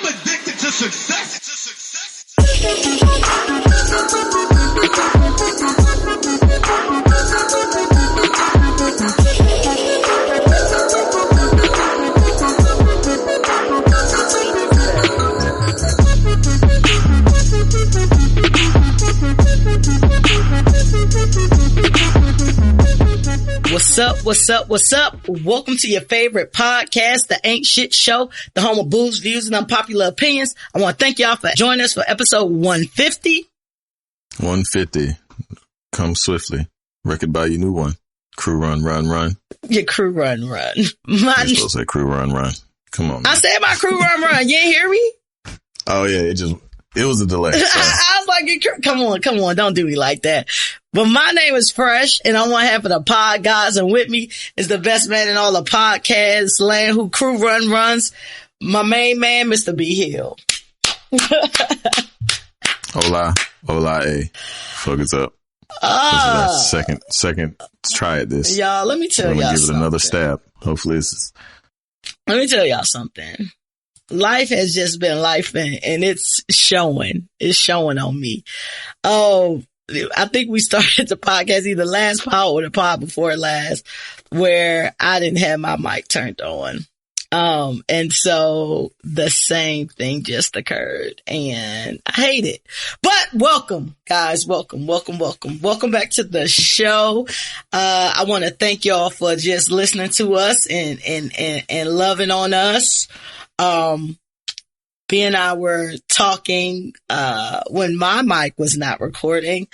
I'm addicted to success. What's up? What's up? What's up? Welcome to your favorite podcast, The Ain't Shit Show, the home of booze, views, and unpopular opinions. I want to thank y'all for joining us for episode 150. 150. Come swiftly. Record by your new one. Crew run, run, run. Your crew run, run. You're supposed to say crew run, run. Come on, man. I said my crew run, run. You ain't hear me? Oh, yeah. It was a delay. So. I was like, come on. Don't do me like that. But my name is Fresh, and on one half of the pod guys, and with me is the best man in all the podcast land who crew runs, my main man, Mr. B Hill. Hola, fuck it's up. This is our second try at this. Y'all, let me tell y'all give something. It another stab. Hopefully Let me tell y'all something. Life has just been life, and it's showing. It's showing on me. Oh, I think we started the podcast either last pod or the pod before last, where I didn't have my mic turned on. And so the same thing just occurred, and I hate it. But welcome, guys. Welcome back to the show. I want to thank y'all for just listening to us and loving on us. B and I were talking, when my mic was not recording.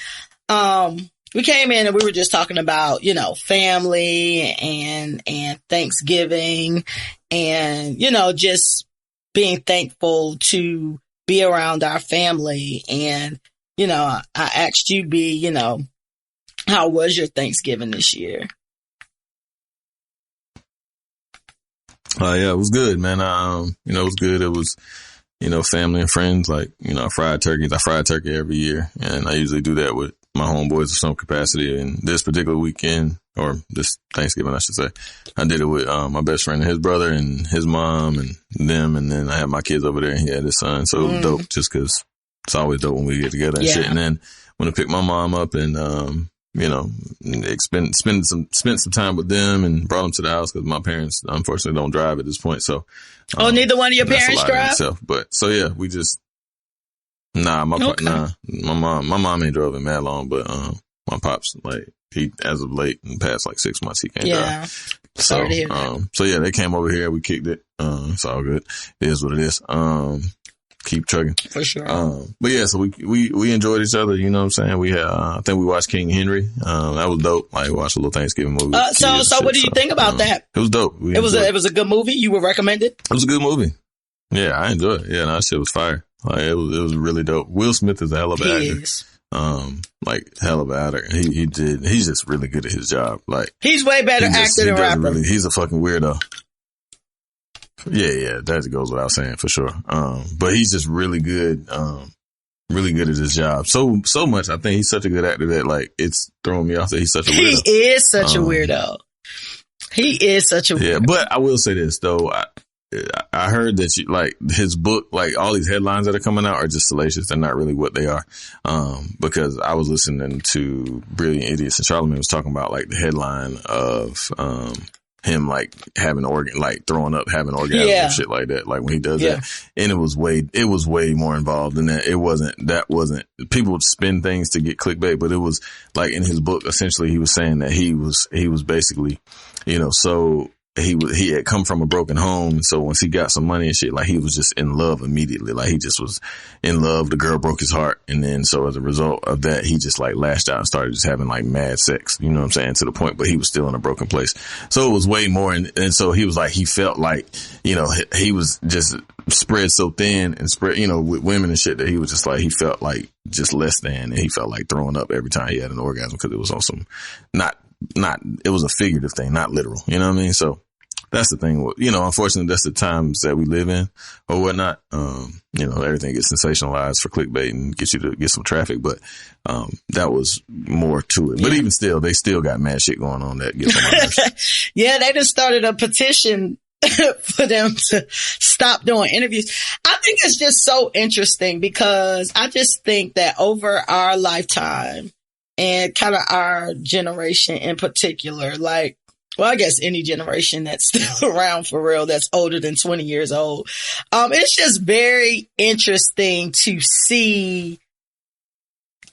We came in and we were just talking about, family and Thanksgiving and, just being thankful to be around our family. And, I asked you, B, how was your Thanksgiving this year? Yeah, it was good, man. It was good. It was, family and friends, like, fried turkeys. I fry turkey every year, and I usually do that with my homeboys of some capacity. And this particular weekend, or this Thanksgiving, I should say, I did it with my best friend and his brother and his mom and them, and then I had my kids over there and he had his son. So it was dope, just because it's always dope when we get together and shit. And then when I picked my mom up and spent some time with them and brought them to the house because my parents unfortunately don't drive at this point. So, neither one of your parents drive? But so yeah, we just my mom ain't drove in mad long, but my pops, like, he, as of late, in the past like 6 months, he can't drive. Sorry to hear that. So yeah, they came over here, we kicked it. It's all good. It is what it is. Keep trucking. For sure. But yeah, so we enjoyed each other, you know what I'm saying? We had, I think we watched King Henry. That was dope. Like, we watched a little Thanksgiving movie. So what do you think about that? It was dope. It was a good movie. You would recommend it? It was a good movie. Yeah, I enjoyed it. Yeah, no, that shit was fire. Like, it was really dope. Will Smith is a hell of an actor. Is. Like, hell of an actor. He's just really good at his job. Like, he's way better actor than rapper. He's a fucking weirdo. Yeah, that goes without saying for sure. But he's just really good at his job. So much, I think he's such a good actor that, like, it's throwing me off that he's such a weirdo. He is such a weirdo. He is such a weirdo. Yeah, but I will say this though. I heard that like his book, like all these headlines that are coming out are just salacious. They're not really what they are. Because I was listening to Brilliant Idiots and Charlamagne was talking about like the headline of, him like having throwing up, having orgasms and shit like that. Like when he does that. And it was way more involved than that. It wasn't, people would spin things to get clickbait, but it was like in his book, essentially he was saying that he was basically, so he had come from a broken home. And so once he got some money and shit, like he was just in love immediately. Like he just was in love. The girl broke his heart. And then so as a result of that, he just like lashed out and started just having like mad sex, you know what I'm saying? To the point, but he was still in a broken place. So it was way more. And so he was like, he felt like, he was just spread so thin and spread, with women and shit that he was just like, he felt like just less than, and he felt like throwing up every time he had an orgasm because it was on some, it was a figurative thing, not literal. You know what I mean? So that's the thing. Unfortunately, that's the times that we live in or whatnot. Everything gets sensationalized for clickbait and get you to get some traffic. But, that was more to it. But even still, they still got mad shit going on that gets on my nerves. Yeah, they just started a petition for them to stop doing interviews. I think it's just so interesting because I just think that over our lifetime and kind of our generation in particular, like, well, I guess any generation that's still around for real, that's older than 20 years old. It's just very interesting to see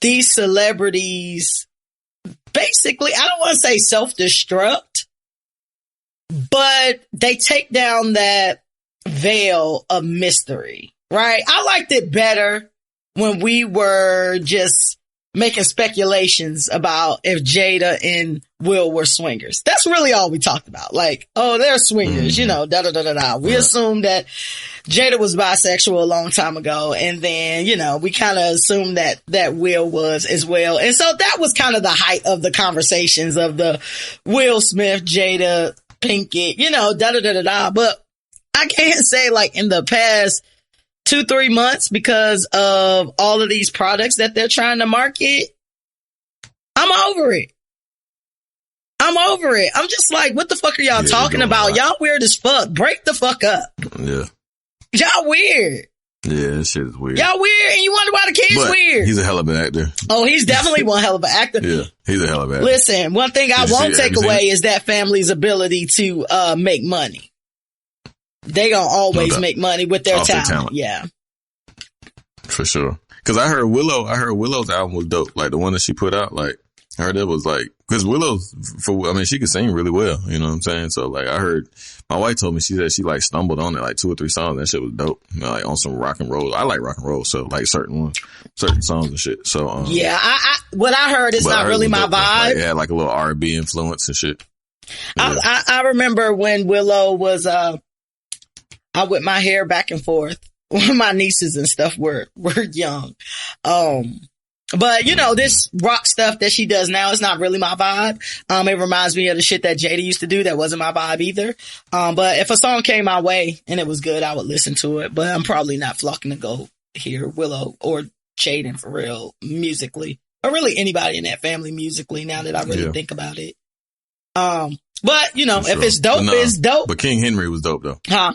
these celebrities basically, I don't want to say self-destruct, but they take down that veil of mystery, right? I liked it better when we were just making speculations about if Jada and Will were swingers. That's really all we talked about. Like, oh, they're swingers, you know, da-da-da-da-da. We assumed that Jada was bisexual a long time ago. And then, you know, we kind of assumed that Will was as well. And so that was kind of the height of the conversations of the Will Smith, Jada, Pinkett, you know, da-da-da-da-da. But I can't say like in the past 2-3 months, because of all of these products that they're trying to market, I'm over it. I'm just like, what the fuck are y'all talking about? Y'all weird as fuck. Break the fuck up. Yeah. Y'all weird. Yeah, that shit is weird. Y'all weird, and you wonder why the kid's weird. He's a hell of an actor. Oh, he's definitely one hell of an actor. Yeah, he's a hell of an actor. Listen, one thing I won't take away is that family's ability to make money. They gonna always make money with their talent. Yeah. For sure. Cause I heard Willow's album was dope. Like the one that she put out, like I heard it was like, cause she could sing really well. You know what I'm saying? So like I heard, my wife told me, she said she like stumbled on it like 2 or 3 songs. That shit was dope. You know, like on some rock and roll. I like rock and roll. So like certain songs and shit. So, yeah, what I heard is not really my vibe. Like, it had like a little R&B influence and shit. Yeah. I remember when Willow was, I whipped my hair back and forth when my nieces and stuff were young. But you know, this rock stuff that she does now is not really my vibe. It reminds me of the shit that Jada used to do. That wasn't my vibe either. But if a song came my way and it was good, I would listen to it. But I'm probably not flocking to go hear Willow or Jaden for real musically, or really anybody in that family musically, now that I really think about it. But you know, if it's dope, it's dope. But King Henry was dope though. Huh?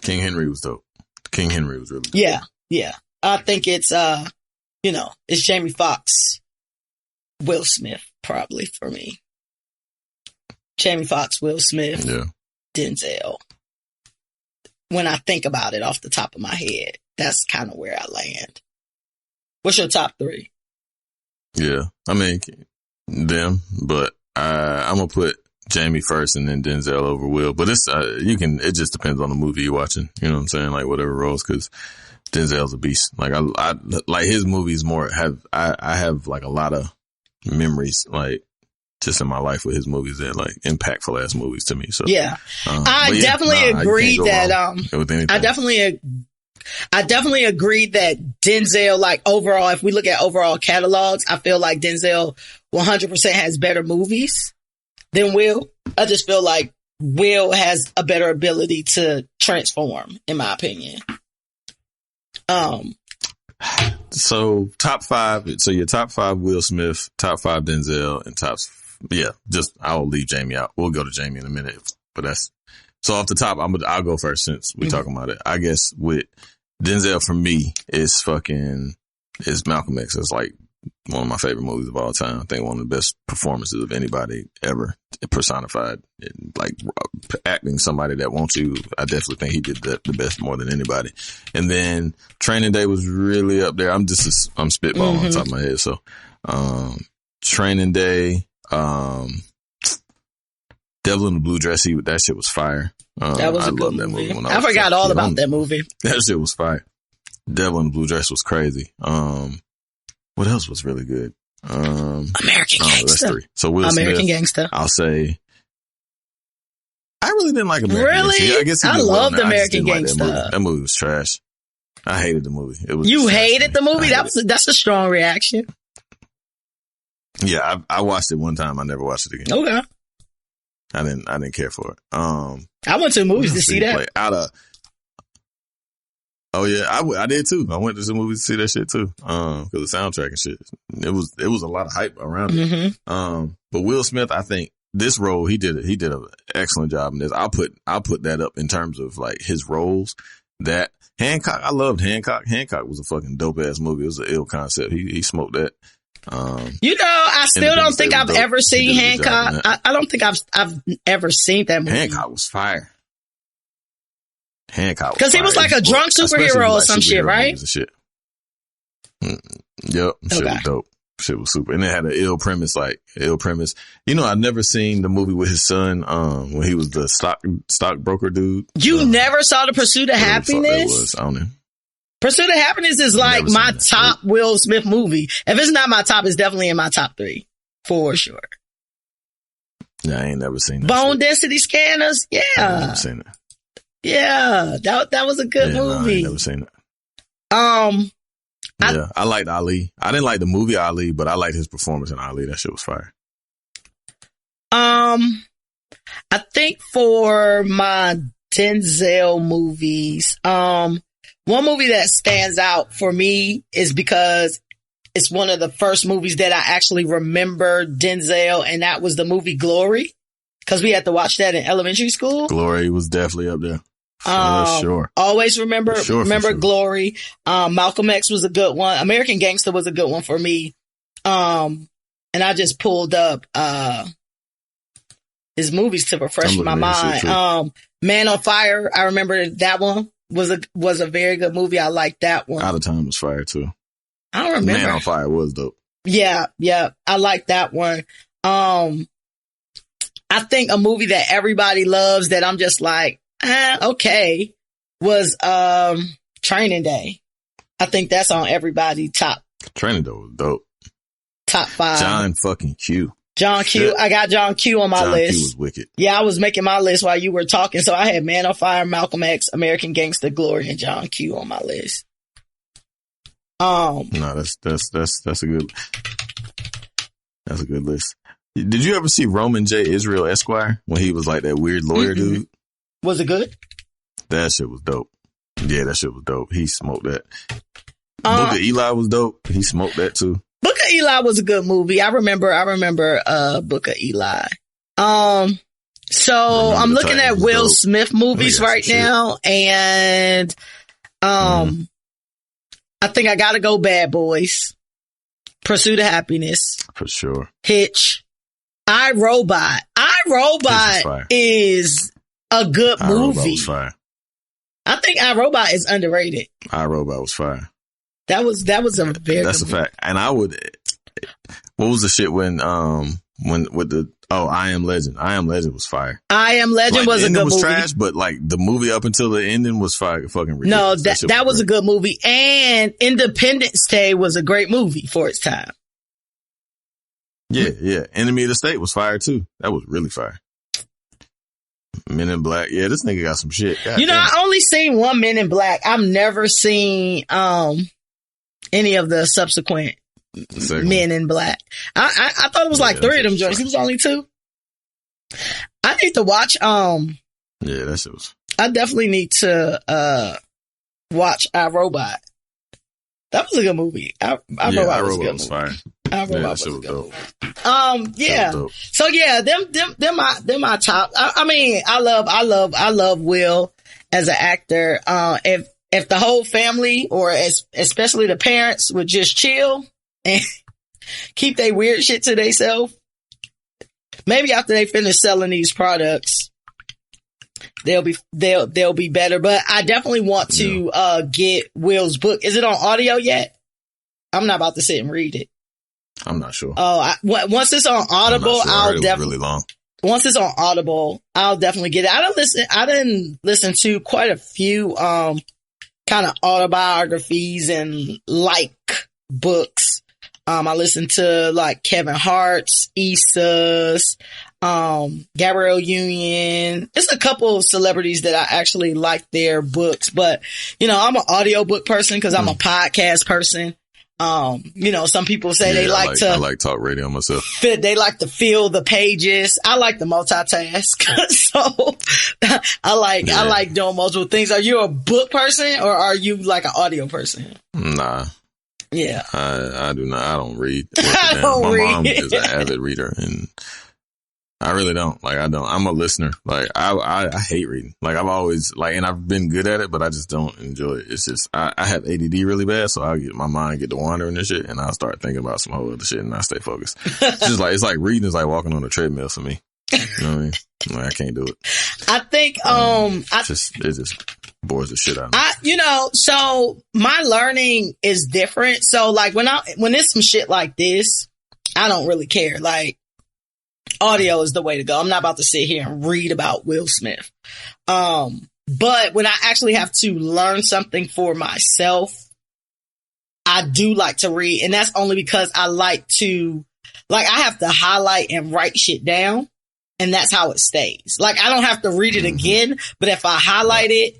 King Henry was dope. King Henry was really dope. Yeah. I think it's, you know, it's Jamie Foxx, Will Smith, probably for me. Jamie Foxx, Will Smith, Denzel. When I think about it off the top of my head, that's kind of where I land. What's your top 3? Yeah. I mean, them, but I'm going to put Jamie first and then Denzel over Will. But it's, it just depends on the movie you're watching. You know what I'm saying? Like whatever roles, cause Denzel's a beast. Like I like his movies more I have like a lot of memories, like just in my life with his movies that like impactful ass movies to me. So yeah. I definitely agree that, I definitely agree that Denzel, like overall, if we look at overall catalogs, I feel like Denzel 100% has better movies than Will. I just feel like Will has a better ability to transform, in my opinion. So top 5. So your top 5 Will Smith, top 5 Denzel, and I'll leave Jamie out. We'll go to Jamie in a minute, but so off the top. I'll go first since we're talking about it. I guess with Denzel for me is Malcolm X. It's like one of my favorite movies of all time. I think one of the best performances of anybody ever personified, like acting somebody that wants you. I definitely think he did the best more than anybody. And then Training Day was really up there. I'm spitballing on top of my head. So, Training Day, Devil in the Blue Dress, that shit was fire. That was a good movie. I forgot all about that movie. That shit was fire. Devil in the Blue Dress was crazy. What else was really good? American Gangster. That's 3. So Will Smith, American Gangster. I'll say. I really didn't like American Gangster. Really? I guess I loved American Gangster. Like that movie was trash. I hated the movie. You hated the movie? That's a strong reaction. Yeah, I watched it one time. I never watched it again. Okay. I didn't care for it. I went to the movies to see that. Oh yeah, I did too. I went to some movies to see that shit too. Cause the soundtrack and shit. It was a lot of hype around it. But Will Smith, I think this role, he did an excellent job in this. I'll put that up in terms of like his roles. That Hancock, I loved Hancock. Hancock was a fucking dope ass movie. It was an ill concept. He smoked that. I still don't think I've ever seen Hancock. I don't think I've ever seen that movie. Hancock was fire. Hancock because he was like a drunk superhero or some shit, right? Shit. Yep, shit was dope. Shit was super, and it had an ill premise. I've never seen the movie with his son. When he was the stockbroker dude. You never saw The Pursuit of Happiness? I don't know. Pursuit of Happiness is like my top Will Smith movie. If it's not my top, it's definitely in my top 3 for sure. Yeah, I ain't never seen that. Bone Density Scanners, yeah. I ain't never seen it. Yeah, that was a good movie. No, I ain't never seen it. I liked Ali. I didn't like the movie Ali, but I liked his performance in Ali. That shit was fire. I think for my Denzel movies, one movie that stands out for me is because it's one of the first movies that I actually remember Denzel, and that was the movie Glory, because we had to watch that in elementary school. Glory was definitely up there. Sure. Always remember Glory. Malcolm X was a good one. American Gangster was a good one for me. And I just pulled up his movies to refresh my mind. Man on Fire, I remember that one was a very good movie. I liked that one. Out of Time was fire too. I don't remember. Man on Fire was dope. Yeah. I like that one. I think a movie that everybody loves that I'm just like, okay, was Training Day. I think that's on everybody's top. Training Day was dope. Top 5. John fucking Q. John Q. Shit. I got John Q on my list. Q was wicked. Yeah, I was making my list while you were talking. So I had Man on Fire, Malcolm X, American Gangster, Glory, and John Q on my list. No, that's a good list. Did you ever see Roman J. Israel Esquire when he was like that weird lawyer dude? Was it good? That shit was dope. Yeah, that shit was dope. He smoked that. Book of Eli was dope. He smoked that too. Book of Eli was a good movie. I remember Book of Eli. So I'm looking at Will Smith movies right now, and I think I gotta go Bad Boys, Pursuit of Happiness. For sure. Hitch. iRobot. iRobot is a good movie. Was fire. I think iRobot is underrated. iRobot was fire. That was a very That's a fact. And what was the shit when with the I Am Legend. I Am Legend was fire. I Am Legend was a good movie. Trash, but like the movie up until the ending was fire, fucking ridiculous. No, that was a good movie. And Independence Day was a great movie for its time. Yeah. Enemy of the State was fire too. That was really fire. Men in Black. Yeah, this nigga got some shit. God damn. I only seen one Men in Black. I've never seen any of the subsequent Men in Black. I thought it was like 3 of them joints. It was only 2. I need to watch yeah, that shit was. I definitely need to watch iRobot. That was a good movie. iRobot was a good movie. Fire. iRobot was a good movie. Yeah. So yeah, them my top. I mean, I love Will as an actor. If the whole family, or especially the parents, would just chill and keep their weird shit to themselves, maybe after they finish selling these products, they'll be better. But I definitely want to get Will's book. Is it on audio yet? I'm not about to sit and read it. I'm not sure. Once it's on Audible, I'll definitely. Really long. Once it's on Audible, I'll definitely get it. I didn't listen to quite a few kind of autobiographies and like books. I listened to like Kevin Hart's, Issa's, Gabrielle Union. It's a couple of celebrities that I actually like their books, but I'm an audiobook person because I'm a podcast person. Some people say I like talk radio myself. They like to fill the pages. I like to multitask. So I like doing multiple things. Are you a book person or are you like an audio person? Nah. Yeah. I do not. I don't read. I don't My read. mom is an avid reader, and I really don't. Like, I don't. I'm a listener. Like, I hate reading. Like, I've always, like, and I've been good at it, but I just don't enjoy it. It's just, I have ADD really bad, so my mind get to wandering and shit, and I'll start thinking about some whole other shit, and I stay focused. It's like reading is like walking on a treadmill for me. You know what I mean? Like, I can't do it. I think, it just bores the shit out of me. So my learning is different. So like when it's some shit like this, I don't really care. Like, audio is the way to go. I'm not about to sit here and read about Will Smith. But when I actually have to learn something for myself, I do like to read. And that's only because I like to, like, I have to highlight and write shit down. And that's how it stays. Like, I don't have to read it again, but if I highlight it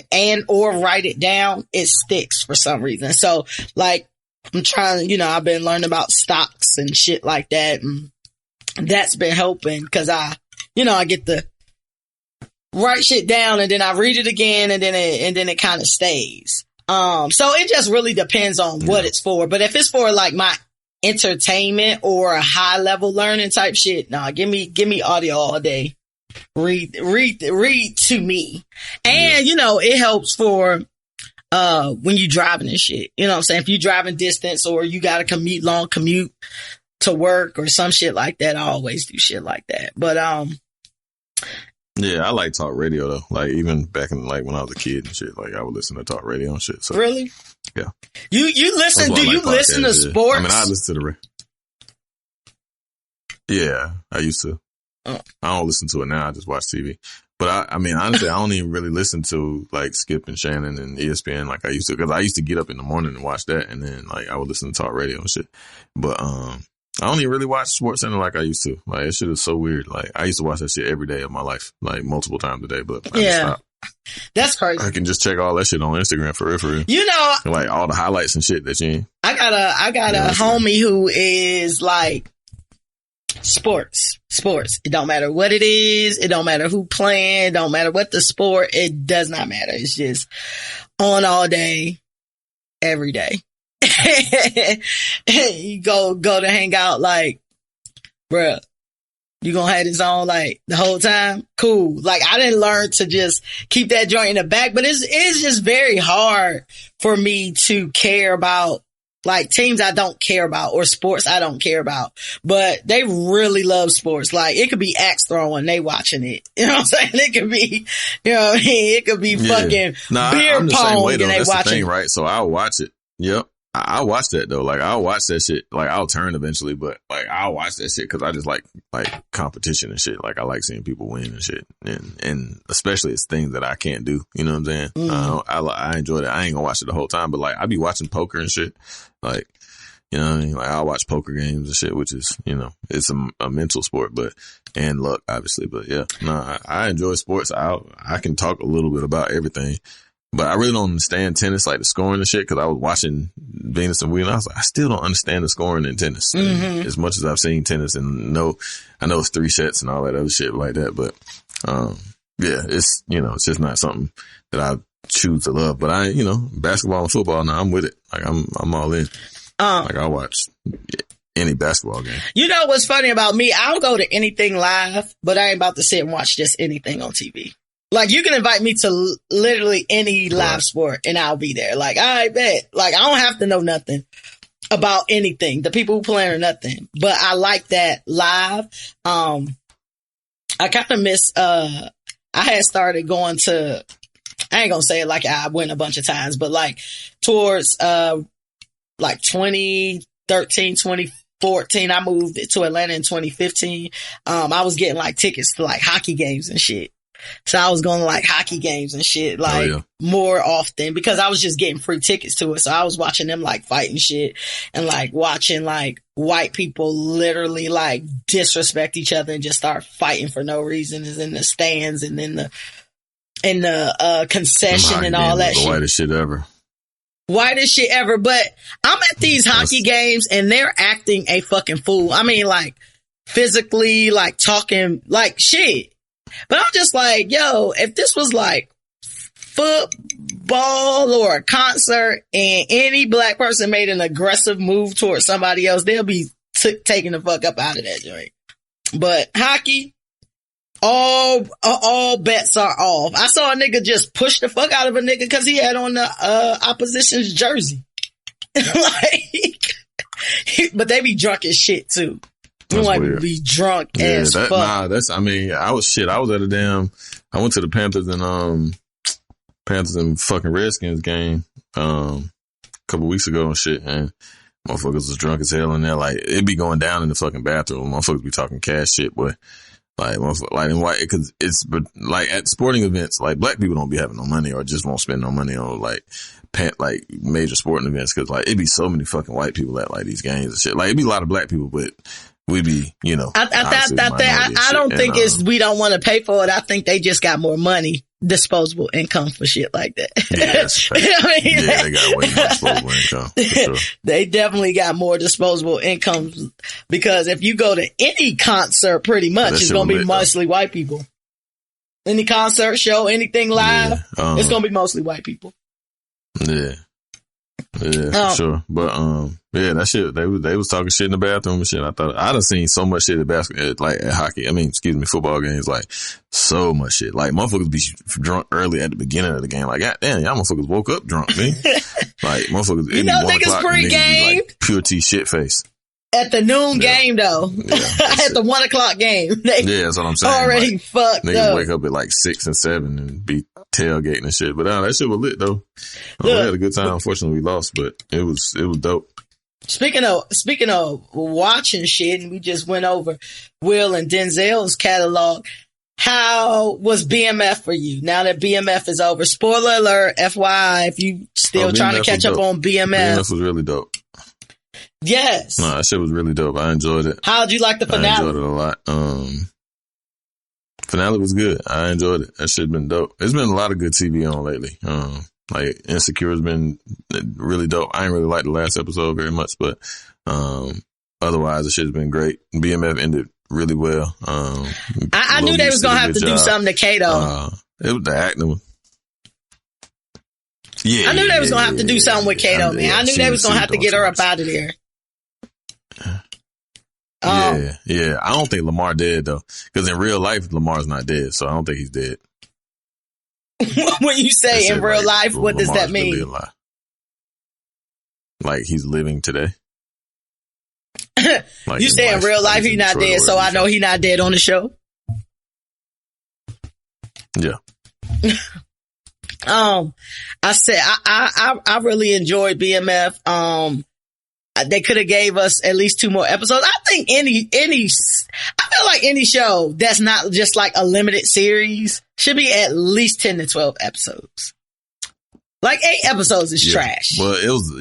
and or write it down, it sticks for some reason. So like, I'm trying, I've been learning about stocks and shit like that. And that's been helping because I get to write shit down and then I read it again and then it kind of stays. So it just really depends on what it's for. But if it's for like my entertainment or a high level learning type shit, nah, give me audio all day. Read to me. And, it helps for, when you driving and shit, you know what I'm saying? If you driving distance or you got a long commute to work or some shit like that, I always do shit like that. But, yeah, I like talk radio though. Like even back in like when I was a kid and shit, like I would listen to talk radio and shit. So really? Yeah. You listen, do you listen to sports? I mean, I listen to yeah, I used to. I don't listen to it now. I just watch TV. But I mean, honestly, I don't even really listen to like Skip and Shannon and ESPN like I used to, because I used to get up in the morning and watch that, and then like I would listen to talk radio and shit. But I don't even really watch SportsCenter like I used to. Like, that shit is so weird. Like, I used to watch that shit every day of my life, like multiple times a day. But I just stopped. That's crazy. I can just check all that shit on Instagram for real. Like all the highlights and shit that you ain't. I got a homie who is like sports. It don't matter what it is. It don't matter who playing. It don't matter what the sport. It does not matter. It's just on all day, every day. You go to hang out like, bruh, you gonna have this on like the whole time? Cool. Like, I didn't learn to just keep that joint in the back, but it's just very hard for me to care about like teams I don't care about or sports I don't care about, but they really love sports. Like, it could be axe throwing, they watching it. You know what I'm saying? It could be, it could be fucking beer pong and they watching it. Right? So I'll watch it. Yep. I'll watch that though. Like, I'll watch that shit. Like, I'll turn eventually, but like, I'll watch that shit because I just like competition and shit. Like, I like seeing people win and shit. And especially it's things that I can't do. You know what I'm saying? Mm-hmm. I enjoy that. I ain't gonna watch it the whole time, but like, I be watching poker and shit. Like, you know what I mean? Like, I'll watch poker games and shit, which is, it's a mental sport, and luck, obviously. But yeah, I enjoy sports. I can talk a little bit about everything. But I really don't understand tennis, like the scoring and shit, because I was watching Venus and Williams. I was like, I still don't understand the scoring in tennis. Mm-hmm. As much as I've seen tennis and I know it's 3 sets and all that other shit like that. But, yeah, it's, it's just not something that I choose to love. But basketball and football, now I'm with it. Like, I'm all in. Like, I'll watch any basketball game. You know what's funny about me? I'll go to anything live, but I ain't about to sit and watch just anything on TV. Like, you can invite me to literally any live sport and I'll be there. Like, I bet. Like, I don't have to know nothing about anything. The people who play or nothing. But I like that live. I kind of miss, I had started going to, I ain't gonna say it like I went a bunch of times, but like towards, like 2013, 2014, I moved to Atlanta in 2015. I was getting like tickets to like hockey games and shit. So I was going to like hockey games and shit, like more often because I was just getting free tickets to it. So I was watching them like fighting shit and like watching like white people literally like disrespect each other and just start fighting for no reason is in the stands and in the concession and all that shit. The whitest shit ever. Whitest shit ever. But I'm at these hockey games and they're acting a fucking fool. I mean, like physically, like talking like shit. But I'm just like, yo, if this was like football or a concert and any black person made an aggressive move towards somebody else, they'll be taking the fuck up out of that joint. But hockey, all bets are off. I saw a nigga just push the fuck out of a nigga because he had on the opposition's jersey. But they be drunk as shit too. You might be drunk as fuck. I was at I went to the Panthers and fucking Redskins game a couple weeks ago and shit, and motherfuckers was drunk as hell in there. Like, it be going down in the fucking bathroom. Motherfuckers be talking cash shit, boy. Like in white, cause but like at sporting events, like black people don't be having no money or just won't spend no money on like major sporting events. Cause like, it be so many fucking white people at like these games and shit. Like, it be a lot of black people, but we be, you know. I don't think we don't want to pay for it. I think they just got more money, disposable income for shit like that. Yeah, that's right. They got way more disposable income. For sure. They definitely got more disposable income because if you go to any concert, pretty much, it's going to be mostly white people. Any concert, show, anything live, it's going to be mostly white people. Yeah. Yeah, for sure. But, that shit, they was talking shit in the bathroom and shit. I thought, I done seen so much shit at hockey. Football games, like, so much shit. Like, motherfuckers be drunk early at the beginning of the game. Like, God damn, y'all motherfuckers woke up drunk, man. Like, motherfuckers, you know, niggas pre-game. Like, pure T shit face. At the noon game, though. Yeah, at the 1 o'clock game. That's what I'm saying. Already like, fucked niggas up. wake up at like 6 and 7 and be tailgating and shit. But that shit was lit, though. We had a good time. Unfortunately, we lost, but it was dope. Speaking of watching shit, and we just went over Will and Denzel's catalog. How was BMF for you? Now that BMF is over, spoiler alert, FYI, if you still trying to catch up on BMF. BMF was really dope. Yes. No, that shit was really dope. I enjoyed it. How'd you like the finale? I enjoyed it a lot. Finale was good. I enjoyed it. That shit been dope. There's been a lot of good TV on lately. Like Insecure has been really dope. I ain't really liked the last episode very much, but otherwise the shit's been great. BMF ended really well. I knew they was gonna have to do something to Kato. It was the acting. Yeah, I knew they was gonna have to do something with Kato, man. I knew they was gonna have to get her up out of there. Yeah. I don't think Lamar dead though, because in real life Lamar's not dead, so I don't think he's dead. When you say in real life, what does that mean? Really alive. Like he's living today. Like you say in real life he's not dead, so I know he's not dead on the show. Yeah. I said I really enjoyed BMF. They could have gave us at least 2 more episodes. I think I feel like any show that's not just like a limited series should be at least 10 to 12 episodes. Like 8 episodes is trash. Well, it was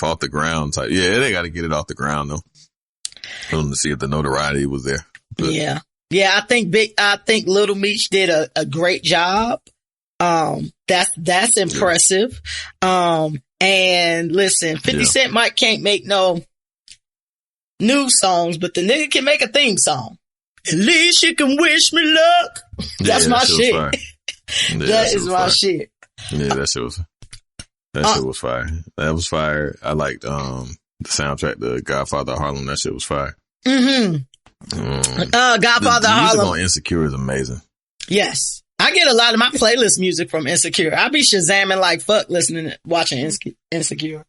off the ground type. Yeah, they got to get it off the ground though. I wanted to see if the notoriety was there. But. Yeah. I think Little Meech did a great job. That's impressive. And listen, 50 Cent can't make no new songs, but the nigga can make a theme song. At least you can wish me luck. That's my shit. That is my shit. Yeah, that shit was fire. That was fire. I liked, the soundtrack, the Godfather of Harlem. That shit was fire. Mm-hmm. Godfather of Harlem. The music on Insecure is amazing. Yes. I get a lot of my playlist music from Insecure. I be shazamming like fuck watching Insecure.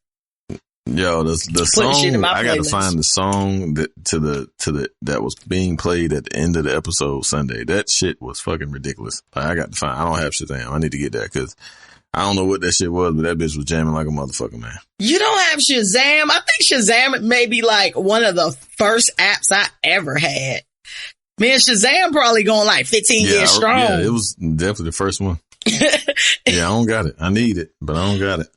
Yo, the song, I gotta find the song that was being played at the end of the episode Sunday. That shit was fucking ridiculous. I don't have Shazam. I need to get that because I don't know what that shit was, but that bitch was jamming like a motherfucker, man. You don't have Shazam? I think Shazam may be like one of the first apps I ever had. Man, Shazam probably going like 15 years strong. Yeah, it was definitely the first one. Yeah, I don't got it. I need it, but I don't got it.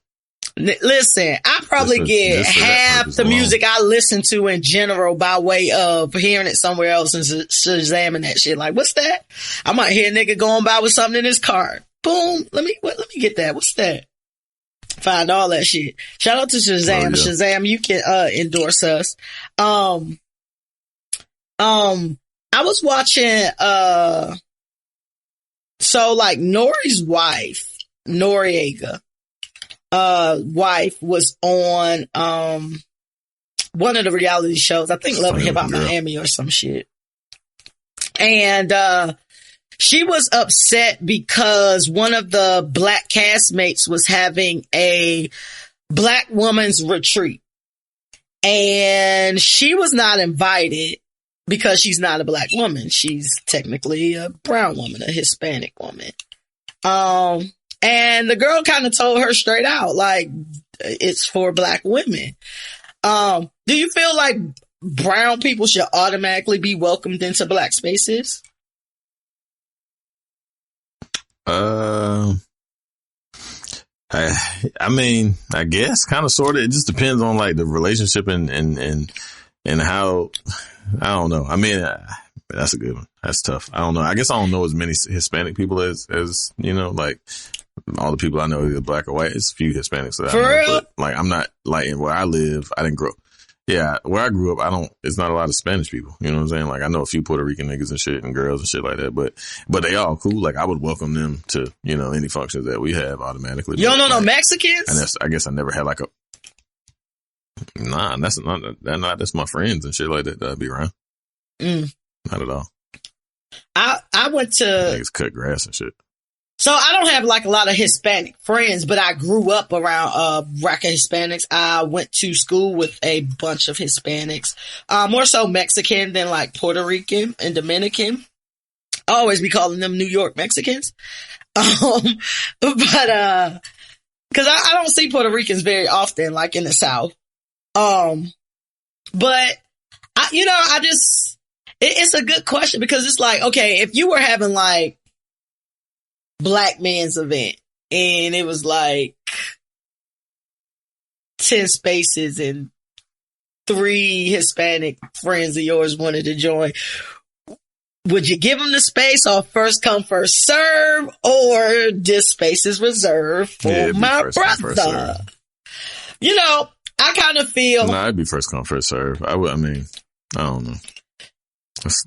Listen, I probably get half the music I listen to in general by way of hearing it somewhere else and Shazamming that shit. Like, what's that? I might hear a nigga going by with something in his car. Boom. Let me get that. What's that? Find all that shit. Shout out to Shazam. Oh, yeah. Shazam, you can endorse us. I was watching, so like Nori's wife, Noriega, wife was on, one of the reality shows. I think Love and Hip Hop Miami or some shit. And, she was upset because one of the black castmates was having a black woman's retreat. And she was not invited because she's not a black woman. She's technically a brown woman, a Hispanic woman. And the girl kind of told her straight out, like, it's for black women. Do you feel like brown people should automatically be welcomed into black spaces? I mean, I guess kind of sort of. It just depends on like the relationship and how. I don't know. I mean, that's a good one. That's tough. I don't know. I guess I don't know as many Hispanic people as you know, like all the people I know either black or white. It's a few Hispanics that I know, real? but like I'm not like where I live. I didn't grow. Yeah, where I grew up, it's not a lot of Spanish people. You know what I'm saying? Like, I know a few Puerto Rican niggas and shit and girls and shit like that, but they all cool. Like, I would welcome them to, you know, any functions that we have automatically. You don't know like, no Mexicans? And I guess I never had like that's my friends and shit like that I'd be around. Not at all. I went to... Niggas cut grass and shit. So I don't have like a lot of Hispanic friends, but I grew up around a rack of Hispanics. I went to school with a bunch of Hispanics, more so Mexican than like Puerto Rican and Dominican. I always be calling them New York Mexicans. But cause I don't see Puerto Ricans very often, like in the South. But it's a good question because it's like, okay, if you were having like black man's event and it was like 10 spaces and 3 Hispanic friends of yours wanted to join, would you give them the space or first come first serve, or this space is reserved for my brother? You know, I kind of feel it'd be first come first serve. I mean, I don't know.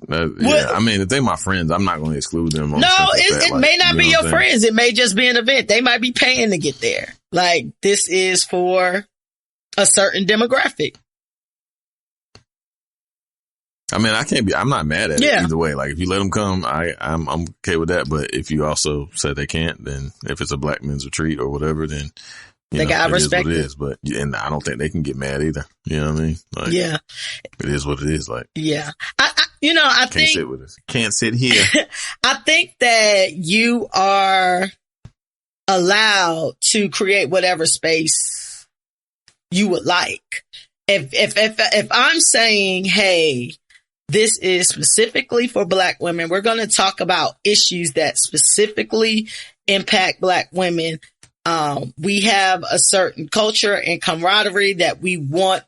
Yeah, I mean, if they my friends, I'm not going to exclude them. No, it may not be your friends. It may just be an event. They might be paying to get there. Like, this is for a certain demographic. I mean, I'm not mad at it either way. Like, if you let them come, I'm okay with that. But if you also said they can't, then if it's a black men's retreat or whatever, then they gotta respect it. It is, but and I don't think they can get mad either. You know what I mean? Like, yeah, it is what it is. Like, yeah, I think sit with us. Can't sit here. I think that you are allowed to create whatever space you would like. If I'm saying, hey, this is specifically for black women, we're going to talk about issues that specifically impact black women. We have a certain culture and camaraderie that we want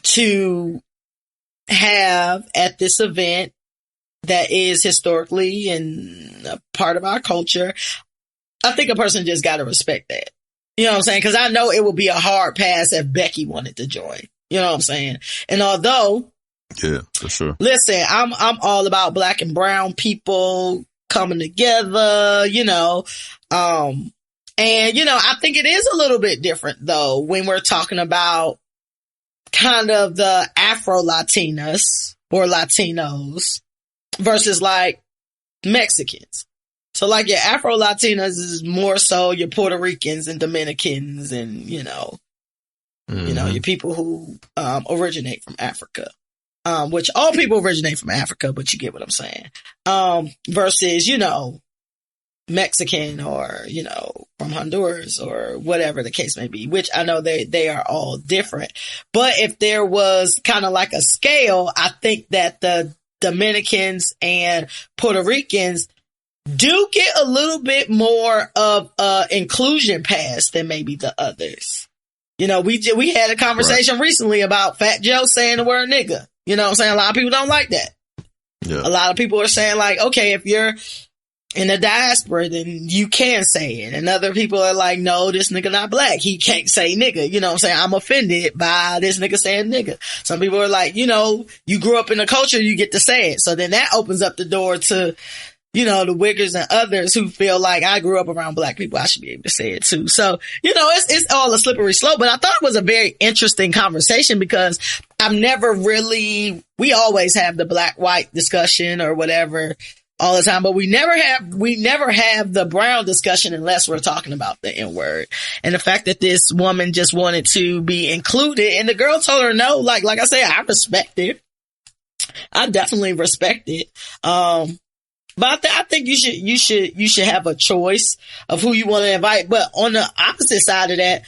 to have at this event that is historically and a part of our culture. I think a person just got to respect that. You know what I'm saying? Because I know it would be a hard pass if Becky wanted to join. You know what I'm saying? And although, yeah, for sure. Listen, I'm all about black and brown people coming together. You know, and I think it is a little bit different though when we're talking about kind of the Afro-Latinas or Latinos versus like Mexicans. So like your Afro-Latinas is more so your Puerto Ricans and Dominicans and, your people who originate from Africa. Which all people originate from Africa, but you get what I'm saying. Versus, Mexican or, from Honduras or whatever the case may be, which I know they are all different. But if there was kind of like a scale, I think that the Dominicans and Puerto Ricans do get a little bit more of inclusion pass than maybe the others. We had a conversation recently about Fat Joe saying the word nigga. You know what I'm saying? A lot of people don't like that. Yeah. A lot of people are saying like, okay, if you're in the diaspora, then you can say it. And other people are like, no, this nigga not black. He can't say nigga. You know what I'm saying? I'm offended by this nigga saying nigga. Some people are like, you grew up in a culture, you get to say it. So then that opens up the door to, the Wiggers and others who feel like I grew up around black people. I should be able to say it too. So, it's all a slippery slope, but I thought it was a very interesting conversation because I've never really, we always have the black-white discussion or whatever all the time, but we never have the brown discussion unless we're talking about the N-word. And the fact that this woman just wanted to be included and the girl told her no, like I said, I respect it. I definitely respect it. But I think you should have a choice of who you want to invite. But on the opposite side of that,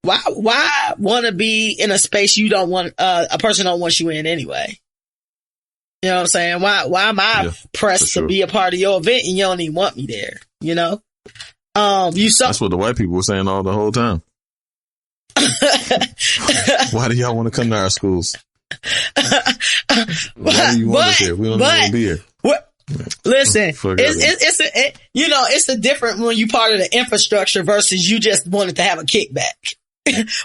why want to be in a space you don't want, a person don't want you in anyway? You know what I'm saying? Why am I pressed to be a part of your event and you don't even want me there? You know? That's what the white people were saying all the whole time. Why do y'all want to come to our schools? Why do you want us here? We don't want to be here. Listen, it's a different when you part of the infrastructure versus you just wanted to have a kickback.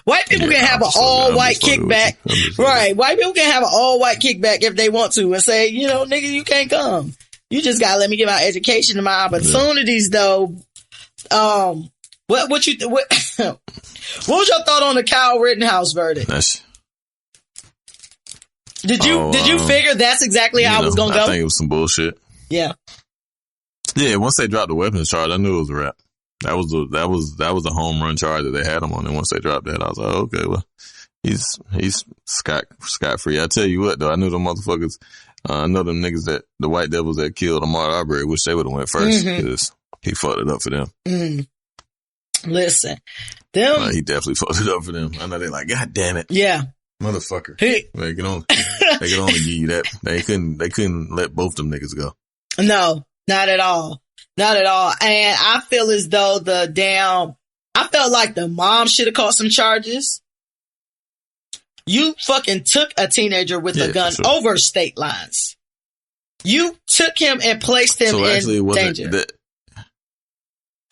White people can have an all-white kickback. Right. White people can have an all-white kickback if they want to and say, you know, nigga, you can't come. You just gotta let me get my education and my opportunities though. What was your thought on the Kyle Rittenhouse verdict? Did you figure that's exactly how it was gonna go? I think it was some bullshit. Yeah. Yeah, once they dropped the weapons charge, I knew it was a wrap. That was a home run charge that they had him on. And once they dropped that, I was like, okay, well, he's scot free. I tell you what, though, I knew them motherfuckers. I know them niggas that the white devils that killed Ahmaud Arbery, wish they would have went first because he fucked it up for them. Listen, he definitely fucked it up for them. I know they're like, God damn it, yeah, motherfucker. They could only give you that. They couldn't let both them niggas go. No, not at all. Not at all. And I feel as though I felt like the mom should have caught some charges. You fucking took a teenager with a gun over state lines. You took him and placed him in danger.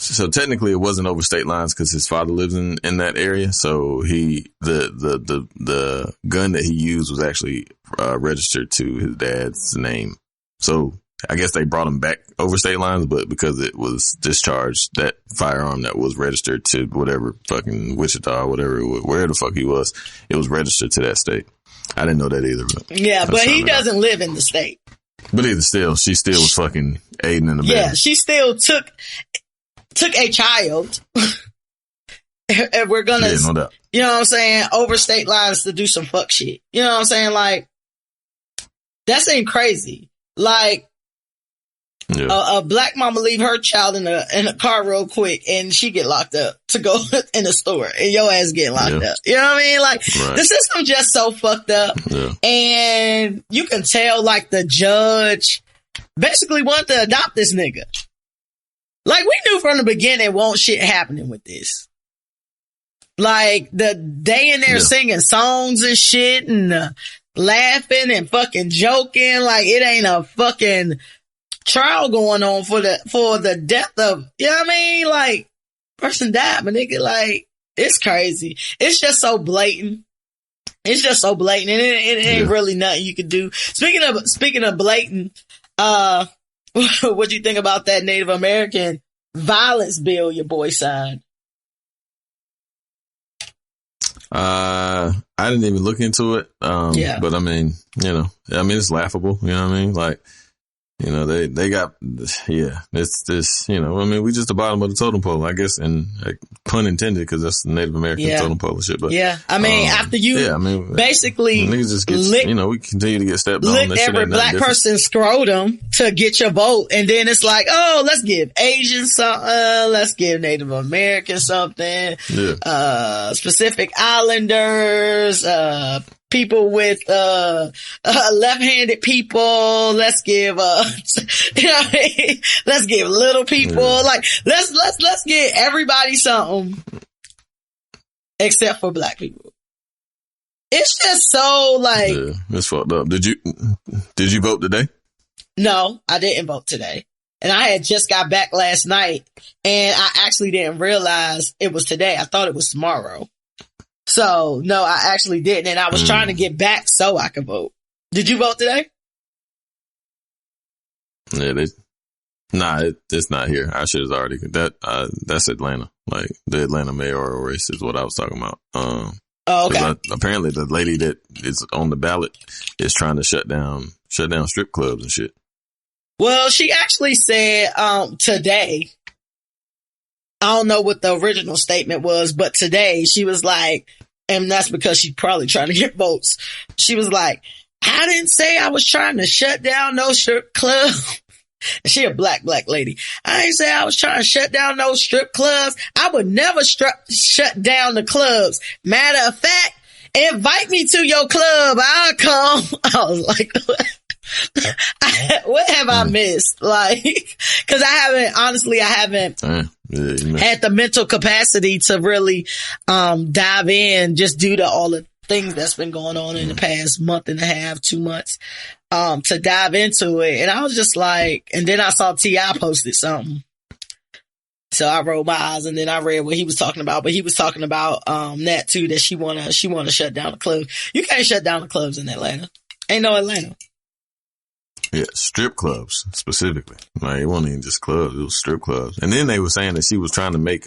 So technically it wasn't over state lines because his father lives in that area. So the gun that he used was actually registered to his dad's name. So I guess they brought him back over state lines, but because it was discharged, that firearm that was registered to whatever fucking Wichita, wherever the fuck he was, it was registered to that state. I didn't know that either. But he doesn't live in the state. But either still, she still was fucking aiding in the bed. Yeah, she still took a child. And we're gonna, no doubt. You know what I'm saying, over state lines to do some fuck shit. You know what I'm saying? Like, that seemed crazy. Like, a black mama leave her child in a car real quick and she get locked up to go in the store and your ass getting locked up. You know what I mean? Like, the system just so fucked up. Yeah. And you can tell, like, the judge basically wanted to adopt this nigga. Like, we knew from the beginning won't shit happening with this. Like, they in there singing songs and shit and laughing and fucking joking. Like, it ain't a fucking trial going on for the death of, you know what I mean? Like, person died, but nigga, like, it's crazy. It's just so blatant. It's just so blatant, and it ain't really nothing you can do. Speaking of blatant, what you think about that Native American violence bill your boy signed? I didn't even look into it. But I mean, it's laughable. You know what I mean? Like, you know, they got, it's this, you know, I mean, we just the bottom of the totem pole, I guess, and pun intended, because that's the Native American totem pole and shit. But I mean, after you basically niggas just get, we continue to get stepped on. Lick every black person's scrotum to get your vote, and then it's like, oh, let's give Asians something, let's give Native Americans something, specific islanders, people with left-handed people. Let's give let's give little people. Like, let's give everybody something except for black people. It's just so like, it's fucked up. Did you vote today? No, I didn't vote today. And I had just got back last night, and I actually didn't realize it was today. I thought it was tomorrow. So, no, I actually didn't. And I was trying to get back so I could vote. Did you vote today? Yeah, it's not here. I should have already, that's Atlanta. Like, the Atlanta mayoral race is what I was talking about. Oh, okay. Apparently the lady that is on the ballot is trying to shut down strip clubs and shit. Well, she actually said, today, I don't know what the original statement was, but today she was like, and that's because she's probably trying to get votes. She was like, I didn't say I was trying to shut down no strip club. She a black lady. I didn't say I was trying to shut down no strip clubs. I would never shut down the clubs. Matter of fact, invite me to your club. I'll come. I was like, what have I missed? Like, cause I haven't had the mental capacity to really, dive in just due to all the things that's been going on in the past month and a half, 2 months, to dive into it. And I was just like, and then I saw Tighe posted something. So I rolled my eyes and then I read what he was talking about, but he was talking about, that too, that she wanna shut down the club. You can't shut down the clubs in Atlanta. Ain't no Atlanta. Yeah, strip clubs specifically. Like, it wasn't even just clubs; it was strip clubs. And then they were saying that she was trying to make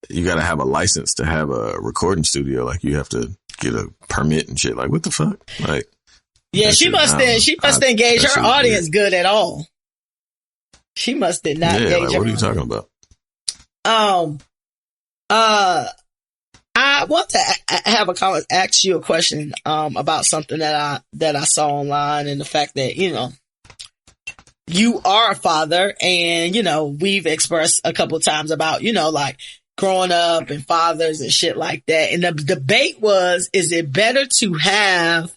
you got to have a license to have a recording studio. Like, you have to get a permit and shit. Like, what the fuck? Like, yeah, she must engage her audience good at all. She must have not engage. Like, what are you talking about? I want to have a comment, ask you a question, about something that I saw online, and the fact that, you know, you are a father, and, you know, we've expressed a couple of times about, you know, like growing up and fathers and shit like that. And the debate was, is it better to have,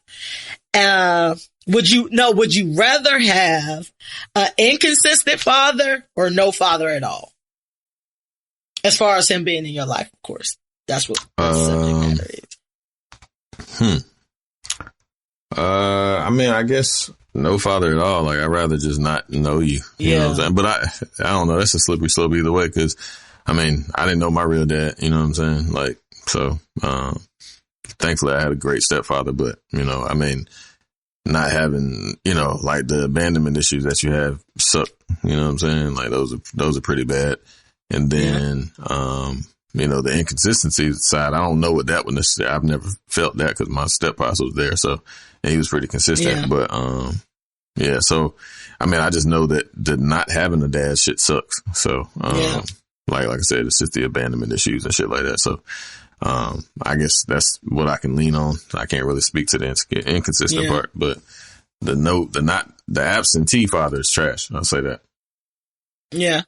would you rather have an inconsistent father or no father at all? As far as him being in your life, of course. That's what the subject matter is. I mean, I guess no father at all. Like, I'd rather just not know you. You know what I'm saying? But I don't know. That's a slippery slope either way. Cause I mean, I didn't know my real dad. You know what I'm saying? Like, so, thankfully I had a great stepfather, but, you know, I mean, not having, you know, like the abandonment issues that you have suck. You know what I'm saying? Like, those are pretty bad. And then, you know, the inconsistency side, I don't know what that one is. I've never felt that because my stepfather was there. So, and he was pretty consistent. Yeah. But, yeah. So, I mean, I just know that the not having a dad shit sucks. So, like I said, it's just the abandonment issues and shit like that. So, I guess that's what I can lean on. I can't really speak to the inconsistent part, but the absentee father is trash. I'll say that. Yeah.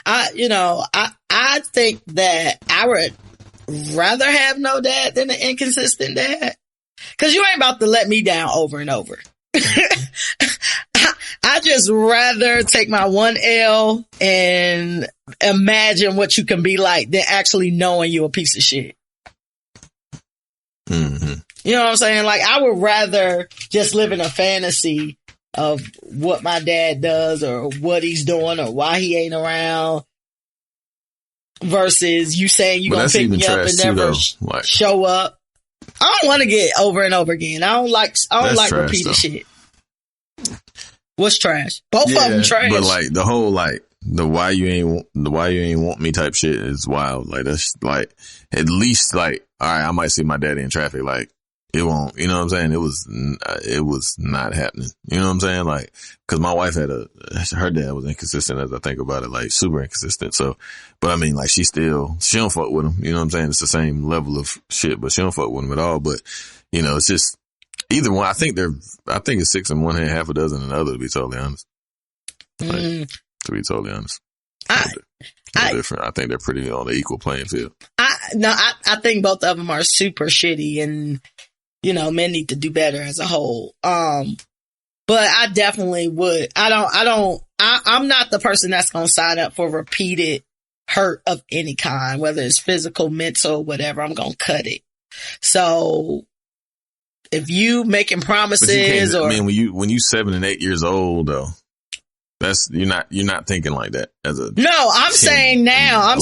I think that I would rather have no dad than an inconsistent dad. Cause you ain't about to let me down over and over. I just rather take my one L and imagine what you can be like than actually knowing you're a piece of shit. Mm-hmm. You know what I'm saying? Like, I would rather just live in a fantasy of what my dad does or what he's doing or why he ain't around versus you saying you gonna pick me up and never show up. I don't want to get over and over again. I don't like repeated shit. What's trash? Both of them trash. But like the whole the why you ain't want me type shit is wild. Like, that's like, at least like, all right, I might see my daddy in traffic. Like, it won't, you know what I'm saying? It was not happening. You know what I'm saying? Like, cause my wife her dad was inconsistent as I think about it, like super inconsistent. So, but I mean, like, she don't fuck with him. You know what I'm saying? It's the same level of shit, but she don't fuck with him at all. But, you know, it's just either one. I think it's 6 in one hand, half a dozen in the other, to be totally honest. Like, to be totally honest. Different. I think they're pretty on the equal playing field. I think both of them are super shitty, and, you know, men need to do better as a whole. But I definitely would. I'm not the person that's going to sign up for repeated hurt of any kind, whether it's physical, mental, whatever. I'm going to cut it. So if you making promises I mean, when you 7 and 8 years old though, you're not thinking like that as a. No, I'm saying now,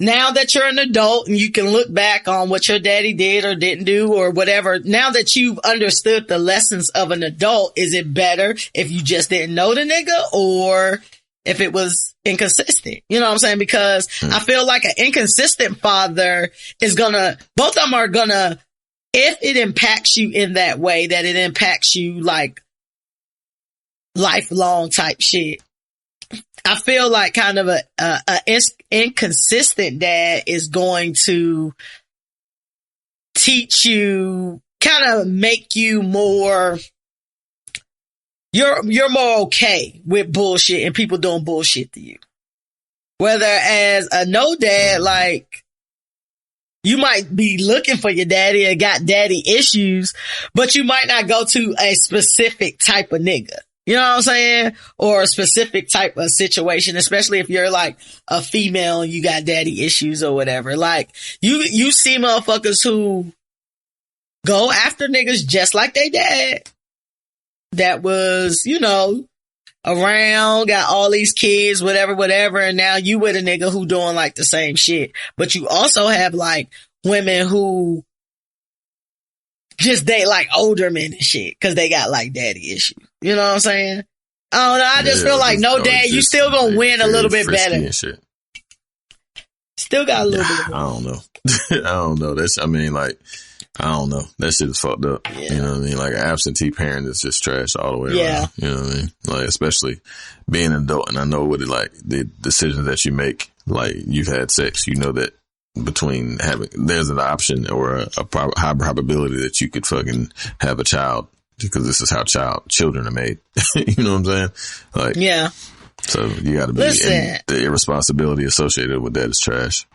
now that you're an adult and you can look back on what your daddy did or didn't do or whatever, now that you've understood the lessons of an adult, is it better if you just didn't know the nigga, or if it was inconsistent. You know what I'm saying? Because I feel like an inconsistent father is both of them are gonna, if it impacts you in that way, that it impacts you like lifelong type shit. I feel like kind of a inconsistent dad is going to teach you, kind of make you more, you're more okay with bullshit and people doing bullshit to you. Whether as a no dad, like, you might be looking for your daddy and got daddy issues, but you might not go to a specific type of nigga. You know what I'm saying? Or a specific type of situation, especially if you're like a female and you got daddy issues or whatever. Like, you see motherfuckers who go after niggas just like they dad that was, you know, around, got all these kids, whatever. And now you with a nigga who doing like the same shit. But you also have like women who just date like older men and shit because they got like daddy issues. You know what I'm saying? I don't know. I just feel like no dad, you still gonna win a little bit better. Still got a little bit. I don't know. I don't know. I don't know. That shit is fucked up. Yeah. You know what I mean? Like an absentee parent is just trash all the way around. You know what I mean? Like, especially being an adult, and I know what it like, the decisions that you make, like you've had sex, you know that between there's an option or a high probability that you could fucking have a child because this is how children are made. You know what I'm saying? Like, yeah. So you gotta be, the irresponsibility associated with that is trash.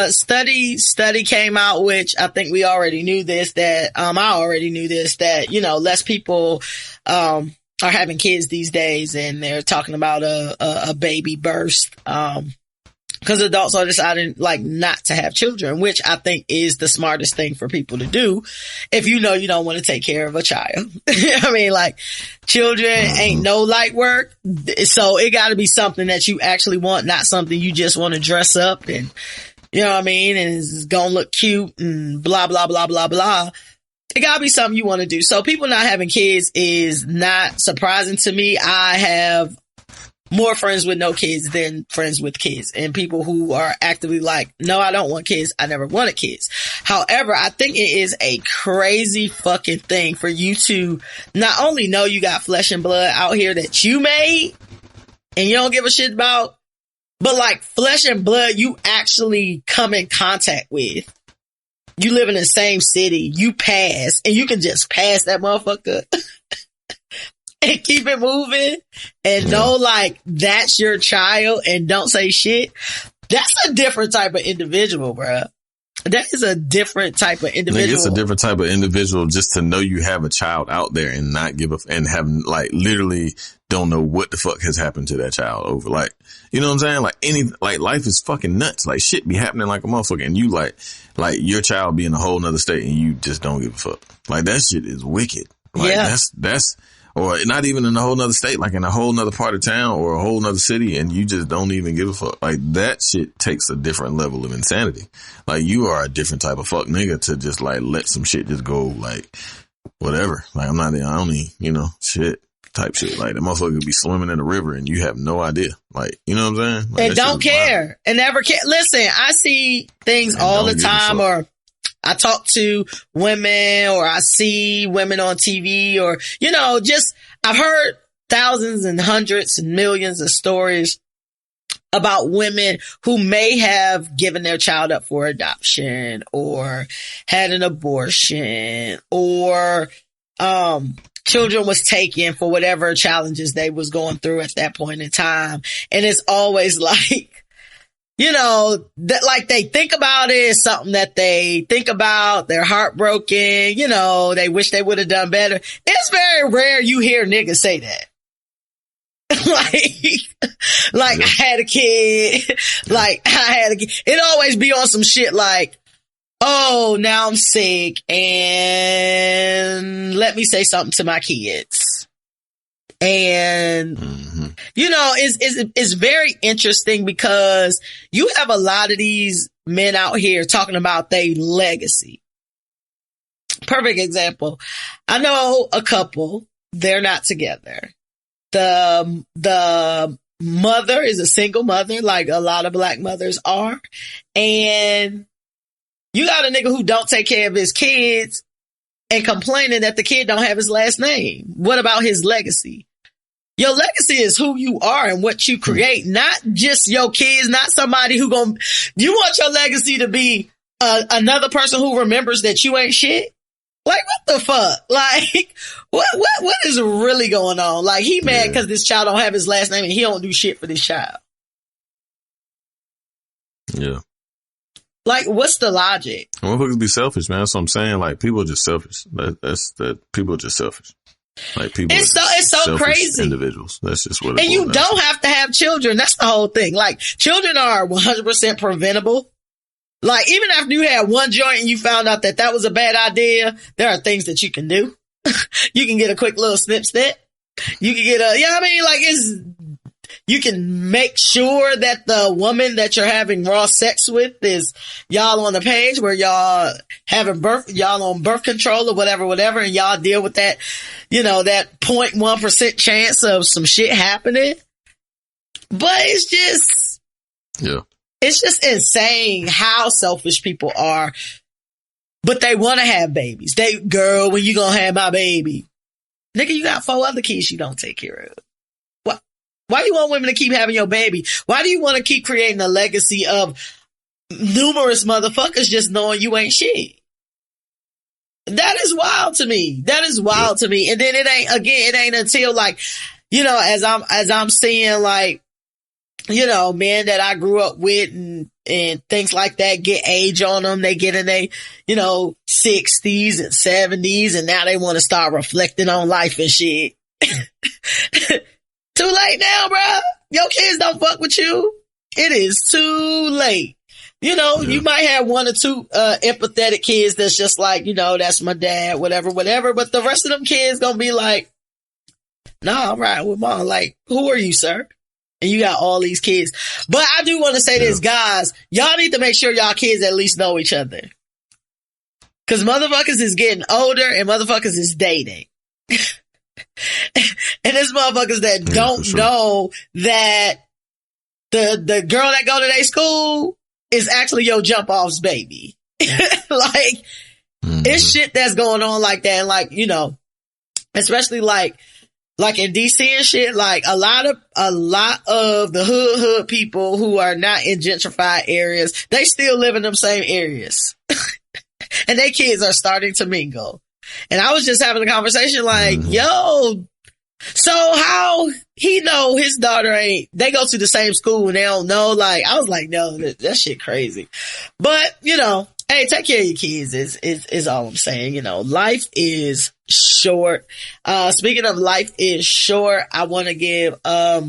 Study came out, which I think we already knew this, that, I already knew this, that, you know, less people, are having kids these days, and they're talking about a baby burst, because adults are deciding like not to have children, which I think is the smartest thing for people to do if you know you don't want to take care of a child. I mean, like, children ain't no light work, so it got to be something that you actually want, not something you just want to dress up and, you know what I mean, and it's gonna look cute and blah blah blah blah blah. It gotta be something you want to do. So people not having kids is not surprising to me. I have more friends with no kids than friends with kids, and people who are actively like, no, I don't want kids. I never wanted kids. However, I think it is a crazy fucking thing for you to not only know you got flesh and blood out here that you made and you don't give a shit about, but like flesh and blood you actually come in contact with. You live in the same city, you pass, and you can just pass that motherfucker and keep it moving and know like that's your child and don't say shit. That's a different type of individual, bro. That is a different type of individual. It's a different type of individual just to know you have a child out there and not give and have like literally don't know what the fuck has happened to that child over. Like, you know what I'm saying? Like life is fucking nuts. Like shit be happening like a motherfucker, and you like your child be in a whole nother state and you just don't give a fuck. Like that shit is wicked. Like that's or not even in a whole nother state, like in a whole nother part of town or a whole nother city, and you just don't even give a fuck. Like that shit takes a different level of insanity. Like you are a different type of fuck nigga to just like let some shit just go like whatever. Like I only, you know, shit type shit. Like the motherfucker could be swimming in a river and you have no idea. Like, you know what I'm saying? Like, and don't care wild. And never care. Listen, I see things and all the time, or I talk to women, or I see women on TV, or, you know, just, I've heard thousands and hundreds and millions of stories about women who may have given their child up for adoption or had an abortion, or, children was taken for whatever challenges they was going through at that point in time. And it's always like, you know, that like they think about it, it's something that they think about, they're heartbroken, you know, they wish they would have done better. It's very rare you hear niggas say that. like I had a kid, it always be on some shit like, oh, now I'm sick and let me say something to my kids. And, you know, it's very interesting because you have a lot of these men out here talking about their legacy. Perfect example. I know a couple, they're not together. the mother is a single mother, like a lot of black mothers are. And you got a nigga who don't take care of his kids and complaining that the kid don't have his last name. What about his legacy? Your legacy is who you are and what you create, not just your kids, not somebody you want your legacy to be another person who remembers that you ain't shit? Like, what the fuck? Like, what is really going on? Like, he mad because this child don't have his last name and he don't do shit for this child. Yeah. Like, what's the logic? Motherfuckers be selfish, man. That's what I'm saying. Like, people are just selfish. People are just selfish. Like, people it's so crazy. Individuals. That's just what it is. And you don't have to have children. That's the whole thing. Like, children are 100% preventable. Like, even after you had one joint and you found out that was a bad idea, there are things that you can do. You can get a quick little snip. You can get you can make sure that the woman that you're having raw sex with is y'all on the page where y'all y'all on birth control or whatever, and y'all deal with that, that 0.1% chance of some shit happening. But it's just insane how selfish people are. But they want to have babies. Girl, when you gonna have my baby? Nigga, you got 4 other kids you don't take care of. Why do you want women to keep having your baby? Why do you want to keep creating a legacy of numerous motherfuckers just knowing you ain't shit? That is wild to me. And then it ain't until like, as I'm seeing like, men that I grew up with and things like that get age on them. They get in their, 60s and 70s and now they want to start reflecting on life and shit. Too late now, bro. Your kids don't fuck with you. It is too late. You might have 1 or 2 empathetic kids that's just like, that's my dad, whatever. But the rest of them kids gonna be like, nah, I'm riding with mom. Like, who are you, sir? And you got all these kids. But I do want to say this, guys. Y'all need to make sure y'all kids at least know each other. Cause motherfuckers is getting older and motherfuckers is dating. And there's motherfuckers that don't know that the girl that go to their school is actually your jump off's baby. Like, it's shit that's going on like that. And like, especially like in DC and shit, like a lot of the hood people who are not in gentrified areas, they still live in them same areas. And their kids are starting to mingle. And I was just having a conversation like, yo, so how he know his daughter they go to the same school and they don't know? Like, I was like, no, that shit crazy. But, hey, take care of your kids is all I'm saying. Life is short. Speaking of life is short, I want to give, a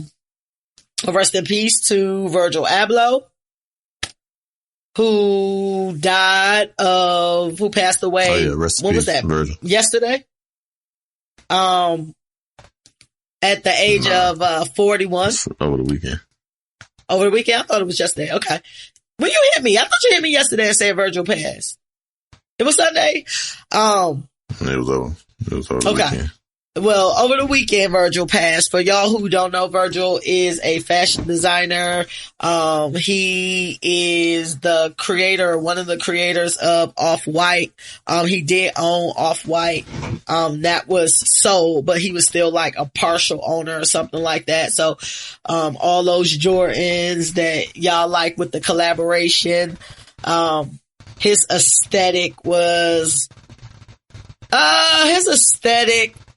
rest in peace to Virgil Abloh, who passed away. Oh, yeah, rest in when peace, was that? Virgil. Yesterday. At the age of 41. Over the weekend. Over the weekend? I thought it was yesterday. Okay. When you hit me, I thought you hit me yesterday and said Virgil passed. It was Sunday. It was over the weekend. Well, over the weekend, Virgil passed. For y'all who don't know, Virgil is a fashion designer. He is one of the creators of Off-White. He did own Off-White. That was sold, but he was still like a partial owner or something like that. So, all those Jordans that y'all like with the collaboration, his aesthetic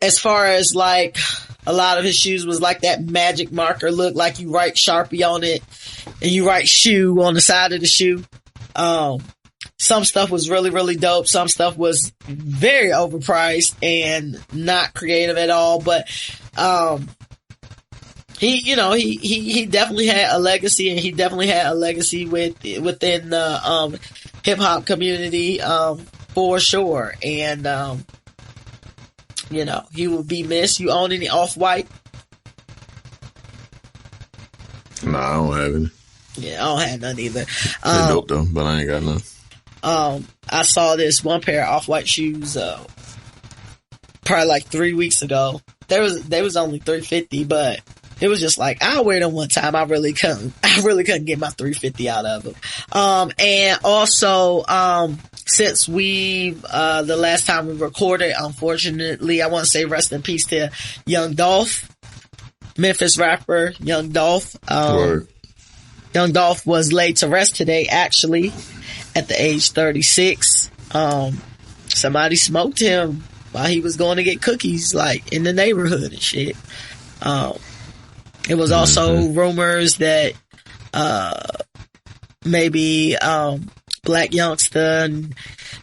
as far as like a lot of his shoes was like that magic marker look, like you write Sharpie on it and you write shoe on the side of the shoe. Some stuff was really, really dope. Some stuff was very overpriced and not creative at all. But, he definitely had a legacy, and he definitely had a legacy within the, hip hop community, for sure. And, he will be missed. You own any Off-White? Nah, I don't have any. Yeah, I don't have none either. They're dope though, but I ain't got none. I saw this one pair of Off-White shoes, probably like 3 weeks ago. they was only $350, but it was just like, I'll wear them one time. I really couldn't get my $350 out of them. And also, since the last time we recorded, unfortunately, I want to say rest in peace to Young Dolph, Memphis rapper Young Dolph. Young Dolph was laid to rest today, actually, at the age 36. Somebody smoked him while he was going to get cookies, like, in the neighborhood and shit. It was also rumors that, maybe, Black Youngsta and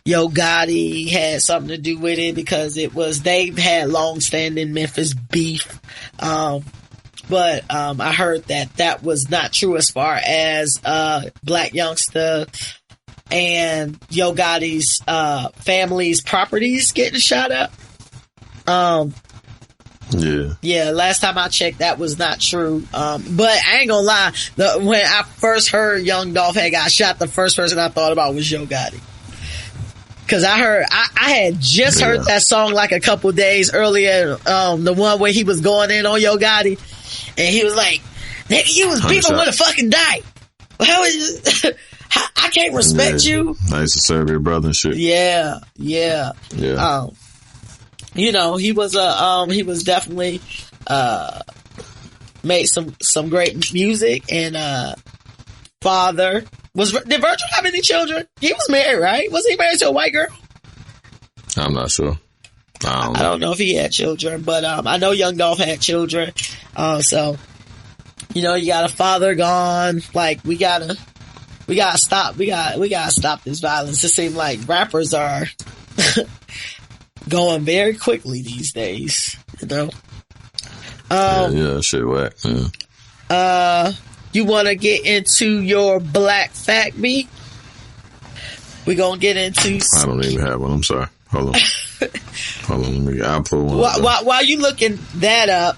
Yo Gotti had something to do with it because they've had long-standing Memphis beef. But I heard that was not true as far as, Black Youngsta and Yo Gotti's, family's properties getting shot up. Yeah, last time I checked, that was not true. But I ain't gonna lie, when I first heard Young Dolph had got shot, the first person I thought about was Yo Gotti. Cause I had just heard that song like a couple days earlier, the one where he was going in on Yo Gotti, and he was like, nigga, you was beefing with a fucking dyke. How is I can't respect you. I used to serve your brother and shit. Yeah. You know, he was definitely, made some great music and, father. Did Virgil have any children? He was married, right? Was he married to a white girl? I'm not sure. I don't know if he had children, but, I know Young Dolph had children. So, you know, you got a father gone. Like, we gotta stop this violence. It seems like rappers are going very quickly these days, you know? Yeah, shit whack. Yeah. You want to get into your black fact me? We gonna get into. I don't even have one. I'm sorry. Hold on. I'll pull one. While you looking that up,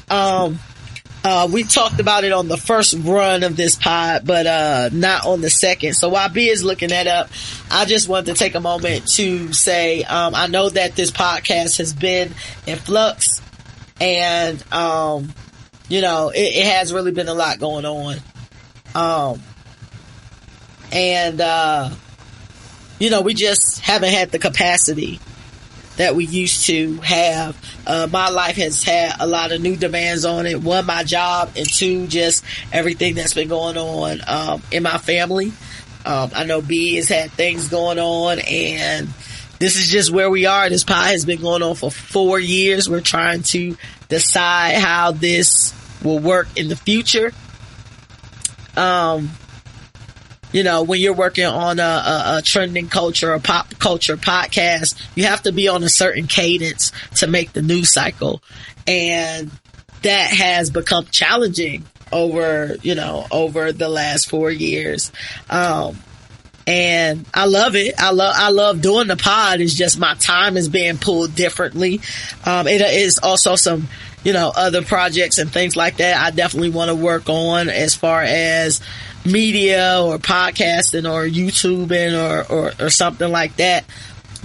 we talked about it on the first run of this pod, but not on the second. So while B is looking that up, I just wanted to take a moment to say, I know that this podcast has been in flux, and you know, it has really been a lot going on. You know, we just haven't had the capacity that we used to have. My life has had a lot of new demands on it. One, my job, and two, just everything that's been going on, in my family. I know B has had things going on, and this is just where we are. This pod has been going on for 4 years. We're trying to decide how this will work in the future. You know, when you're working on a trending culture or pop culture podcast, you have to be on a certain cadence to make the news cycle. And that has become challenging over the last 4 years. And I love it. I love doing the pod. It's just my time is being pulled differently. It is also some, other projects and things like that I definitely want to work on as far as media or podcasting or YouTubing or something like that.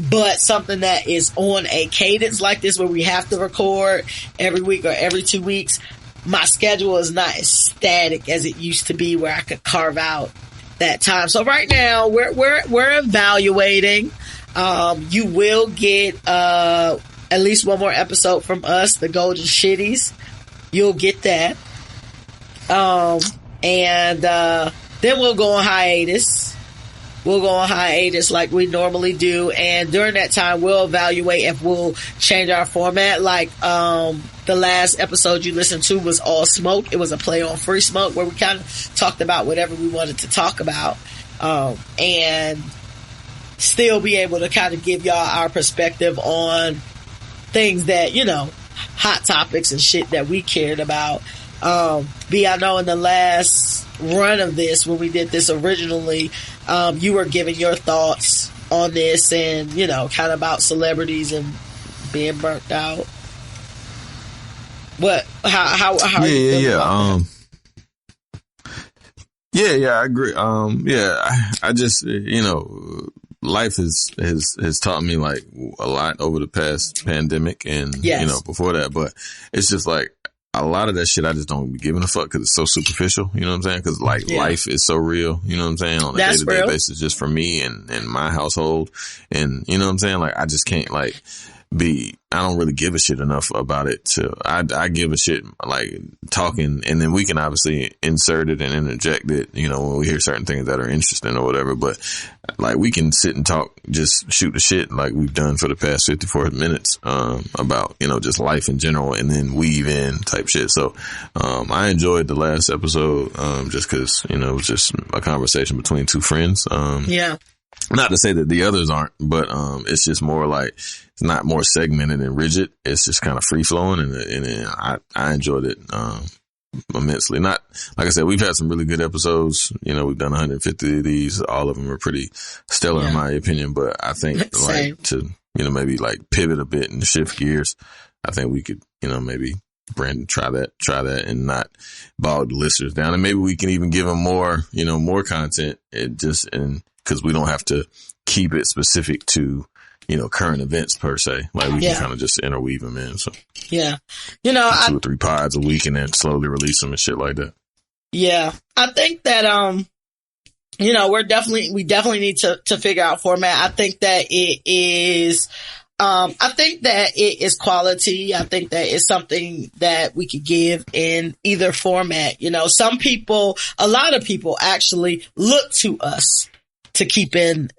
But something that is on a cadence like this where we have to record every week or every 2 weeks, my schedule is not as static as it used to be where I could carve out that time. So right now we're evaluating. You will get at least one more episode from us, the Golden Shitties. You'll get that. And then we'll go on hiatus. We'll go on hiatus like we normally do. And during that time, we'll evaluate if we'll change our format. Like, the last episode you listened to was All Smoke. It was a play on Free Smoke where we kind of talked about whatever we wanted to talk about. And still be able to kind of give y'all our perspective on things that, hot topics and shit that we cared about. I know in the last run of this, when we did this originally, you were giving your thoughts on this and, kind of about celebrities and being burnt out. What? How are you feeling about that? Yeah, I agree. I just, life has taught me like a lot over the past pandemic and, Yes. you know, before that, but it's just like a lot of that shit I just don't be giving a fuck because it's so superficial, you know what I'm saying? Because like life is so real, you know what I'm saying? On a day-to-day basis, just for me and my household. And you know what I'm saying? Like I just can't like I don't really give a shit enough about it I give a shit like talking, and then we can obviously insert it and interject it, you know, when we hear certain things that are interesting or whatever, but like we can sit and talk, just shoot the shit like we've done for the past 54 minutes, about, you know, just life in general and then weave in type shit. So, I enjoyed the last episode, just cause, you know, it was just a conversation between two friends. Not to say that the others aren't, but it's just more like it's not more segmented and rigid. It's just kind of free flowing, and I enjoyed it immensely. Not like I said, we've had some really good episodes. You know, we've done 150 of these. All of them are pretty stellar in my opinion. But I think like to, you know, maybe like pivot a bit and shift gears. I think we could, you know, maybe try that and not bog the listeners down, and maybe we can even give them more, you know, more content. Because we don't have to keep it specific to, you know, current events per se. Like we can kind of just interweave them in. So you know, 2 or 3 pods a week and then slowly release them and shit like that. Yeah, I think that you know, we definitely need to figure out format. I think that it is. I think that it is quality. I think that it's something that we could give in either format. You know, a lot of people actually look to us to keep in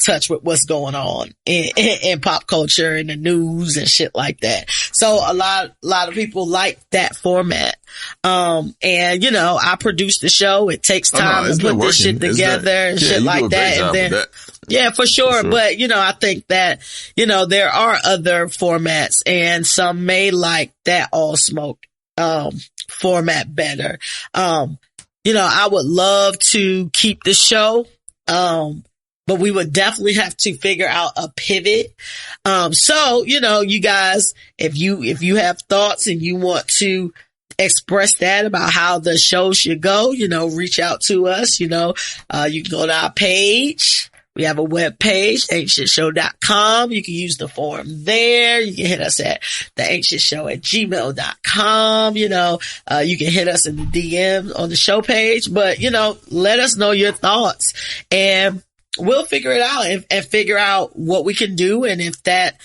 touch with what's going on in pop culture and the news and shit like that. So a lot of people like that format. And you know, I produce the show. It takes time to put this shit together and shit like that. And then, yeah, for sure. But you know, I think that, you know, there are other formats and some may like that all smoke, format better. You know, I would love to keep the show. But we would definitely have to figure out a pivot. So, you know, you guys, if you have thoughts and you want to express that about how the show should go, you know, reach out to us. You know, you can go to our page. We have a web page, ain'tshitshow.com. You can use the form there. You can hit us at theain'tshitshow@gmail.com. You know, you can hit us in the DM on the show page, but you know, let us know your thoughts and we'll figure it out and figure out what we can do. And if that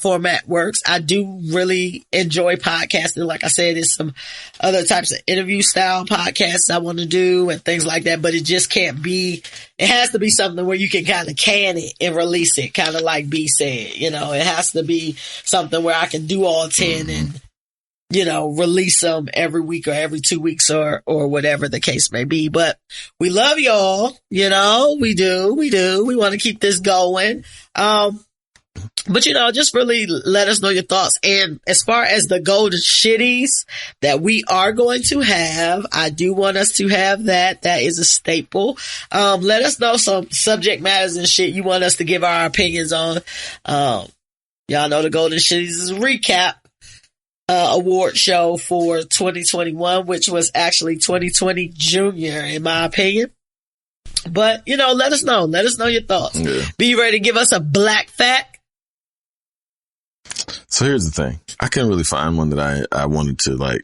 format works, I do really enjoy podcasting. Like I said, there's some other types of interview style podcasts I want to do and things like that, but it just can't be, it has to be something where you can kind of can it and release it, kind of like B said, you know, it has to be something where I can do all 10 and, you know, release them every week or every 2 weeks or whatever the case may be. But we love y'all, you know, we do. We want to keep this going. But you know, just really let us know your thoughts. And as far as the golden shitties that we are going to have, I do want us to have that. That is a staple. Let us know some subject matters and shit you want us to give our opinions on. Y'all know the golden shitties is a recap award show for 2021, which was actually 2020 Junior, in my opinion. But, you know, let us know your thoughts. Yeah. Be ready to give us a black fact. So here's the thing. I couldn't really find one that I wanted to like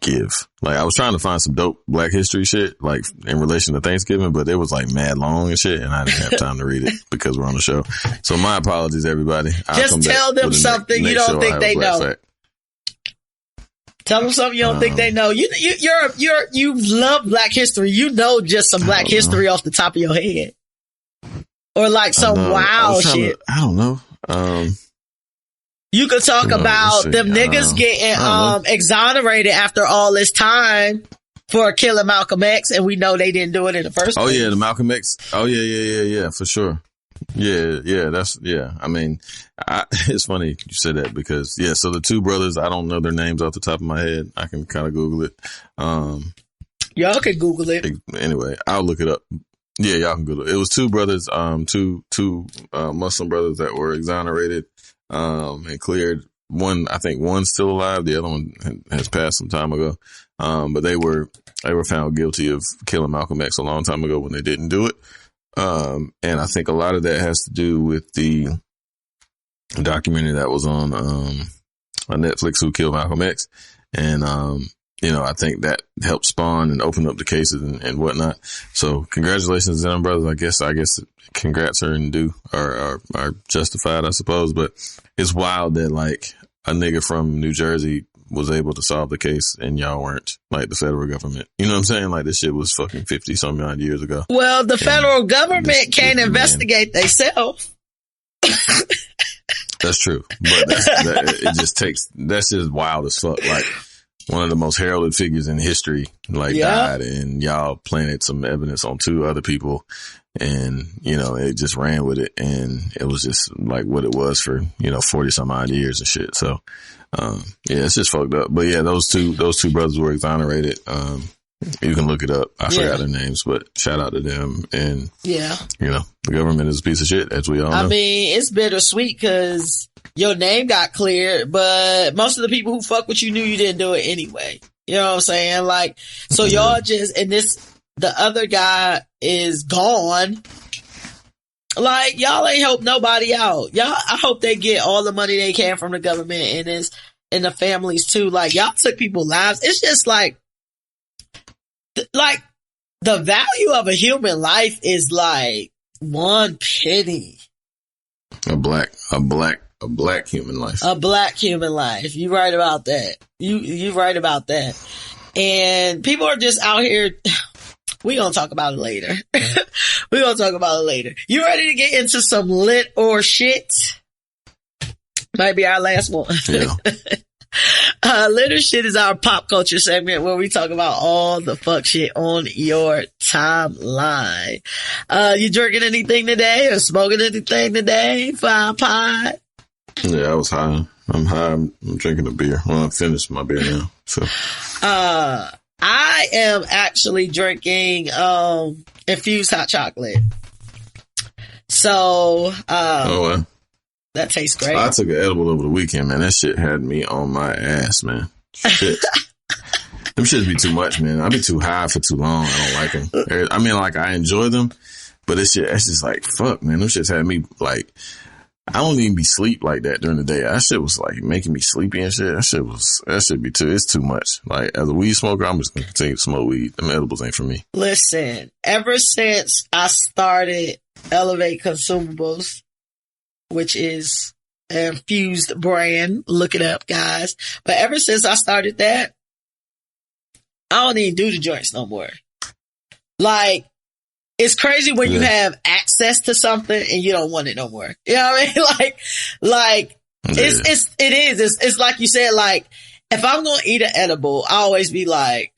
give. Like I was trying to find some dope Black history shit, like in relation to Thanksgiving, but it was like mad long and shit, and I didn't have time to read it because we're on the show. So my apologies, everybody. Just tell them something you don't think they know. Fact. Tell them something you don't think they know. You love Black history. You know just some Black history off the top of your head, or like some wild shit. I don't know. You could talk about them niggas getting exonerated after all this time for killing Malcolm X, and we know they didn't do it in the first place. Oh yeah, the Malcolm X. Oh yeah, for sure. Yeah, I mean, it's funny you said that because, so the two brothers, I don't know their names off the top of my head. I can kind of Google it. Y'all can Google it. Anyway, I'll look it up. Yeah, y'all can Google it. It was two brothers, two Muslim brothers that were exonerated, and cleared. I think one's still alive. The other one has passed some time ago. But they were found guilty of killing Malcolm X a long time ago when they didn't do it. And I think a lot of that has to do with the documentary that was on Netflix, Who Killed Malcolm X. And, I think that helped spawn and open up the cases and whatnot. So congratulations to them brothers. I guess congrats are justified, I suppose. But it's wild that like a nigga from New Jersey was able to solve the case and y'all weren't, like the federal government. You know what I'm saying? Like this shit was fucking 50 some odd years ago. Well, the federal government can't investigate themselves. That's true. But that's just wild as fuck. Like one of the most heralded figures in history, died, and y'all planted some evidence on two other people, and, it just ran with it, and it was just like what it was for, 40 some odd years and shit. So, it's just fucked up. But yeah, those two brothers were exonerated. You can look it up. I forgot their names, but shout out to them. And the government is a piece of shit, as we all know. I mean, it's bittersweet because your name got cleared, but most of the people who fuck with you knew you didn't do it anyway. You know what I'm saying? Like, so y'all just, and the other guy is gone. Like, y'all ain't helped nobody out. I hope they get all the money they can from the government and the families too. Like, y'all took people's lives. It's just like the value of a human life is like one penny. A black human life. A black human life. You right about that. You right about that. And people are just out here. We gonna talk about it later. You ready to get into some lit or shit? Might be our last one. Yeah. Lit or shit is our pop culture segment where we talk about all the fuck shit on your timeline. You drinking anything today or smoking anything today? Fine pod? Yeah, I was high. I'm high. I'm drinking a beer. Well, I'm finished my beer now. So, I am actually drinking, infused hot chocolate. So, wow. That tastes great. I took an edible over the weekend, man. That shit had me on my ass, man. Shit. Them shits be too much, man. I be too high for too long. I don't like them. I mean, like, I enjoy them, but it's just like, fuck, man. Them shits had me, like, I don't even be sleep like that during the day. That shit was, like, making me sleepy and shit. It's too much. Like, as a weed smoker, I'm just gonna continue to smoke weed. Them edibles ain't for me. Listen, ever since I started Elevate Consumables, which is an infused brand. Look it up, guys. But ever since I started that, I don't even do the joints no more. Like, it's crazy when you have access to something and you don't want it no more. You know what I mean? Like, it's like you said, like, if I'm going to eat an edible, I always be like,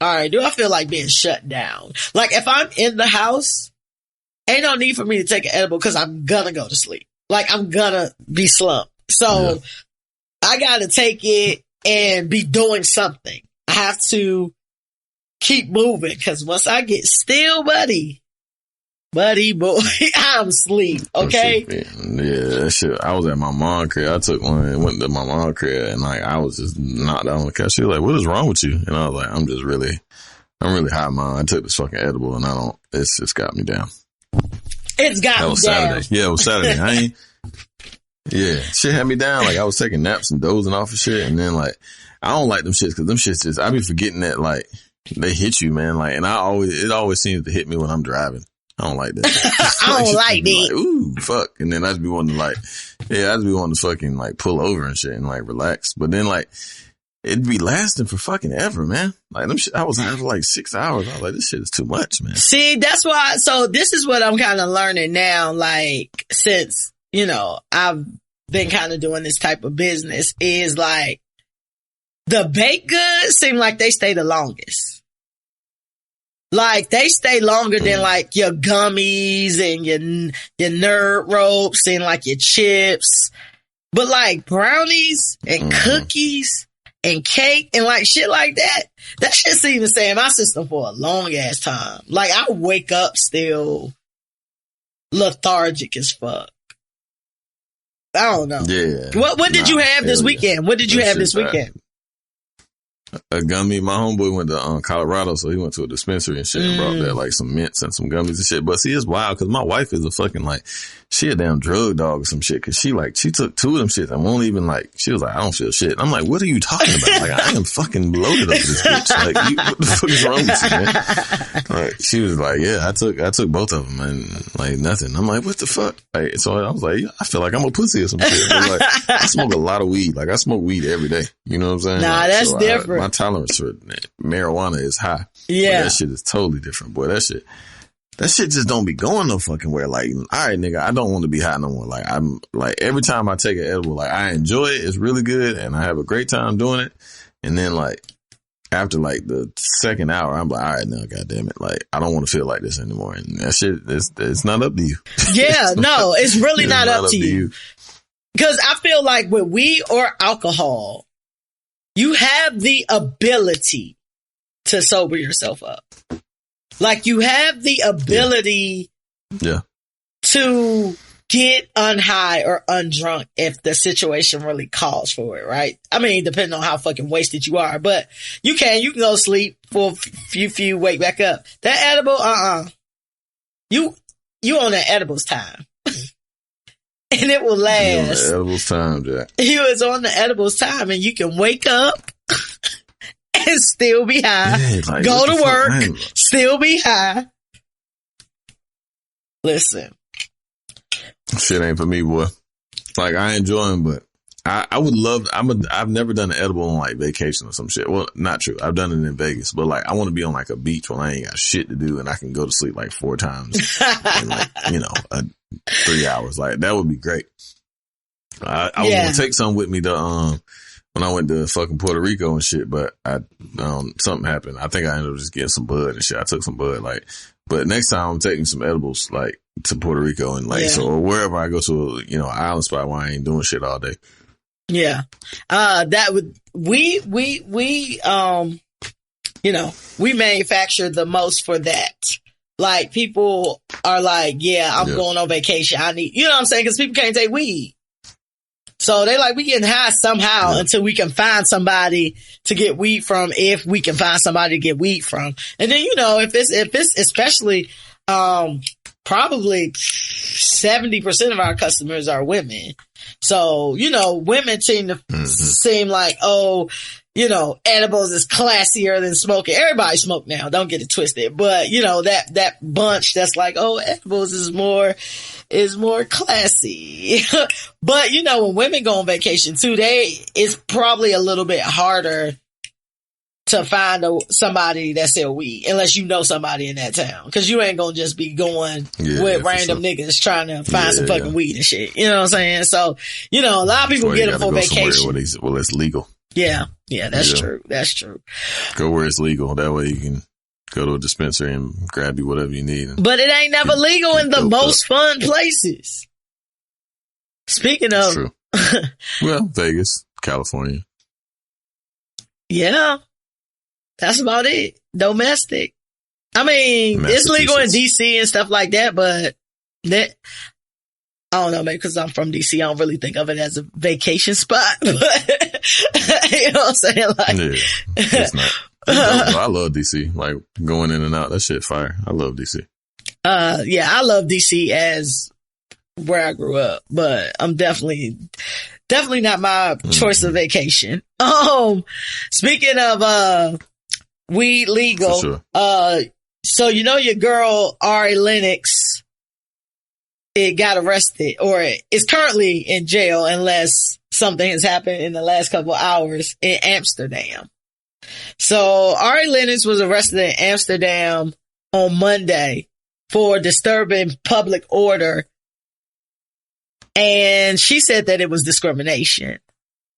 all right, do I feel like being shut down? Like, if I'm in the house, ain't no need for me to take an edible because I'm gonna go to sleep. Like, I'm gonna be slumped. So I gotta take it and be doing something. I have to keep moving because once I get still, buddy boy, I'm asleep. Okay. Yeah, that shit. I was at my mom's crib. I took one and went to my mom's crib and like, I was just knocked out on the couch. She was like, what is wrong with you? And I was like, I'm really high, mom. I took this fucking edible and it's got me down. It's got me down. Saturday. Yeah, it was Saturday. Shit had me down. Like, I was taking naps and dozing off and shit. And then, like, I don't like them shits because them shits just, I be forgetting that, like, they hit you, man. Like, and it always seems to hit me when I'm driving. I don't like that. I don't like that. Like, ooh, fuck. And then I just be wanting to fucking, like, pull over and shit and, like, relax. But then, like, it'd be lasting for fucking ever, man. Like, them shit, I was out for like 6 hours. I was like, this shit is too much, man. See, that's why, so this is what I'm kind of learning now, like, since, I've been kind of doing this type of business, is like, the baked goods seem like they stay the longest. Like, they stay longer than like your gummies and your nerd ropes and like your chips. But like brownies and cookies and cake and like shit like that shit seems to stay in my system for a long ass time. Like, I wake up still lethargic as fuck. I don't know. Yeah. What did you have this weekend? What did you have this weekend? a gummy. My homeboy went to Colorado, so he went to a dispensary and shit and brought that like some mints and some gummies and shit. But see, it's wild because my wife is a fucking like, she a damn drug dog or some shit. Cause she took 2 of them shits and won't even like, she was like, I don't feel shit. I'm like, what are you talking about? Like, I am fucking loaded over this bitch. Like, what the fuck is wrong with you, man? Like, she was like, yeah, I took both of them and like nothing. I'm like, what the fuck? Like, so I was like, I feel like I'm a pussy or some shit. But, like, I smoke a lot of weed. Like, I smoke weed every day. You know what I'm saying? Nah, like, that's so different. My tolerance for marijuana is high. Yeah. But that shit is totally different, boy. That shit just don't be going no fucking where. Like, all right, nigga, I don't want to be high no more. Like, I'm like, every time I take an edible, like, I enjoy it. It's really good and I have a great time doing it. And then like, after like the second hour, I'm like, all right, now, goddamn it. Like, I don't want to feel like this anymore. And that shit, it's not up to you. Yeah, no, it's really not up to you. Cause I feel like with weed or alcohol, you have the ability to sober yourself up. Like you have the ability to get unhigh or undrunk if the situation really calls for it, right? I mean, depending on how fucking wasted you are, but you can go sleep for a few, wake back up. That edible, you on that edibles time. And it will last. On the edibles time, Jack. You was on the edibles time and you can wake up and still be high. Yeah, like, go to work, still be high. Listen. Shit ain't for me, boy. Like, I enjoy them, but I would love, I've never done an edible on like vacation or some shit. Well, not true. I've done it in Vegas, but like, I want to be on like a beach when I ain't got shit to do and I can go to sleep like 4 times in like, 3 hours. Like, that would be great. I was going to take some with me to, when I went to fucking Puerto Rico and shit, but something happened. I think I ended up just getting some bud and shit. I took some bud, like, but next time I'm taking some edibles, like, to Puerto Rico and like, so wherever I go to, an island spot where I ain't doing shit all day. Yeah. We manufacture the most for that. Like people are like, I'm going on vacation. I need, you know what I'm saying? Cause people can't take weed. So they like, we getting high somehow until we can find somebody to get weed from, if we can find somebody to get weed from. And then, if it's especially, probably 70% of our customers are women. So, women seem to seem like, edibles is classier than smoking. Everybody smoke now. Don't get it twisted. But, that bunch that's like, edibles is more classy. But, when women go on vacation too, it's probably a little bit harder to find somebody that sell weed, unless you know somebody in that town. Cause you ain't gonna just be going with random niggas trying to find some fucking weed and shit. You know what I'm saying? So, a lot of people get them for vacation. Well, it's legal. Yeah, that's true. That's true. Go where it's legal. That way you can go to a dispensary and grab you whatever you need. But it ain't never legal in the most fun places. Speaking of. True. Well, Vegas, California. Yeah. That's about it. Domestic. I mean, it's legal in DC and stuff like that, but I don't know, maybe because I'm from DC, I don't really think of it as a vacation spot. But, you know what I'm saying? Like, it's not. I love DC. Like, going in and out, that shit fire. I love DC. I love DC as where I grew up, but I'm definitely not my choice of vacation. Speaking of, weed legal. For sure. So your girl Ari Lennox, it got arrested or is currently in jail unless something has happened in the last couple of hours in Amsterdam. So Ari Lennox was arrested in Amsterdam on Monday for disturbing public order. And she said that it was discrimination.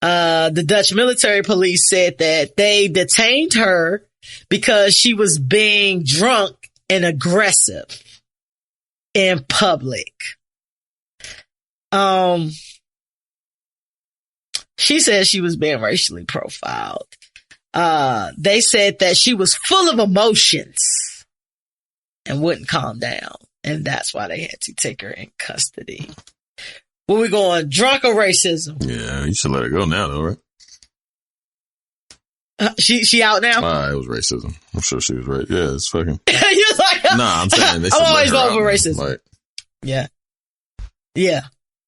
The Dutch military police said that they detained her because she was being drunk and aggressive in public. She said she was being racially profiled. They said that she was full of emotions and wouldn't calm down. And that's why they had to take her in custody. Where we going? Drunk or racism? Yeah, you should let her go now though, right? She out now? It was racism. I'm sure she was right. Yeah, it's fucking. You was like, nah, I'm saying they should I'm always let her going for out, racism. Like, yeah. Yeah,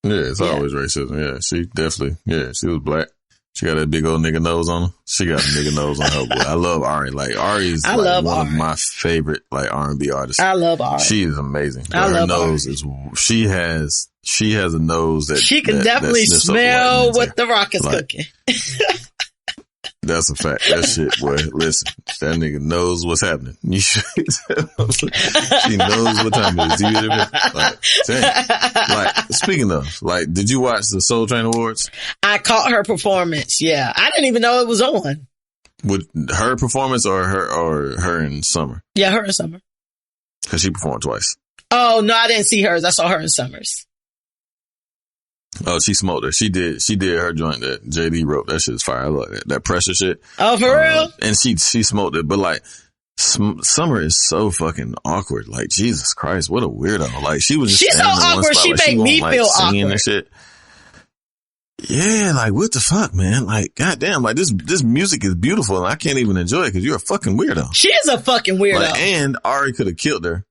it's always racism. Yeah, she definitely. Yeah, she was black. She got that big old nigga nose on her. She got a nigga nose on her. Boy. I love Ari. Like Ari is one of my favorite like R&B artists. I love Ari. She is amazing. I love nose Ari. is. She has a nose that she can definitely smell what the Rock is cooking. That's a fact. That shit, boy. Listen, that nigga knows what's happening. She knows what time it is. Do you hear me? Like, damn. Like, speaking of, like, did you watch the Soul Train Awards? I caught her performance. Yeah, I didn't even know it was on. With her performance or her in Summer? Yeah, her in Summer. Because she performed twice. Oh no, I didn't see hers. I saw her in Summers. Oh, she smoked her. She did her joint that JD wrote. That shit's fire. I love that pressure shit. Oh, for real? And she smoked it. But like, Summer is so fucking awkward. Like, Jesus Christ, what a weirdo. Like, she was just she's so awkward. She make me feel awkward. And shit. Yeah, like, what the fuck, man? Like, goddamn, like, this music is beautiful and I can't even enjoy it because you're a fucking weirdo. She is a fucking weirdo. Like, and Ari could have killed her.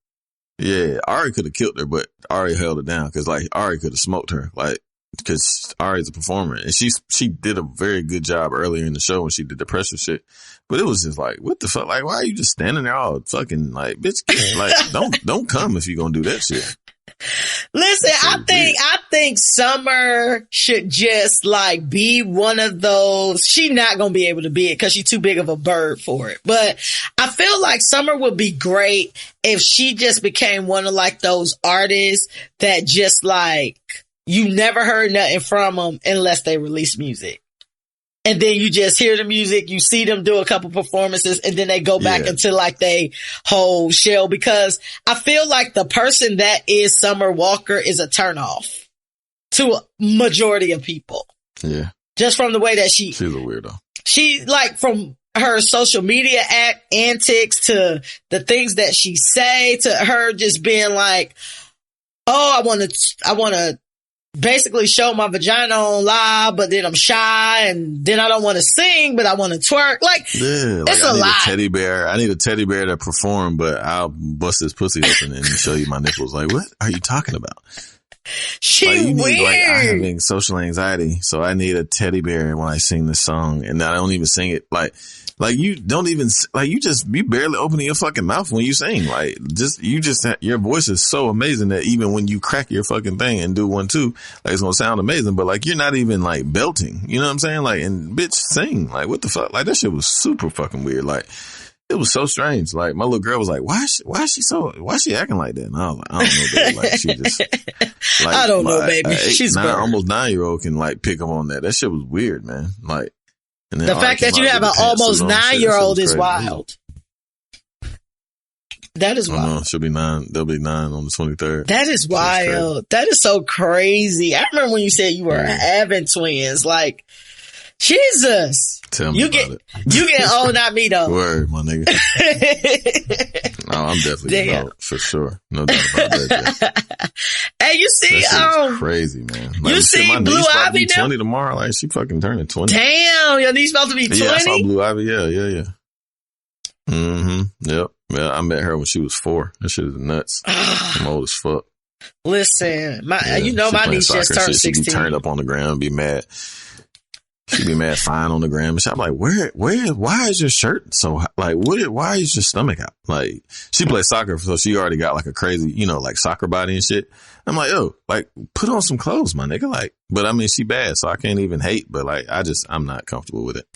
Yeah, Ari could have killed her, but Ari held it down because, like, Ari could have smoked her. Like, because Ari's a performer and she did a very good job earlier in the show when she did the pressure shit. But it was just like, what the fuck? Like, why are you just standing there all fucking like, bitch, like, don't come if you're going to do that shit. Listen, I think Summer should just like be one of those. She's not going to be able to be it because she's too big of a bird for it. But I feel like Summer would be great if she just became one of like those artists that just like, you never heard nothing from them unless they release music. And then you just hear the music, you see them do a couple performances, and then they go back into like they whole shell, because I feel like the person that is Summer Walker is a turnoff to a majority of people. Yeah. Just from the way that she's a weirdo. She like from her social media antics to the things that she say to her just being like, oh, I want to basically show my vagina on live, but then I'm shy and then I don't want to sing, but I want to twerk. Like, it's a lot. I need a teddy bear to perform, but I'll bust his pussy open and show you my nipples. Like, what are you talking about? She weird. Like, I'm having social anxiety, so I need a teddy bear when I sing this song, and I don't even sing it like you don't even like you barely open your fucking mouth when you sing. Like, your voice is so amazing that even when you crack your fucking thing and do 1, 2, like, it's gonna sound amazing, but like you're not even like belting. You know what I'm saying? Like, and bitch, sing. Like, what the fuck? Like, that shit was super fucking weird. Like, it was so strange. Like, my little girl was like, why is she acting like that? And I was like, I don't know, baby. Like, she just, like, I don't know, baby. She's almost 9-year-old can like pick up on that. That shit was weird, man. Like, and then the fact that you have an almost 9-year-old is wild. That is wild. No, she'll be 9. They'll be 9 on the 23rd. That is wild. That is so crazy. I remember when you said you were having twins. Like, Jesus. Tell me about it. You get old, not me though. Word, my nigga. No, I'm definitely getting old, for sure. No doubt about that. Hey, you see, crazy, man. Like, you see my Blue niece about to Ivy be 20 tomorrow. Like, she fucking turning 20. Damn, your niece about to be 20? Yeah, I saw Blue Ivy. Yeah. Mm-hmm. Yep. Yeah, I met her when she was 4. That shit is nuts. I'm old as fuck. Listen, my niece just turned 16. She'd be turned up on the ground, be mad. She'd be mad fine on the ground. I'm like, why is your shirt so high? Like, why is your stomach out? Like, she plays soccer, so she already got like a crazy, like soccer body and shit. I'm like, yo, like, put on some clothes, my nigga. Like, but I mean, she bad, so I can't even hate, but like, I'm not comfortable with it.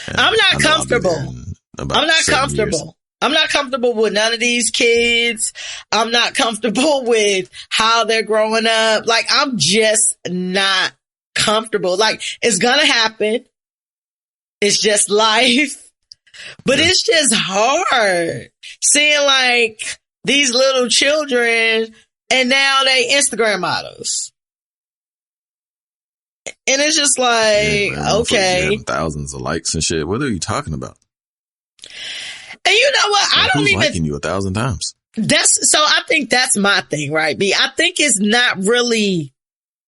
And I'm not comfortable. I'm not comfortable. Years. I'm not comfortable with none of these kids. I'm not comfortable with how they're growing up. Like, I'm just not comfortable. Like, it's gonna happen. It's just life. But it's just hard seeing like these little children and now they Instagram models. And it's just like, okay. Thousands of likes and shit. What are you talking about? And you know what? I don't who's even liking you 1,000 times. So I think that's my thing, right? B. I think it's not really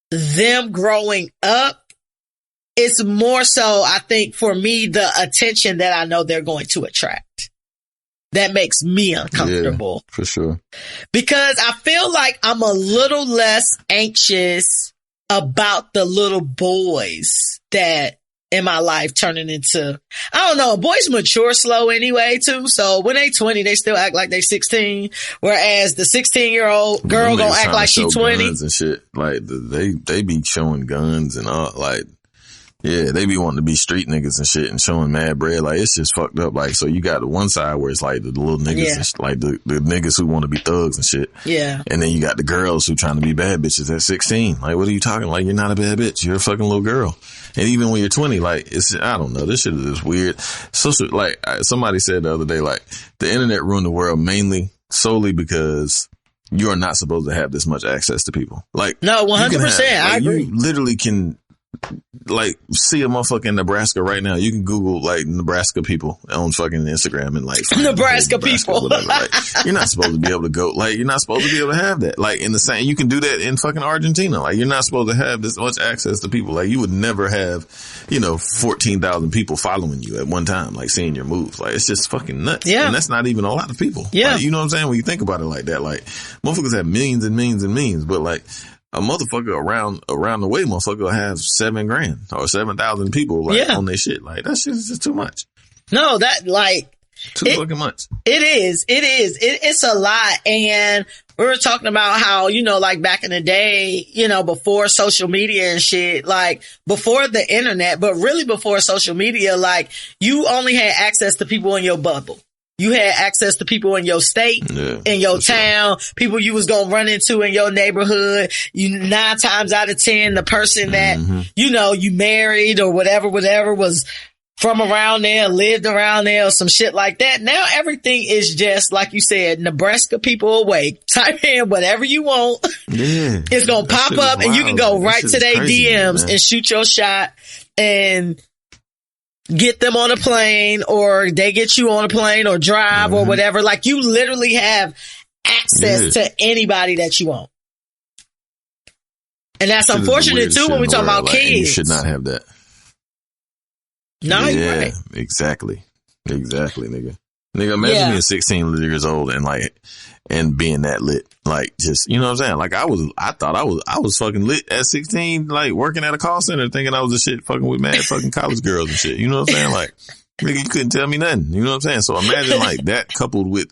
them growing up. it's more so, I think, for me, the attention that I know they're going to attract. That makes me uncomfortable. Yeah, for sure. Because I feel like I'm a little less anxious about the little boys that in my life turning into, I don't know, boys mature slow anyway too. So when they 20, they still act like they 16. Whereas the 16-year-old girl gonna act like she 20. Guns and shit. Like they be showing guns and all, like, yeah, they be wanting to be street niggas and shit and showing mad bread. Like, it's just fucked up. Like, so you got the one side where it's like the little niggas, and like the niggas who want to be thugs and shit. Yeah. And then you got the girls who trying to be bad bitches at 16. Like, what are you talking? Like, you're not a bad bitch. You're a fucking little girl. And even when you're 20, like, it's, I don't know. This shit is just weird. Like, somebody said the other day, like, the internet ruined the world solely because you are not supposed to have this much access to people. Like, no, 100%. I agree. You literally can, like, see a motherfucker in Nebraska right now. You can Google, like, Nebraska people on fucking Instagram and, like, Nebraska people. Like, you're not supposed to be able to go, like, you're not supposed to be able to have that. Like, in the same, you can do that in fucking Argentina. Like, you're not supposed to have this much access to people. Like, you would never have, 14,000 people following you at one time, like, seeing your moves. Like, it's just fucking nuts. Yeah. And that's not even a lot of people. Yeah. Like, you know what I'm saying? When you think about it like that, like, motherfuckers have millions and millions and millions, but, like, a motherfucker around the way, motherfucker will have 7,000 or 7,000 people on their shit. Like, that shit is just too much. No, that like too fucking much. It is. It's a lot. And we were talking about how, like back in the day, before social media and shit, like before the internet, but really before social media, like you only had access to people in your bubble. You had access to people in your state, in your town, people you was going to run into in your neighborhood. 9 times out of 10, the person that, you married or whatever was from around there, lived around there or some shit like that. Now everything is just, like you said, Nebraska people away. Type in whatever you want. Yeah. It's going to pop up and you can go right to their DMs and shoot your shot and get them on a plane, or they get you on a plane or drive or whatever. Like you literally have access to anybody that you want. And that's unfortunate too when we talk about kids. You should not have that. No, you're right. Exactly, nigga. Nigga, imagine being 16 years old and being that lit. Like, just, you know what I'm saying? Like, I thought I was fucking lit at 16, like, working at a call center, thinking I was a shit fucking with mad fucking college girls and shit. You know what I'm saying? Like, nigga, you couldn't tell me nothing. You know what I'm saying? So imagine, like, that coupled with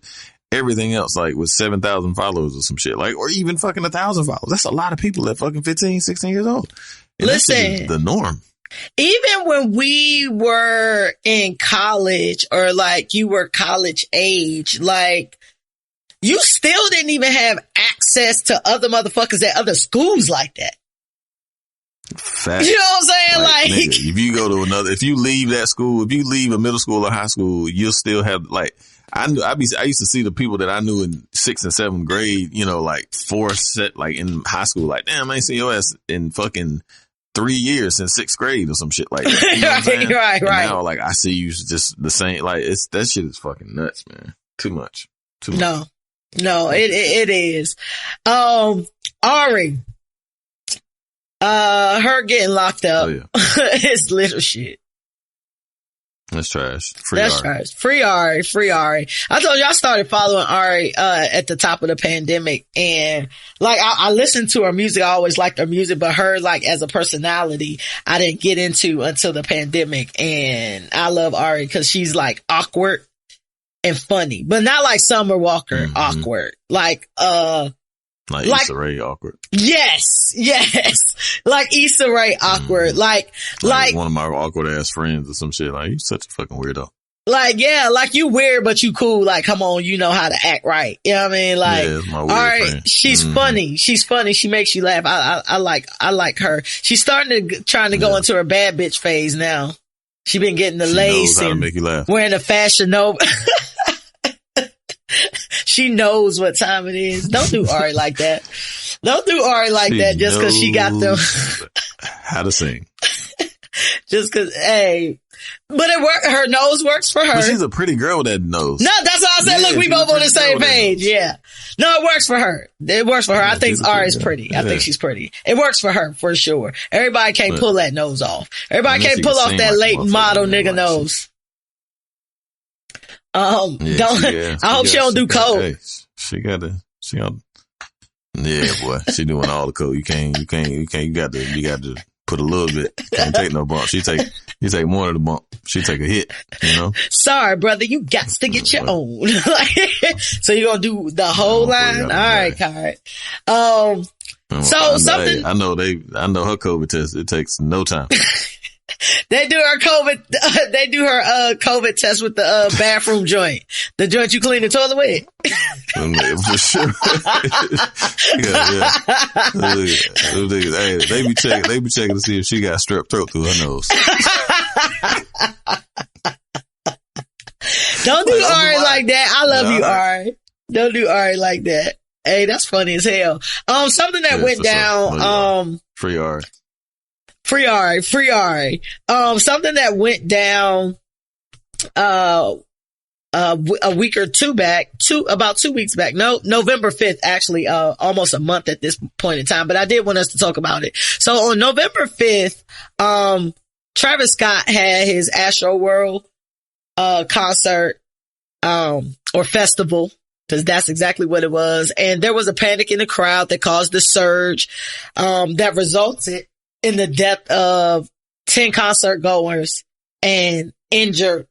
everything else, like, with 7,000 followers or some shit, like, or even fucking 1,000 followers. That's a lot of people at fucking 15, 16 years old. And listen, that shit is the norm. Even when we were in college or like you were college age, like you still didn't even have access to other motherfuckers at other schools like that. Fact. You know what I'm saying? Like nigga, if you go to if you leave that school, if you leave a middle school or high school, you'll still have like, I used to see the people that I knew in 6th and 7th grade, like like in high school, like, damn, I ain't seen your ass in fucking 3 years since 6th grade or some shit like that. You know what I'm saying? Right. Now, like, I see you just the same. Like, that shit is fucking nuts, man. Too much. No, it is. Ari, her getting locked up. Oh, yeah. It's little shit. That's trash. Trash. Free Ari. I told you I started following Ari, at the top of the pandemic, and like, I listened to her music. I always liked her music, but her, like, as a personality, I didn't get into until the pandemic. And I love Ari because she's like awkward and funny, but not like Summer Walker awkward. Like Issa Rae awkward. Yes. Like Issa Rae awkward. Like one of my awkward ass friends or some shit. Like, you such a fucking weirdo. Like, yeah, like you weird, but you cool. Like, come on, you know how to act right. You know what I mean? Like, yeah, my weird all right, friend. she's funny. She's funny. She makes you laugh. I like her. She's trying to go into her bad bitch phase now. She been getting the lace knows how to and make you laugh. wearing a Fashion Nova. She knows what time it is. Don't do Ari like that. Don't do Ari like that just because she got them. How to sing. Just because, hey. But it worked. Her nose works for her. But she's a pretty girl with that nose. No, that's why I said, look, we both on the same page. Yeah. No, it works for her. It works for her. Yeah, I think R is pretty. I think she's pretty. It works for her for sure. Everybody can't pull that nose off. Everybody can't pull off that late model nigga nose. I hope she don't do coke. Hey, she got. Yeah, boy, she doing all the coke. You got to put a little bit. Can't take no bump. You take more of the bump. She take a hit, you know? Sorry, brother. You got to get your own. So you gonna do the whole line? All right, Card. I know her COVID test. It takes no time. They do her COVID test with the bathroom joint. The joint you clean the toilet with. For sure. Yeah. Hey, they be checking to see if she got strep throat through her nose. Don't do Ari like that. I love you, Ari. Don't do Ari like that. Hey, that's funny as hell. Something that went down, Free Ari. Free Ari. Something that went down, a week or two back, about 2 weeks back. No, November 5th, actually, almost a month at this point in time, but I did want us to talk about it. So on November 5th, Travis Scott had his Astroworld, concert, or festival, because that's exactly what it was. And there was a panic in the crowd that caused the surge, that resulted in the death of 10 concert goers and injured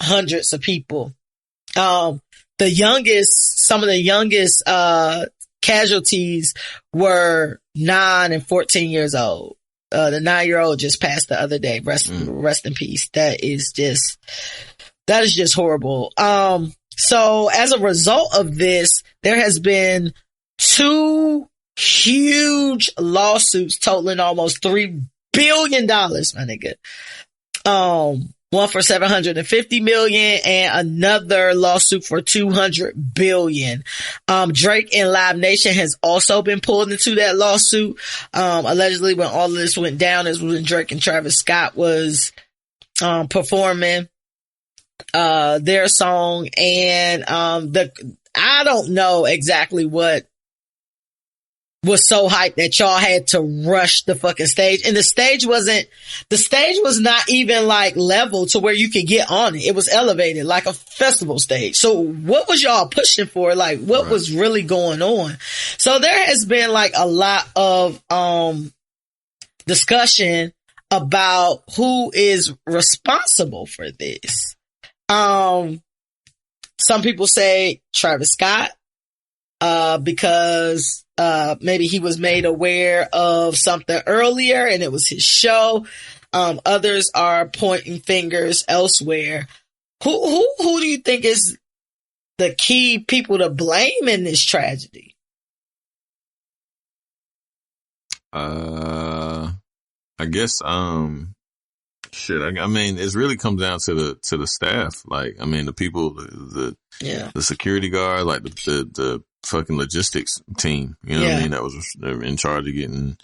hundreds of people. Some of the youngest, casualties were 9 and 14 years old. The 9-year-old just passed the other day. Rest in peace. That is just horrible. So as a result of this, there has been 2 huge lawsuits totaling almost $3 billion, my nigga. One for $750 million and another lawsuit for $200 billion. Drake and Live Nation has also been pulled into that lawsuit. Allegedly when all of this went down is when Drake and Travis Scott was, performing, their song, and, I don't know exactly what was so hyped that y'all had to rush the fucking stage. And the stage was not even like level to where you could get on it. It was elevated like a festival stage. So what was y'all pushing for? Like what was really going on? So there has been like a lot of, discussion about who is responsible for this. Some people say Travis Scott, because maybe he was made aware of something earlier and it was his show. Others are pointing fingers elsewhere. Who do you think is the key people to blame in this tragedy? I guess, shit. I mean, it really comes down to the staff. Like, I mean, the people, the security guard, like the fucking logistics team, you know what I mean? That was in charge of getting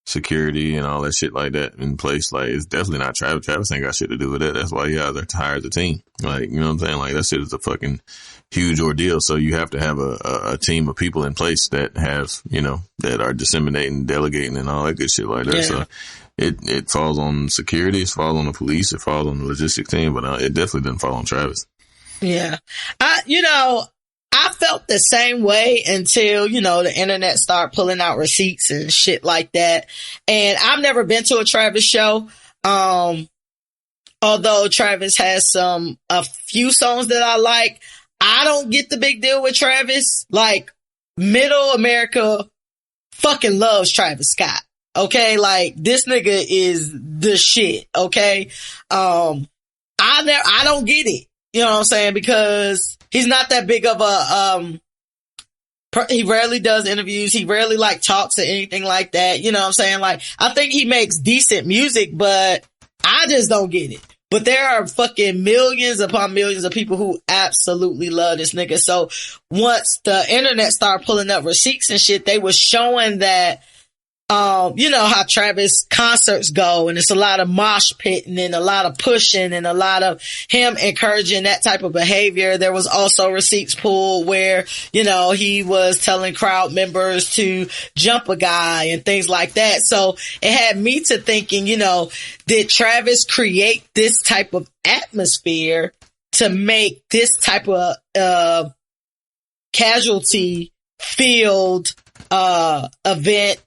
security and all that shit like that in place. Like, it's definitely not Travis. Travis ain't got shit to do with it. That's why he hired the team. Like, you know what I'm saying? Like, that shit is a fucking huge ordeal. So you have to have a team of people in place that have, you know, that are disseminating, delegating and all that good shit like that. Yeah. So it falls on security, it falls on the police, it falls on the logistics team, but it definitely doesn't fall on Travis. Yeah. I felt the same way until, the internet started pulling out receipts and shit like that. And I've never been to a Travis show. Although Travis has a few songs that I like, I don't get the big deal with Travis. Like, middle America fucking loves Travis Scott. Okay. Like, this nigga is the shit. Okay. I don't get it. You know what I'm saying? Because he's not that big of he rarely does interviews. He rarely talks or anything like that. You know what I'm saying? Like, I think he makes decent music, but I just don't get it. But there are fucking millions upon millions of people who absolutely love this nigga. So once the internet started pulling up receipts and shit, they were showing that you know how Travis concerts go, and it's a lot of mosh pitting and a lot of pushing and a lot of him encouraging that type of behavior. There was also receipts pulled where, you know, he was telling crowd members to jump a guy and things like that. So it had me to thinking, you know, did Travis create this type of atmosphere to make this type of, casualty filled, event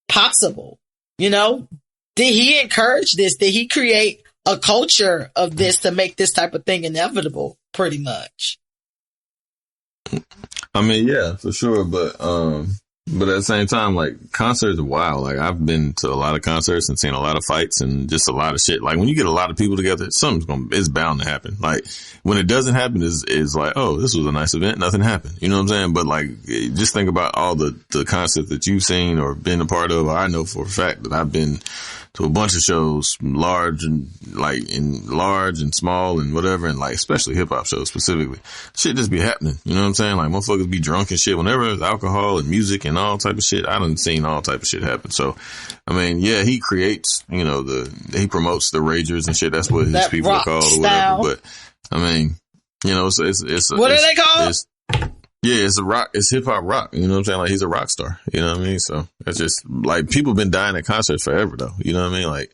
possible? You know, did he encourage this? Did he create a culture of this to make this type of thing inevitable? Pretty much. I mean, yeah, for sure. But at the same time, like, concerts are wild. Like, I've been to a lot of concerts and seen a lot of fights and just a lot of shit. Like, when you get a lot of people together, it's bound to happen. Like, when it doesn't happen, is like, oh, this was a nice event. Nothing happened. You know what I'm saying? But like, just think about all the concerts that you've seen or been a part of. I know for a fact that I've been to a bunch of shows, large and small and whatever, and like, especially hip hop shows specifically. Shit just be happening. You know what I'm saying? Like, motherfuckers be drunk and shit. Whenever there's alcohol and music and all type of shit, I done seen all type of shit happen. So, I mean, yeah, he creates, you know, he promotes the ragers and shit. That's what his people are called or whatever. But I mean, you know, it's what are they called? It's hip hop rock. You know what I'm saying? Like, he's a rock star. You know what I mean? So it's just like, people been dying at concerts forever though. You know what I mean? Like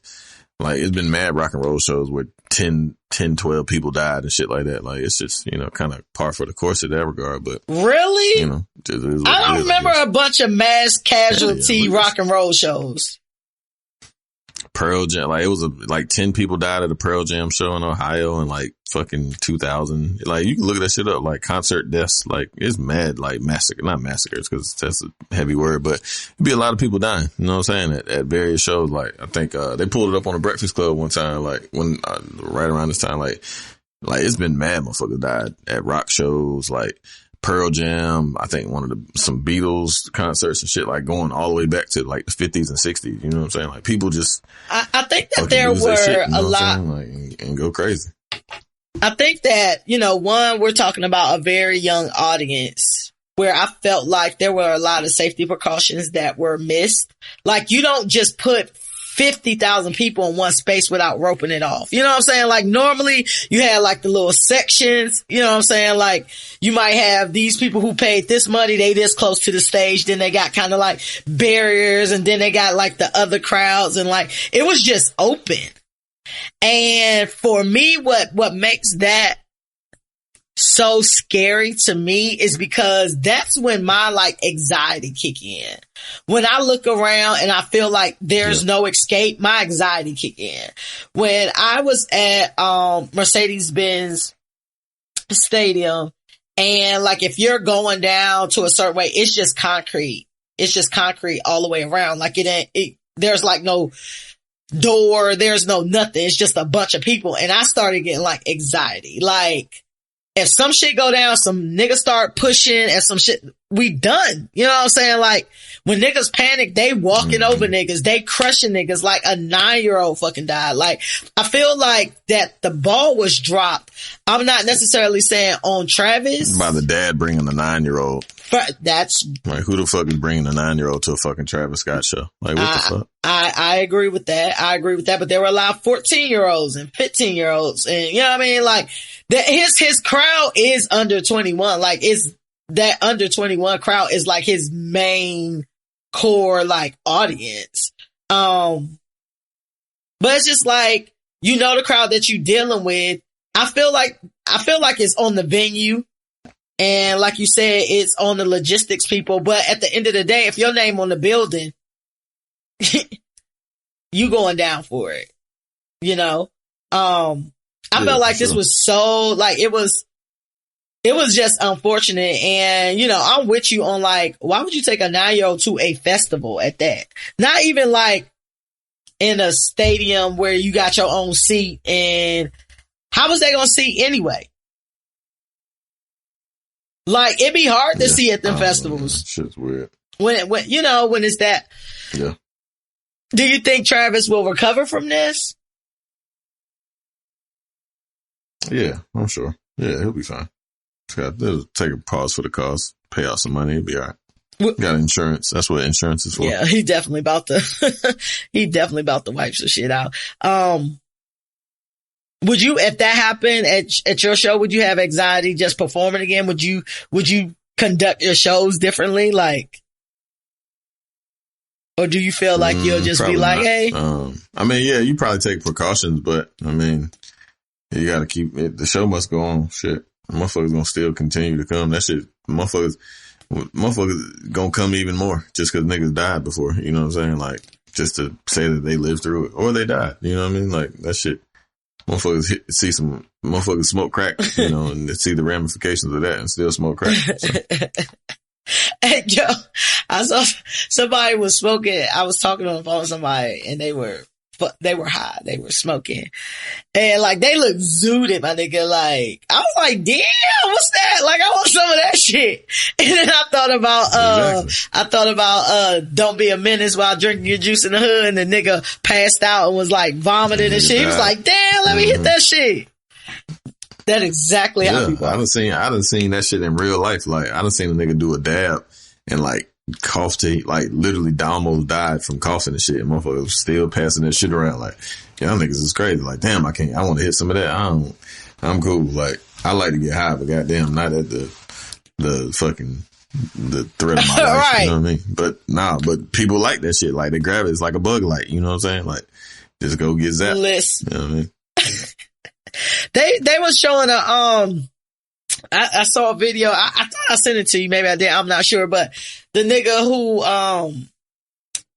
it's been mad rock and roll shows where 10, 12 people died and shit like that. Like, it's just, you know, kind of par for the course in that regard. But really, you know, I don't remember a bunch of mass casualty rock and roll shows. Pearl Jam, like, it was like 10 people died at a Pearl Jam show in Ohio in like fucking 2000. Like, you can look that shit up, like concert deaths. Like, it's mad, like not massacres, because that's a heavy word, but it'd be a lot of people dying. You know what I'm saying? At various shows. Like, I think, they pulled it up on the Breakfast Club one time, like when, right around this time, like it's been mad motherfuckers died at rock shows, like Pearl Jam, I think some Beatles concerts and shit, like going all the way back to like the 50s and 60s. You know what I'm saying? Like, people just, I think that there were shit, you know a lot, like, and go crazy. I think that, you know, we're talking about a very young audience where I felt like there were a lot of safety precautions that were missed. Like, you don't just put 50,000 people in one space without roping it off. You know what I'm saying? Like, normally you had like the little sections, you know what I'm saying? Like, you might have these people who paid this money, they this close to the stage, then they got kind of like barriers, and then they got like the other crowds, and like, it was just open. And for me, what makes that so scary to me is because that's when my like anxiety kick in. When I look around and I feel like there's no escape, my anxiety kick in. When I was at Mercedes-Benz Stadium, and like, if you're going down to a certain way, it's just concrete. It's just concrete all the way around. Like, there's like no door, there's no nothing. It's just a bunch of people. And I started getting like anxiety. Like, if some shit go down, some niggas start pushing and some shit, we done. You know what I'm saying? Like, when niggas panic, they walking over niggas, they crushing niggas. Like, a 9-year-old fucking died. Like, I feel like that the ball was dropped. I'm not necessarily saying on Travis. By the dad bringing the 9-year-old. That's like, who the fuck is bringing a 9-year-old to a fucking Travis Scott show? Like, what the fuck? I agree with that. But there were a lot of 14-year-olds and 15-year-olds, and you know what I mean? Like, his crowd is under 21. Like, that under 21 crowd is like his main core, like, audience. But it's just like, you know, the crowd that you dealing with, I feel like it's on the venue. And like you said, it's on the logistics people. But at the end of the day, if your name on the building, you going down for it, you know? I felt like this was so, like, it was just unfortunate. And, you know, I'm with you on, like, why would you take a 9-year-old to a festival at that? Not even like in a stadium where you got your own seat, and how was they going to see anyway? Like, it'd be hard to see at them festivals. Shit's weird. When it's that. Yeah. Do you think Travis will recover from this? Yeah, I'm sure. Yeah, he'll be fine. He'll take a pause for the cause, pay out some money, he'll be all right. Got insurance. That's what insurance is for. Yeah, he definitely about to wipe some shit out. Would you, if that happened at your show, would you have anxiety just performing again? Would you conduct your shows differently? Like, or do you feel like you'll just be like, not. Hey? I mean, yeah, you probably take precautions, but I mean, you gotta keep it. The show must go on. Shit. Motherfuckers gonna still continue to come. That shit, motherfuckers gonna come even more just cause niggas died before. You know what I'm saying? Like, just to say that they lived through it or they died. You know what I mean? Like, that shit. Motherfuckers see some motherfuckers smoke crack, you know, and see the ramifications of that and still smoke crack. So. Hey, yo, I saw somebody was smoking. I was talking on the phone with somebody and they were high. They were smoking and like they looked zooted, my nigga. Like, I was like, damn, what's that? Like, I want some of that shit. And then I thought about, don't be a menace while drinking your juice in the hood. And the nigga passed out and was like vomiting and shit. He was like, damn, let me hit that shit. That's exactly how people are. I done seen that shit in real life. Like, I done seen a nigga do a dab and like cough to, like, literally almost died from coughing and shit. And motherfuckers was still passing that shit around. Like, y'all niggas is crazy. Like, damn, I want to hit some of that. I'm cool. Like, I like to get high, but goddamn, not at the fucking, the threat of my life. Right. You know what I mean? But people like that shit. Like, they grab it. It's like a bug light. You know what I'm saying? Like, just go get zapped. Listen. You know what I mean? They was showing I saw a video. I thought I sent it to you. Maybe I did. I'm not sure. But the nigga who,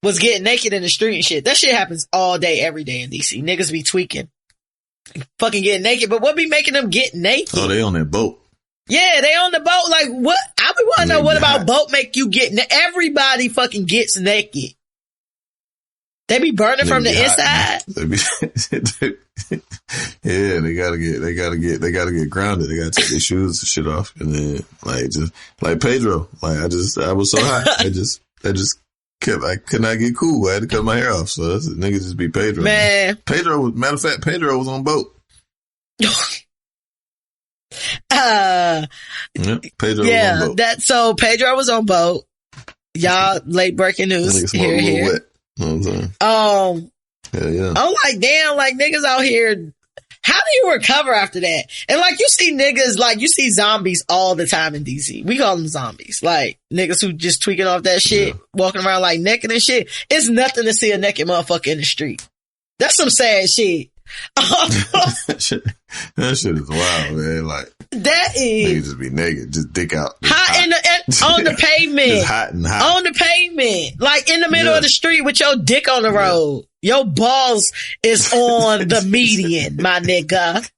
was getting naked in the street and shit. That shit happens all day, every day in DC. Niggas be tweaking. Fucking getting naked. But what be making them get naked? Oh, they on that boat. Yeah, they on the boat. Like, what? I be want to know what about boat make you get everybody fucking gets naked. They be burning from the inside. Yeah, they gotta get grounded. They gotta take their shoes and shit off, and then just like Pedro. Like, I was so hot. I could not get cool. I had to cut my hair off. So that's nigga just be Pedro. Man. Pedro was on boat. Pedro was on boat. So Pedro was on boat. Y'all, late breaking news here. Wet. You know what I'm saying? Yeah. I'm like, damn, like niggas out here. How do you recover after that? And like, you see niggas, like you see zombies all the time in DC. We call them zombies. Like niggas who just tweaking off that shit, walking around like naked and shit. It's nothing to see a naked motherfucker in the street. That's some sad shit. That shit is wild, man. Like, that is. Niggas just be naked, just dick out. On the pavement. Just hot and hot. On the pavement. Like in the middle of the street with your dick on the road. Your balls is on the median, my nigga.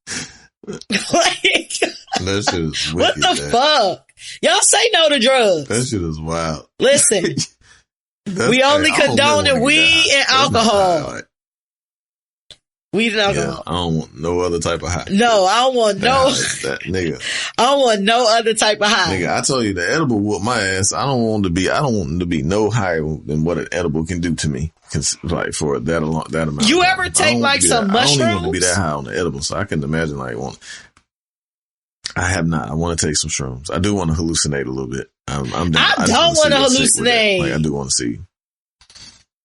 Like, that shit is wicked, what the fuck? Y'all say no to drugs. That shit is wild. Listen, we only condone weed and alcohol. Weed and alcohol. Yeah, I don't want no other type of high. No, I don't want nigga. I don't want no other type of high. Nigga, I told you the edible whooped my ass. I don't want it to be no higher than what an edible can do to me. Like for that amount. You ever take like some mushrooms? I don't even want to be that high on the edible, so I can imagine like I have not. I want to take some shrooms. I do want to hallucinate a little bit. I don't want to hallucinate. Like, I do want to see.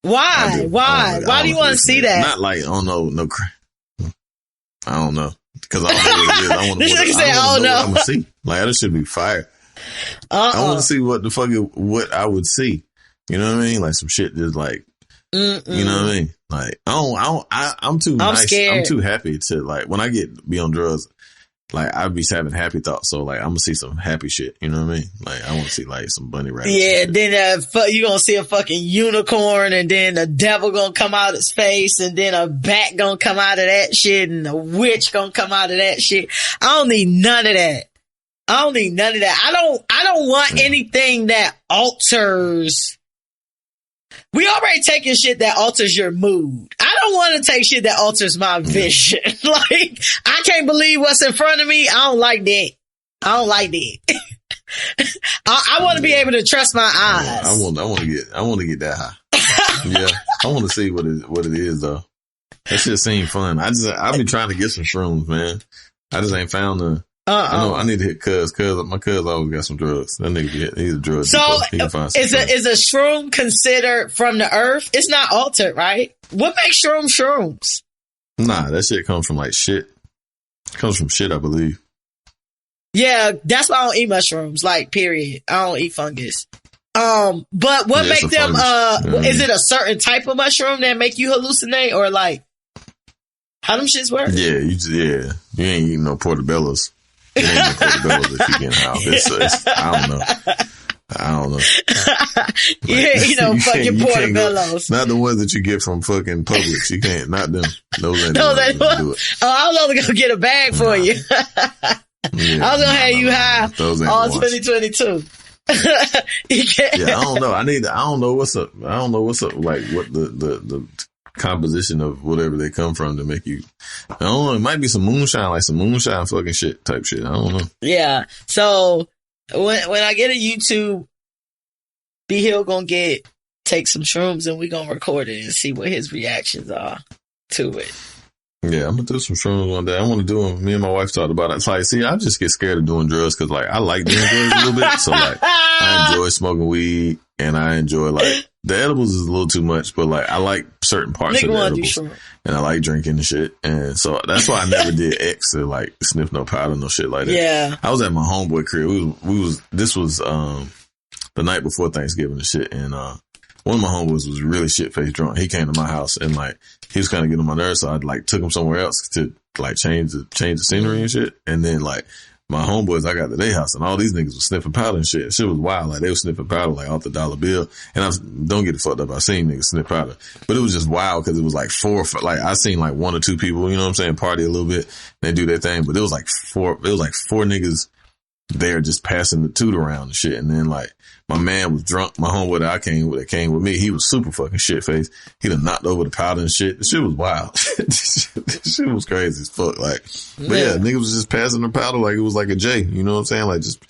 Why? Why do you want to see that? Not like, oh no. I don't know. Because I don't know what it is. I want to know what I'm going to see. Like, that should be fire. I want to see what I would see. You know what I mean? Like some shit just like, you know what I mean? Like, I'm too nice. Scared. I'm too happy to like, when I be on drugs, like, I'd be having happy thoughts. So, like, I'm going to see some happy shit. You know what I mean? Like, I want to see, like, some bunny rabbits. Yeah, then you going to see a fucking unicorn, and then a devil going to come out its face, and then a bat going to come out of that shit, and a witch going to come out of that shit. I don't need none of that. I don't want anything that alters. We already taking shit that alters your mood. I don't want to take shit that alters my vision. Like, I can't believe what's in front of me. I don't like that. I want to be able to trust my eyes. I want to get that high. Yeah. I want to see what it is though. That shit seems fun. I've been trying to get some shrooms, man. I just ain't found I need to hit cuz my cuz always got some drugs. That nigga, he's a drug. So is a shroom considered from the earth? It's not altered, right? What makes shrooms? Nah, that shit comes from like shit. It comes from shit, I believe. Yeah, that's why I don't eat mushrooms, like, period. I don't eat fungus. But what makes them, is it a certain type of mushroom that make you hallucinate, or like, how them shits work? Yeah, you ain't eating no portobellos. It ain't no portobellos that you getting out. I don't know. You fucking portobellos. Not the ones that you get from fucking Publix. You can't, not them. Those ain't do it. Oh, I was only gonna get a bag for you. I was gonna have you high all 2022. Yeah, I don't know. I don't know what's up. Like what the composition of whatever they come from to make you. I don't know. It might be some moonshine fucking shit type shit. I don't know. Yeah. So when I get a YouTube, B Hill gonna take some shrooms and we gonna record it and see what his reactions are to it. Yeah, I'm gonna do some shrooms one day. I want to do them. Me and my wife talked about it. It's like, see, I just get scared of doing drugs because, like, I like doing drugs a little bit. So, like, I enjoy smoking weed and I enjoy, like, the edibles is a little too much, but, like, I like certain parts of the edibles. And I like drinking and shit. And so that's why I never did X or, like, sniff no powder, no shit like that. Yeah. I was at my homeboy crib. This was the night before Thanksgiving and shit. And, one of my homeboys was really shit-faced drunk. He came to my house and, like, he was kind of getting on my nerves, so I, like, took him somewhere else to, like, change the scenery and shit. And then, like, my homeboys, I got to their house and all these niggas was sniffing powder and shit. Shit was wild. Like, they was sniffing powder, like, off the dollar bill. And don't get it fucked up. I seen niggas sniff powder. But it was just wild because it was, like, I seen, like, one or two people, you know what I'm saying, party a little bit. They do their thing. But it was, like, four niggas there just passing the toot around and shit. And then, like, my man was drunk. My homeboy that came with me, he was super fucking shit-faced. He done knocked over the powder and shit. The shit was wild. The shit was crazy as fuck. Like, but yeah, niggas was just passing the powder like it was like a J. You know what I'm saying? Like, just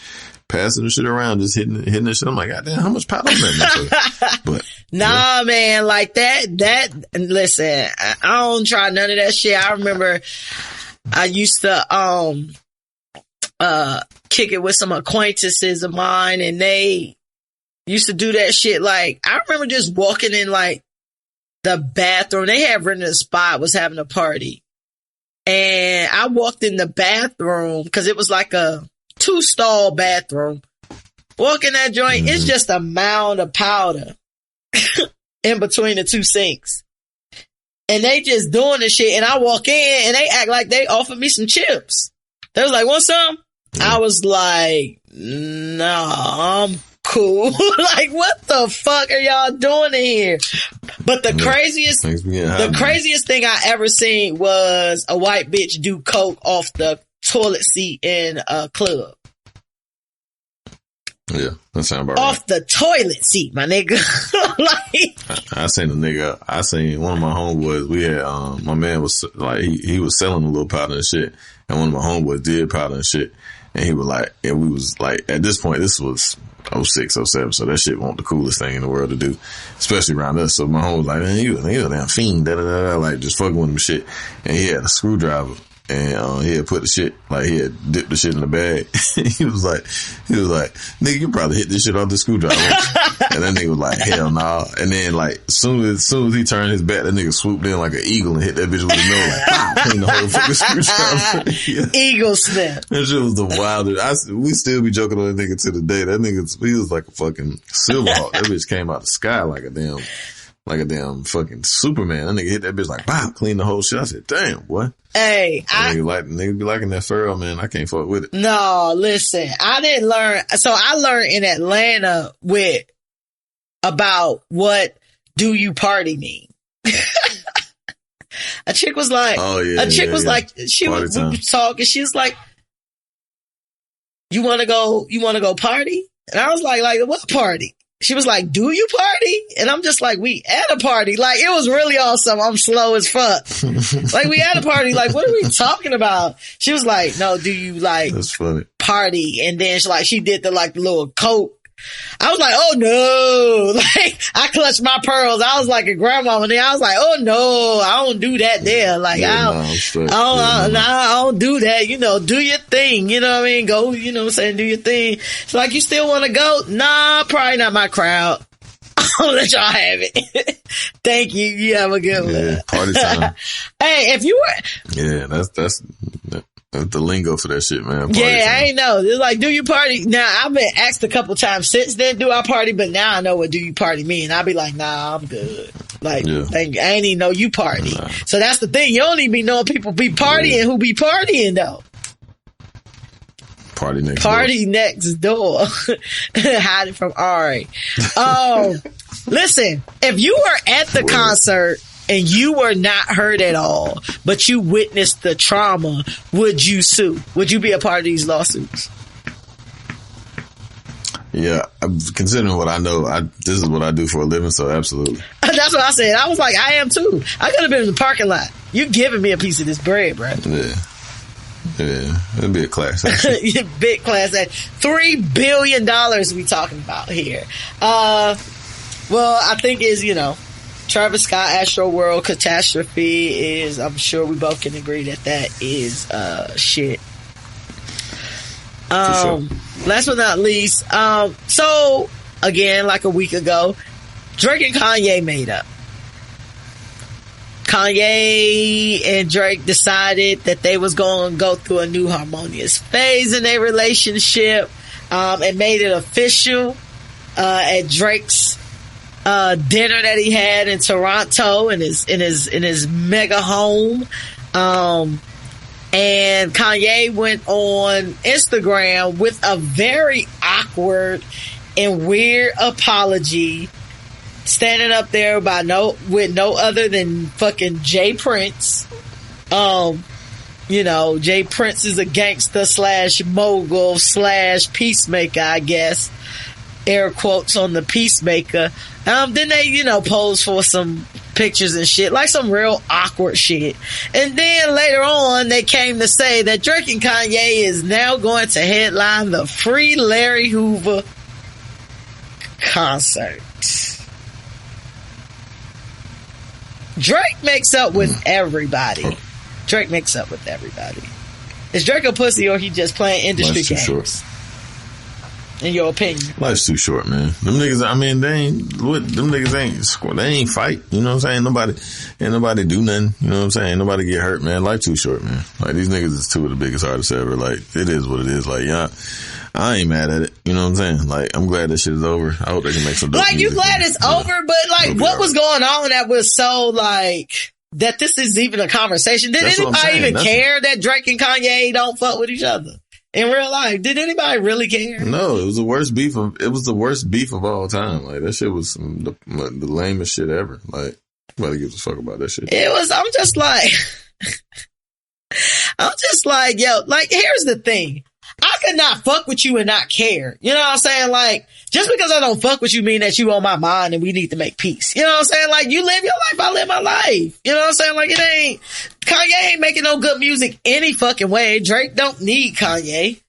passing the shit around, just hitting the shit. I'm like, God damn, how much powder is that? But nah, man, like that, listen, I don't try none of that shit. I remember I used to, kick it with some acquaintances of mine and they used to do that shit. Like, I remember just walking in, like, the bathroom. They had rented a spot, was having a party. And I walked in the bathroom because it was like a 2-stall bathroom. Walk in that joint, it's just a mound of powder in between the two sinks. And they just doing the shit. And I walk in and they act like they offered me some chips. They was like, want some? I was like, nah, I'm cool. Like, what the fuck are y'all doing in here? But the craziest thing I ever seen was a white bitch do coke off the toilet seat in a club. Yeah, that sounds about off right. The toilet seat, my nigga. Like, I seen one of my homeboys. We had, my man was like, he was selling a little powder and shit. And one of my homeboys did powder and shit. And he was like, and we was like, at this point, this was 06, 07. So that shit wasn't the coolest thing in the world to do, especially around us. So my homie was like, man, you a damn fiend, like just fucking with him and shit. And he had a screwdriver. And he had put the shit, like he had dipped the shit in the bag. he was like, nigga, you probably hit this shit off the screwdriver. And that nigga was like, hell nah. And then like, as soon as he turned his back, that nigga swooped in like an eagle and hit that bitch with his nose, like, clean the whole fucking screwdriver. Yeah. Eagle snap. That shit was the wildest. We still be joking on that nigga to the day. That nigga, he was like a fucking Silverhawk. That bitch came out the sky like a damn fucking Superman. That nigga hit that bitch like, wow, clean the whole shit. I said, damn, boy. Hey, nigga be liking that furrow, man. I can't fuck with it. No, listen, I didn't learn. So I learned in Atlanta about what do you party mean. A chick was like, she was talking. She was like, you want to go party? And I was like, what party? She was like, do you party? And I'm just like, we at a party. Like, it was really awesome. I'm slow as fuck. Like, we at a party. Like, what are we talking about? She was like, no, do you like That's funny. party? And then she did the little coke I was like, oh no. Like, I clutched my pearls. I was like a grandmama there. I was like, oh no, I don't do that there. Like, I don't do that. You know, do your thing. You know what I mean? Go, you know what I'm saying? Do your thing. It's like, you still want to go? Nah, probably not my crowd. I'll let y'all have it. Thank you. You have a good one. Party time. Hey, if you were... Yeah, that's the lingo for that shit, man. Party time. I ain't know. It's like, do you party? Now, I've been asked a couple times since then, do I party? But now I know what do you party mean. I'll be like, nah, I'm good. Like, I ain't even know you party. Nah. So that's the thing. You don't even be knowing people be partying who be partying, though. Party next door. Hiding from Ari. Listen, if you were at the concert and you were not hurt at all, but you witnessed the trauma, would you sue? Would you be a part of these lawsuits? Yeah, considering what I know, this is what I do for a living, so absolutely. That's what I said. I was like, I am too. I could have been in the parking lot. You giving me a piece of this bread, bro. Yeah, it'd be a class action. Big class action. $3 billion we talking about here. Well, I think is, you know, Travis Scott, Astroworld catastrophe is, I'm sure we both can agree that is, shit. Sure. Last but not least, so again, like a week ago, Drake and Kanye made up. Kanye and Drake decided that they was going to go through a new harmonious phase in their relationship, and made it official, at Drake's, dinner that he had in Toronto in his mega home. And Kanye went on Instagram with a very awkward and weird apology, standing up there with no other than fucking Jay Prince. You know, Jay Prince is a gangster / mogul / peacemaker, I guess. Air quotes on the peacemaker. Then they, you know, pose for some pictures and shit, like some real awkward shit. And then later on, they came to say that Drake and Kanye is now going to headline the Free Larry Hoover concert. Drake makes up with everybody. Is Drake a pussy or he just playing industry games? Short. In your opinion? Life's too short, man. Them niggas, I mean, they ain't fight. You know what I'm saying? Ain't nobody do nothing. You know what I'm saying? Ain't nobody get hurt, man. Life too short, man. Like, these niggas is two of the biggest artists ever. Like, it is what it is. Like, yeah, I ain't mad at it. You know what I'm saying? Like, I'm glad that shit is over. I hope they can make some dope music. Like, you glad it's over, but like, what was going on that was so like, that this is even a conversation? Did anybody even care that Drake and Kanye don't fuck with each other? In real life, did anybody really care? No, it was the worst beef of all time. Like, that shit was the lamest shit ever. Like, nobody gives a fuck about that shit. I'm just like, yo, like, here's the thing. I could not fuck with you and not care. You know what I'm saying? Like, just because I don't fuck with you mean that you on my mind and we need to make peace. You know what I'm saying? Like, you live your life, I live my life. You know what I'm saying? Like, Kanye ain't making no good music any fucking way. Drake don't need Kanye.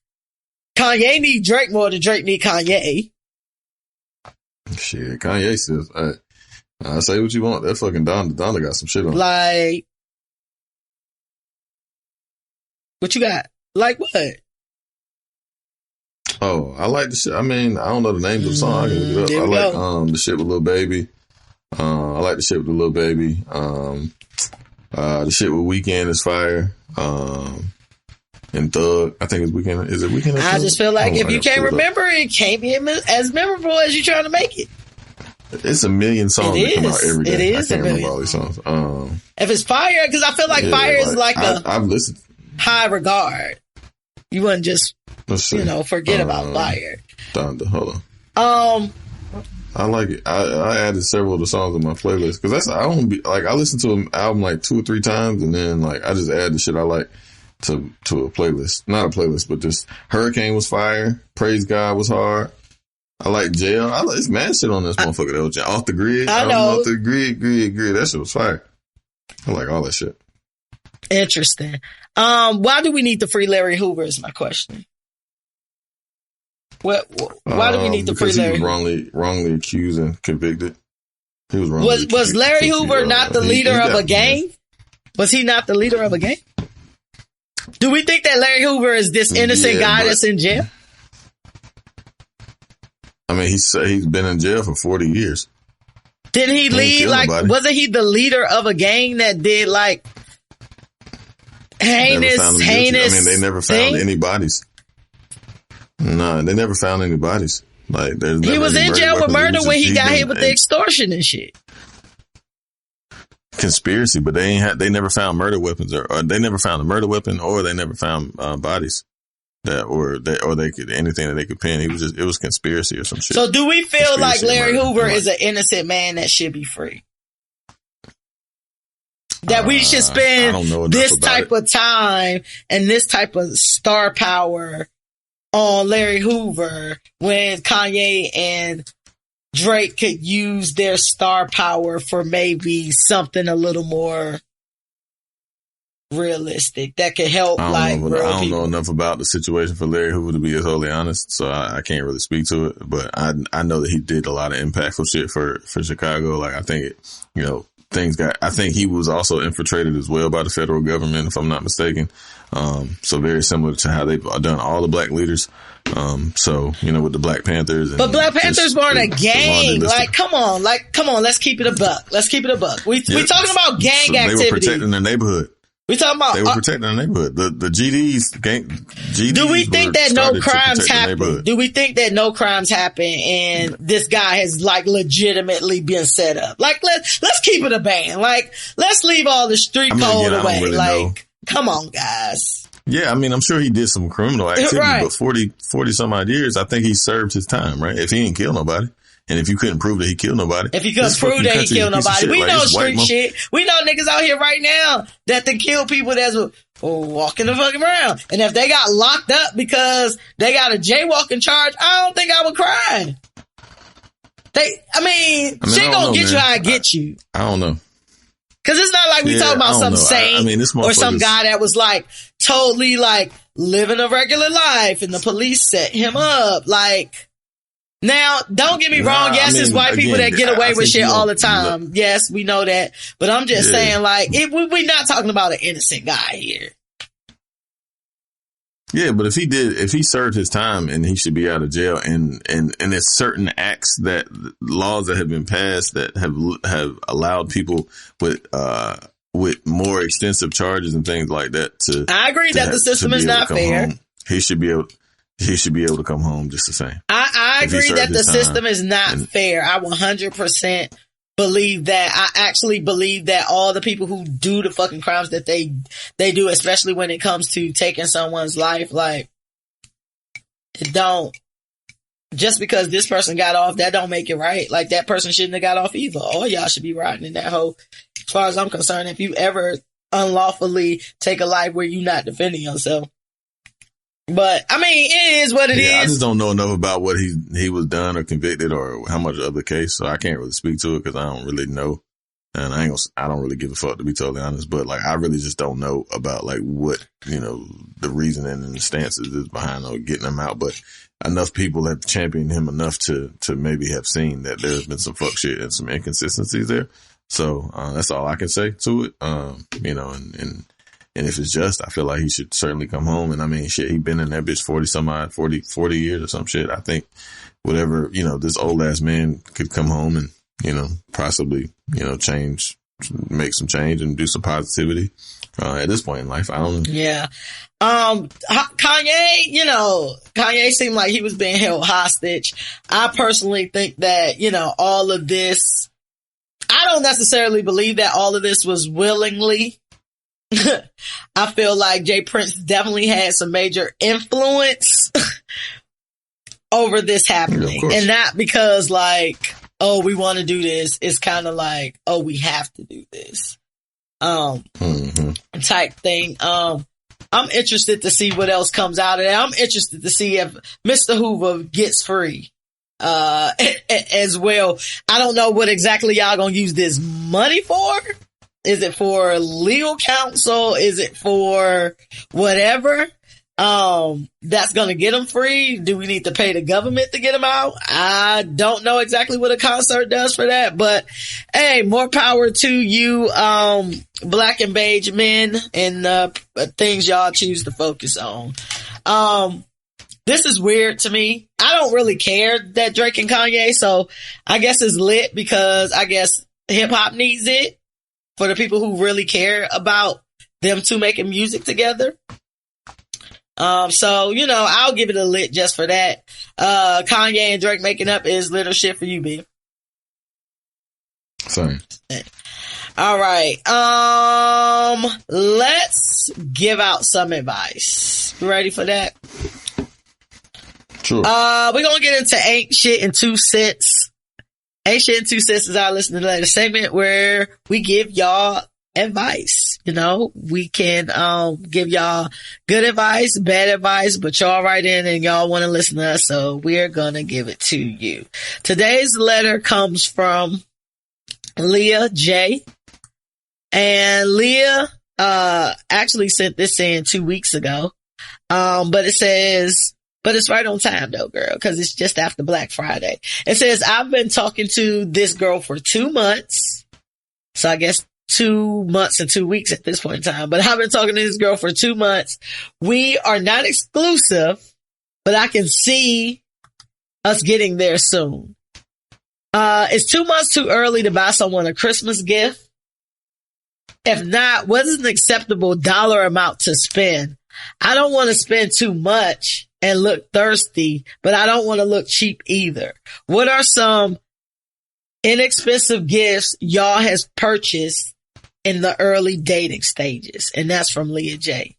Kanye need Drake more than Drake need Kanye. Shit, Kanye says, I say what you want. That fucking Donda got some shit on. Like, what you got? Like what? Oh, I like the shit. I mean, I don't know the name of the song. I can look it up. I like the shit with Lil Baby. I like the shit with the Lil Baby. The shit with Weeknd is fire. And Thug, I think it's Weeknd. Is it Weeknd? I just feel like if you can't remember it, can't be as memorable as you're trying to make it. It's a million songs that come out every day. It is. I can't remember all these songs. If it's fire, because I feel like fire is like I've listened. High regard. You wouldn't just forget about fire. Donda, hold on. I like it. I added several of the songs on my playlist because I listen to an album like 2 or 3 times and then like I just add the shit I like to a playlist. Not a playlist, but just Hurricane was fire. Praise God was hard. I like Jail. It's mad shit on this motherfucker though. Off the Grid. I know. Off the Grid. That shit was fire. I like all that shit. Interesting. Why do we need the Free Larry Hoover is my question. Why do we need to free Larry? He was wrongly accused and convicted. He was wrongly Was Larry Hoover not the leader of a gang? Was he not the leader of a gang? Do we think that Larry Hoover is this innocent guy that's in jail? I mean, he's been in jail for 40 years. Didn't he lead, wasn't he the leader of a gang that did, heinous I mean, they never found any bodies. No, they never found any bodies. He was in jail for murder when he got hit with the extortion and shit. Conspiracy, but they never found murder weapons, or they never found a murder weapon, or they never found bodies or they could anything that they could pin. It was conspiracy or some shit. So, do we feel like Larry Hoover is an innocent man that should be free? That we should spend this type of time and this type of star power on Larry Hoover when Kanye and Drake could use their star power for maybe something a little more realistic that could help I don't know enough about the situation for Larry Hoover to be totally honest, so I can't really speak to it, but I know that he did a lot of impactful shit for Chicago. I think I think he was also infiltrated as well by the federal government, if I'm not mistaken. So very similar to how they've done all the black leaders. So, with the Black Panthers. But Black Panthers weren't a gang. Come on, let's keep it a buck. We talking about gang activity. They were protecting their neighborhood. We talking about they were protecting their neighborhood. The GDs. Do we think that no crimes happen? Do we think that no crimes happen and this guy has legitimately been set up? Let's keep it a band. Let's leave all the street code away. Really come on, guys. Yeah, I mean, I'm sure he did some criminal activity, right. But 40 some odd years, I think he served his time, right? If he didn't kill nobody. And if you couldn't prove that he killed nobody. If you couldn't prove that he killed nobody. We know street shit. We know niggas out here right now that they kill people that's walking the fucking around. And if they got locked up because they got a jaywalking charge, I don't think I would cry. Shit gonna get you how I get you. I don't know. Cause it's not like we talking about some saint or some guy that was totally living a regular life and the police set him up. Now, don't get me wrong. Yes, there's white people that get away with shit all the time. Yes, we know that. But I'm just saying, we're not talking about an innocent guy here. Yeah, but if he served his time and he should be out of jail, and there's certain acts laws that have been passed that have allowed people with more extensive charges and things like that to. I agree that the system is not fair. He should be able to come home just the same. I agree that the system is not fair. I 100% believe that. I actually believe that all the people who do the fucking crimes that they do, especially when it comes to taking someone's life, it don't. Just because this person got off, that don't make it right. That person shouldn't have got off either. All y'all should be riding in that hole. As far as I'm concerned, if you ever unlawfully take a life where you're not defending yourself. But it is what it is. I just don't know enough about what he was done or convicted or how much of the case, so I can't really speak to it because I don't really know, and I don't really give a fuck, to be totally honest. But I really just don't know about what the reasoning and the stances is behind getting him out. But enough people have championed him enough to maybe have seen that there's been some fuck shit and some inconsistencies there. So that's all I can say to it. And if it's just, I feel like he should certainly come home. And he been in that bitch 40 years or some shit. I think whatever, this old ass man could come home and, possibly, change, make some change and do some positivity, at this point in life. I don't know. Yeah. Kanye seemed like he was being held hostage. I personally think that, all of this, I don't necessarily believe that all of this was willingly. I feel like Jay Prince definitely had some major influence over this happening. Yeah, and not because we want to do this. It's kind of we have to do this. Type thing. I'm interested to see what else comes out of that. I'm interested to see if Mr. Hoover gets free. As well. I don't know what exactly y'all gonna use this money for. Is it for legal counsel? Is it for whatever? that's going to get them free. Do we need to pay the government to get them out? I don't know exactly what a concert does for that, but hey, more power to you, black and beige men and, things y'all choose to focus on. This is weird to me. I don't really care that Drake and Kanye, so I guess it's lit because I guess hip hop needs it for the people who really care about them two making music together. So, I'll give it a lit just for that. Kanye and Drake making up is little shit for you, B. Sorry. All right. Let's give out some advice. You ready for that? Sure. We're going to get into Ain't Shit in 2 Cents. Ain't Shit in 2 Cents is our listener letter segment where we give y'all advice. We can give y'all good advice, bad advice, but y'all write in and y'all want to listen to us, so we're gonna give it to you. Today's letter comes from Leah J. And Leah actually sent this in 2 weeks ago. But it's right on time though, girl, because it's just after Black Friday. It says, I've been talking to this girl for 2 months. So I guess 2 months and 2 weeks at this point in time, but I've been talking to this girl for 2 months. We are not exclusive, but I can see us getting there soon. Is 2 months too early to buy someone a Christmas gift? If not, what is an acceptable dollar amount to spend? I don't want to spend too much and look thirsty, but I don't want to look cheap either. What are some inexpensive gifts y'all has purchased in the early dating stages? And that's from Leah J.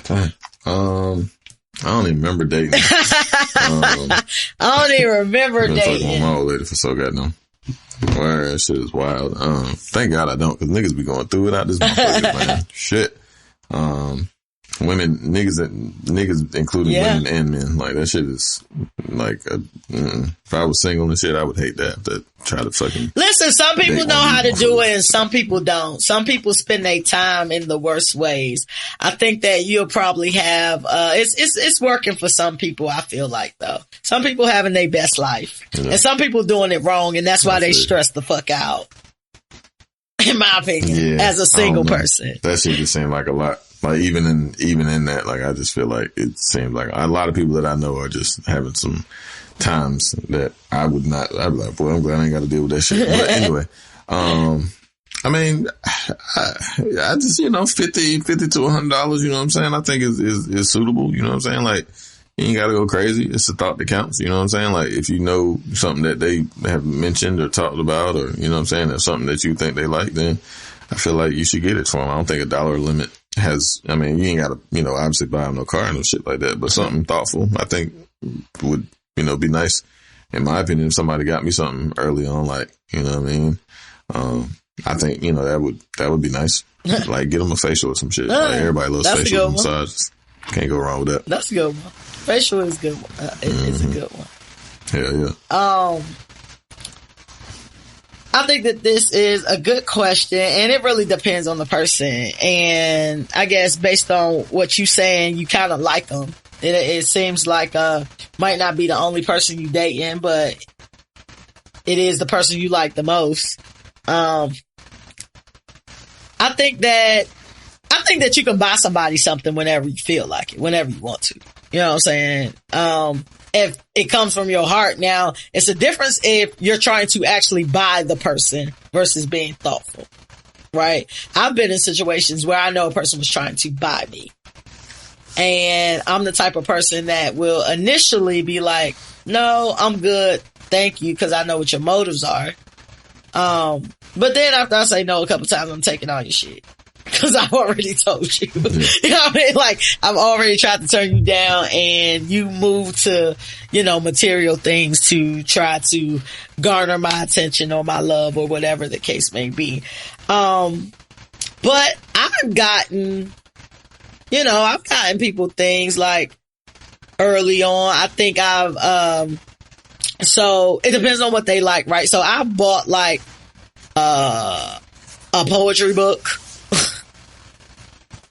I don't even remember dating. I don't even remember I've been dating. talking with my old lady for so goddamn. Wow, that shit is wild. Thank God I don't, cause niggas be going through it out this motherfucker, man. Shit. Women, niggas including women and men. Like, that shit is like, if I was single and shit, I would hate that. To try to fucking. Listen, some people know how to do it and some people don't. Some people spend their time in the worst ways. I think that you'll probably have, it's working for some people, I feel like, though. Some people having their best life. Yeah. And some people doing it wrong, and that's why they stress the fuck out. In my opinion, as a single person. That shit just seemed like a lot. Like, even in that, like, I just feel like it seems like a lot of people that I know are just having some times that I'd be like, boy, I'm glad I ain't got to deal with that shit. But anyway, I mean, I just, $50 to $100, you know what I'm saying? I think is suitable, you know what I'm saying? Like, you ain't got to go crazy. It's a thought that counts, you know what I'm saying? Like, if you know something that they have mentioned or talked about, or, you know what I'm saying, or something that you think they like, then I feel like you should get it for them. I don't think a dollar limit you ain't got to, obviously buy them no car and no shit like that, but something thoughtful, I think would, be nice. In my opinion, if somebody got me something early on, like, you know what I mean? I think, that would be nice. Like, get them a facial or some shit. Like, everybody loves facial massages. Can't go wrong with that. That's a good one. Facial is good. It's a good one. Hell yeah. I think that this is a good question, and it really depends on the person. And I guess based on what you saying, you kind of like them. It seems like might not be the only person you dating, but it is the person you like the most. I think that you can buy somebody something whenever you feel like it, whenever you want to. You know what I'm saying? If it comes from your heart. Now, it's a difference if you're trying to actually buy the person versus being thoughtful, right? I've been in situations where I know a person was trying to buy me. And I'm the type of person that will initially be like, no, I'm good. Thank you. Cause I know what your motives are. But then after I say no a couple times, I'm taking all your shit. Cause I've already told you. Yeah. You know what I mean? Like, I've already tried to turn you down and you move to, material things to try to garner my attention or my love or whatever the case may be. But I've gotten people things like early on. I think so it depends on what they like, right? So I bought like, a poetry book.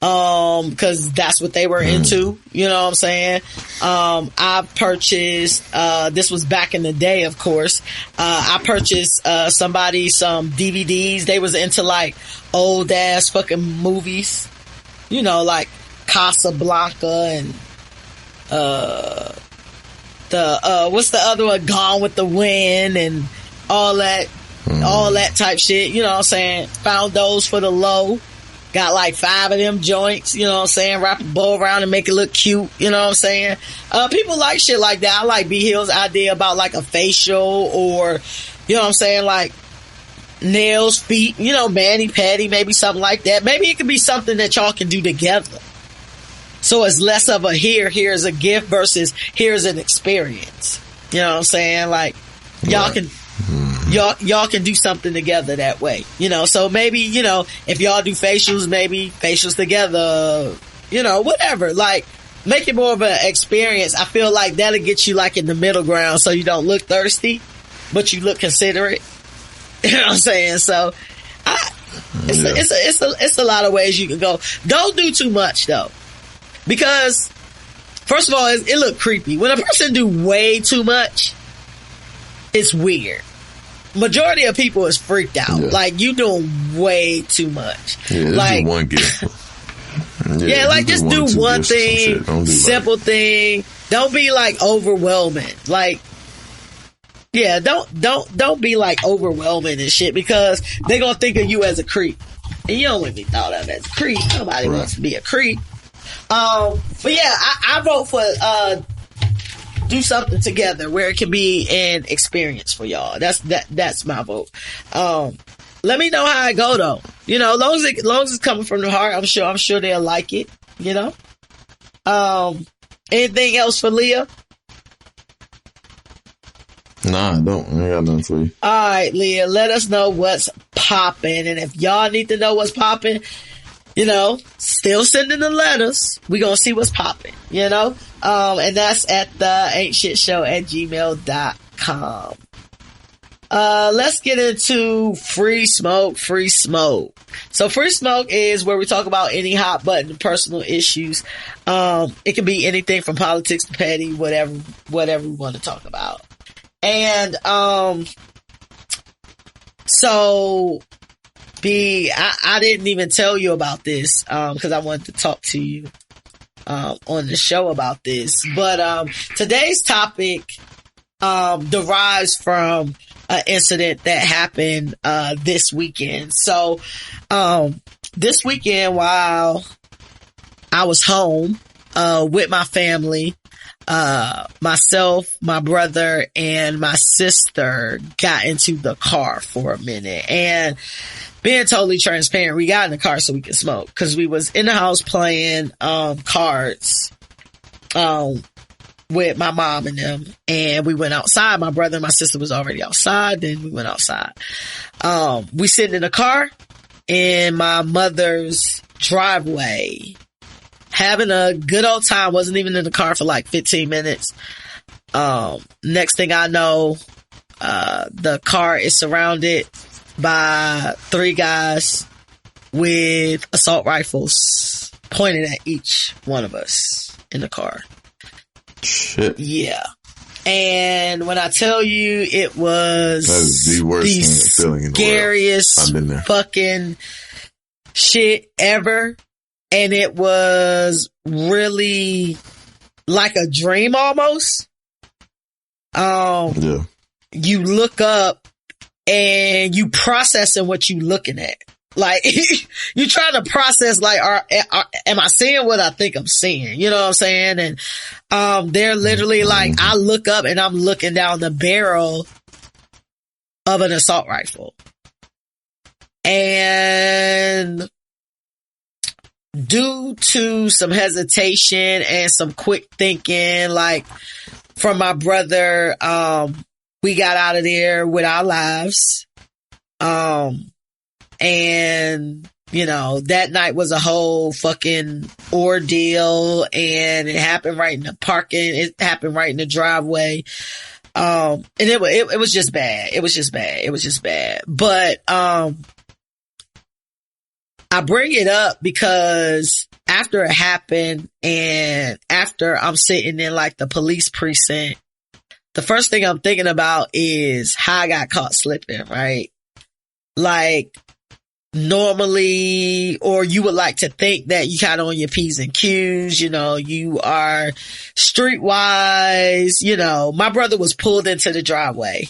cause that's what they were into, you know what I'm saying? I purchased, this was back in the day, of course. I purchased, somebody some DVDs. They was into like old ass fucking movies, you know, like Casablanca and, what's the other one? Gone with the Wind and all that type shit, you know what I'm saying? Found those for the low. Got like 5 of them joints, you know what I'm saying? Wrap a bow around and make it look cute, you know what I'm saying? People like shit like that. I like B Hill's idea about like a facial or, you know what I'm saying? Like nails, feet, you know, mani-pedi, maybe something like that. Maybe it could be something that y'all can do together. So it's less of a here's a gift versus here's an experience. You know what I'm saying? Like y'all can, y'all can do something together that way, you know. So maybe, you know, if y'all do facials, maybe facials together, you know, whatever. Like, make it more of an experience. I feel like that'll get you like in the middle ground, so you don't look thirsty, but you look considerate. You know what I'm saying? So, it's a lot of ways you can go. Don't do too much though, because first of all, it look creepy when a person do way too much. It's weird. Majority of people is freaked out. Yeah. Like, you doing way too much. Yeah, like, do one gift. Like just do one thing, simple thing. Don't be like overwhelming. Like, yeah, don't be like overwhelming and shit, because they gonna think of you as a creep. And you don't want to be thought of as a creep. Nobody wants to be a creep. But yeah, I vote for, do something together where it can be an experience for y'all. That's my vote. Let me know how I go though. You know, long as it's coming from the heart, I'm sure they'll like it, you know? Anything else for Leah? Nah, I don't. I got nothing for you. All right, Leah, let us know what's popping. And if y'all need to know what's popping, you know, still sending the letters. We gonna see what's popping, you know? And that's at the ain'tshitshow@gmail.com. Let's get into free smoke. So free smoke is where we talk about any hot button personal issues. It can be anything from politics to petty, whatever we want to talk about. And, so I didn't even tell you about this, cause I wanted to talk to you, on the show about this, but, today's topic, derives from an incident that happened, this weekend. So, this weekend while I was home, with my family, myself, my brother, and my sister got into the car for a minute. And being totally transparent, we got in the car so we could smoke, because we was in the house playing cards with my mom and them, and we went outside. My brother and my sister was already outside, then we went outside. We sitting in the car in my mother's driveway, having a good old time. Wasn't even in the car for like 15 minutes. Next thing I know, the car is surrounded by 3 guys with assault rifles pointed at each one of us in the car. Shit. Yeah. And when I tell you, it was that is the worst feeling in the scariest world. I've been there. Fucking shit ever. And it was really like a dream almost. Yeah. You look up and you processing what you looking at. Like, you trying to process, like, am I seeing what I think I'm seeing? You know what I'm saying? And, they're literally like, I look up and I'm looking down the barrel of an assault rifle. And due to some hesitation and some quick thinking, like, from my brother, we got out of there with our lives. And, you know, that night was a whole fucking ordeal, and it happened right in the parking. It happened right in the driveway. And it was just bad. It was just bad. But, I bring it up because after it happened and after I'm sitting in like the police precinct, the first thing I'm thinking about is how I got caught slipping, right? Like normally, or you would like to think that you kind of on your P's and Q's, you know, you are streetwise, you know. My brother was pulled into the driveway.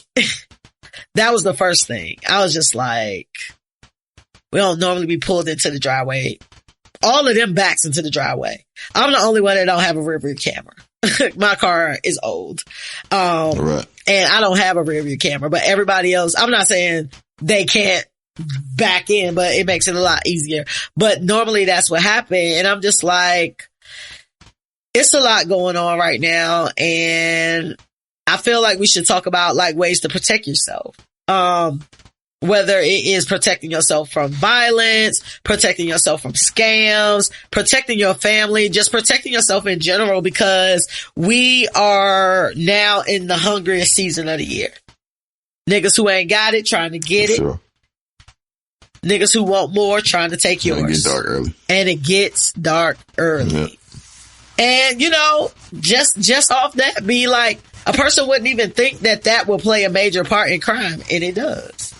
That was the first thing. I was just like, we don't normally be pulled into the driveway. All of them backs into the driveway. I'm the only one that don't have a rear view camera. My car is old. Right. And I don't have a rear view camera, but everybody else, I'm not saying they can't back in, but it makes it a lot easier. But normally that's what happened. And I'm just like, it's a lot going on right now. And I feel like we should talk about like ways to protect yourself. Whether it is protecting yourself from violence, protecting yourself from scams, protecting your family, just protecting yourself in general, because we are now in the hungriest season of the year. Niggas who ain't got it, trying to get it. Sure. Niggas who want more, trying to take yours. And it gets dark early. And it gets dark early. Yep. And, you know, just off that, be like, a person wouldn't even think that will play a major part in crime, and it does.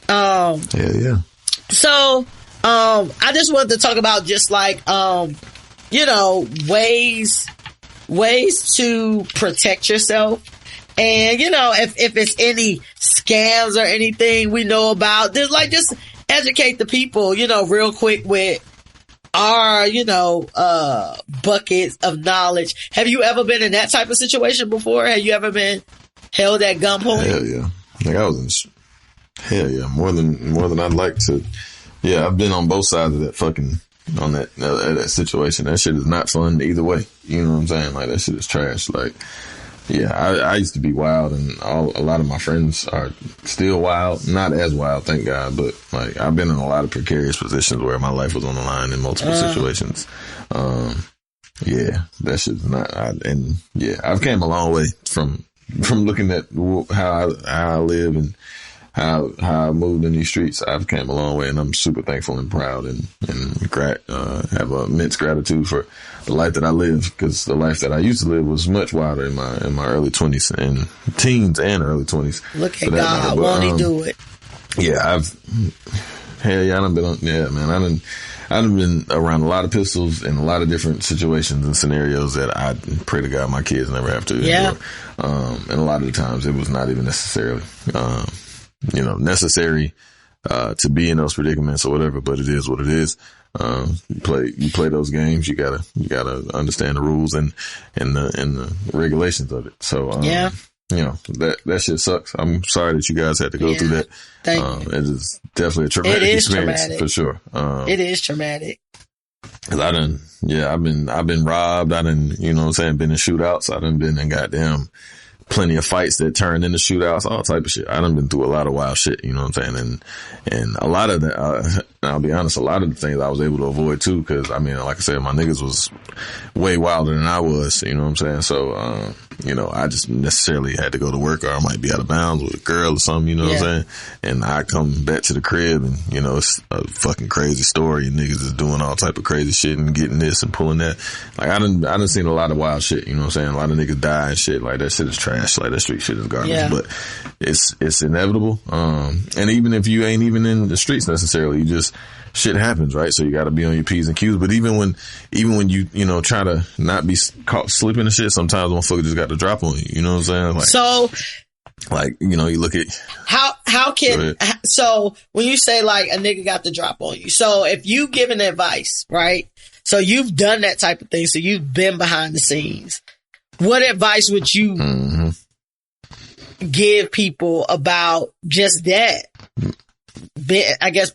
Yeah. So, I just wanted to talk about just like, you know, ways to protect yourself. And, you know, if it's any scams or anything we know about, just educate the people, you know, real quick with our, you know, buckets of knowledge. Have you ever been in that type of situation before? Have you ever been held at gunpoint? Hell yeah. Like I was in, hell yeah, more than I'd like to. Yeah, I've been on both sides of that fucking, on that situation. That shit is not fun either way. You know what I'm saying? Like that shit is trash. Like, yeah, I used to be wild, and a lot of my friends are still wild. Not as wild, thank God, but like I've been in a lot of precarious positions where my life was on the line in multiple situations. Yeah, that shit's not. And yeah, I've came a long way from looking at how I live and how I moved in these streets. I've came a long way, and I'm super thankful and proud and have immense gratitude for the life that I live, because the life that I used to live was much wilder in my early 20s and teens and early 20s. Look at God, won't he do it? Yeah, I done been around a lot of pistols in a lot of different situations and scenarios that I pray to God my kids never have to endure. And a lot of the times it was not even necessarily, necessary, to be in those predicaments or whatever, but it is what it is. You play those games, you gotta understand the rules and the regulations of it. So, that shit sucks. I'm sorry that you guys had to go through that. It is definitely a traumatic experience for sure. It is traumatic. Cause I've been robbed. Been in shootouts. I done been in goddamn plenty of fights that turned into shootouts, all type of shit. I done been through a lot of wild shit, you know what I'm saying? And a lot of that, I'll be honest, a lot of the things I was able to avoid too, cause like I said, my niggas was way wilder than I was, you know what I'm saying? So, I just necessarily had to go to work, or I might be out of bounds with a girl or something, you know what I'm saying? And I come back to the crib and, it's a fucking crazy story, and niggas is doing all type of crazy shit and getting this and pulling that. Like I done seen a lot of wild shit, you know what I'm saying? A lot of niggas die and shit. Like that shit is trash. Like that street shit is garbage, but it's inevitable. And even if you ain't even in the streets necessarily, shit happens, right? So you gotta be on your P's and Q's. But even when you, try to not be caught slipping and shit, sometimes motherfucker just got to drop on you. You know what I'm saying? Like, so, you look at so when you say like a nigga got the drop on you, so if you giving advice, right? So you've done that type of thing. So you've been behind the scenes. What advice would you give people about just that? I guess.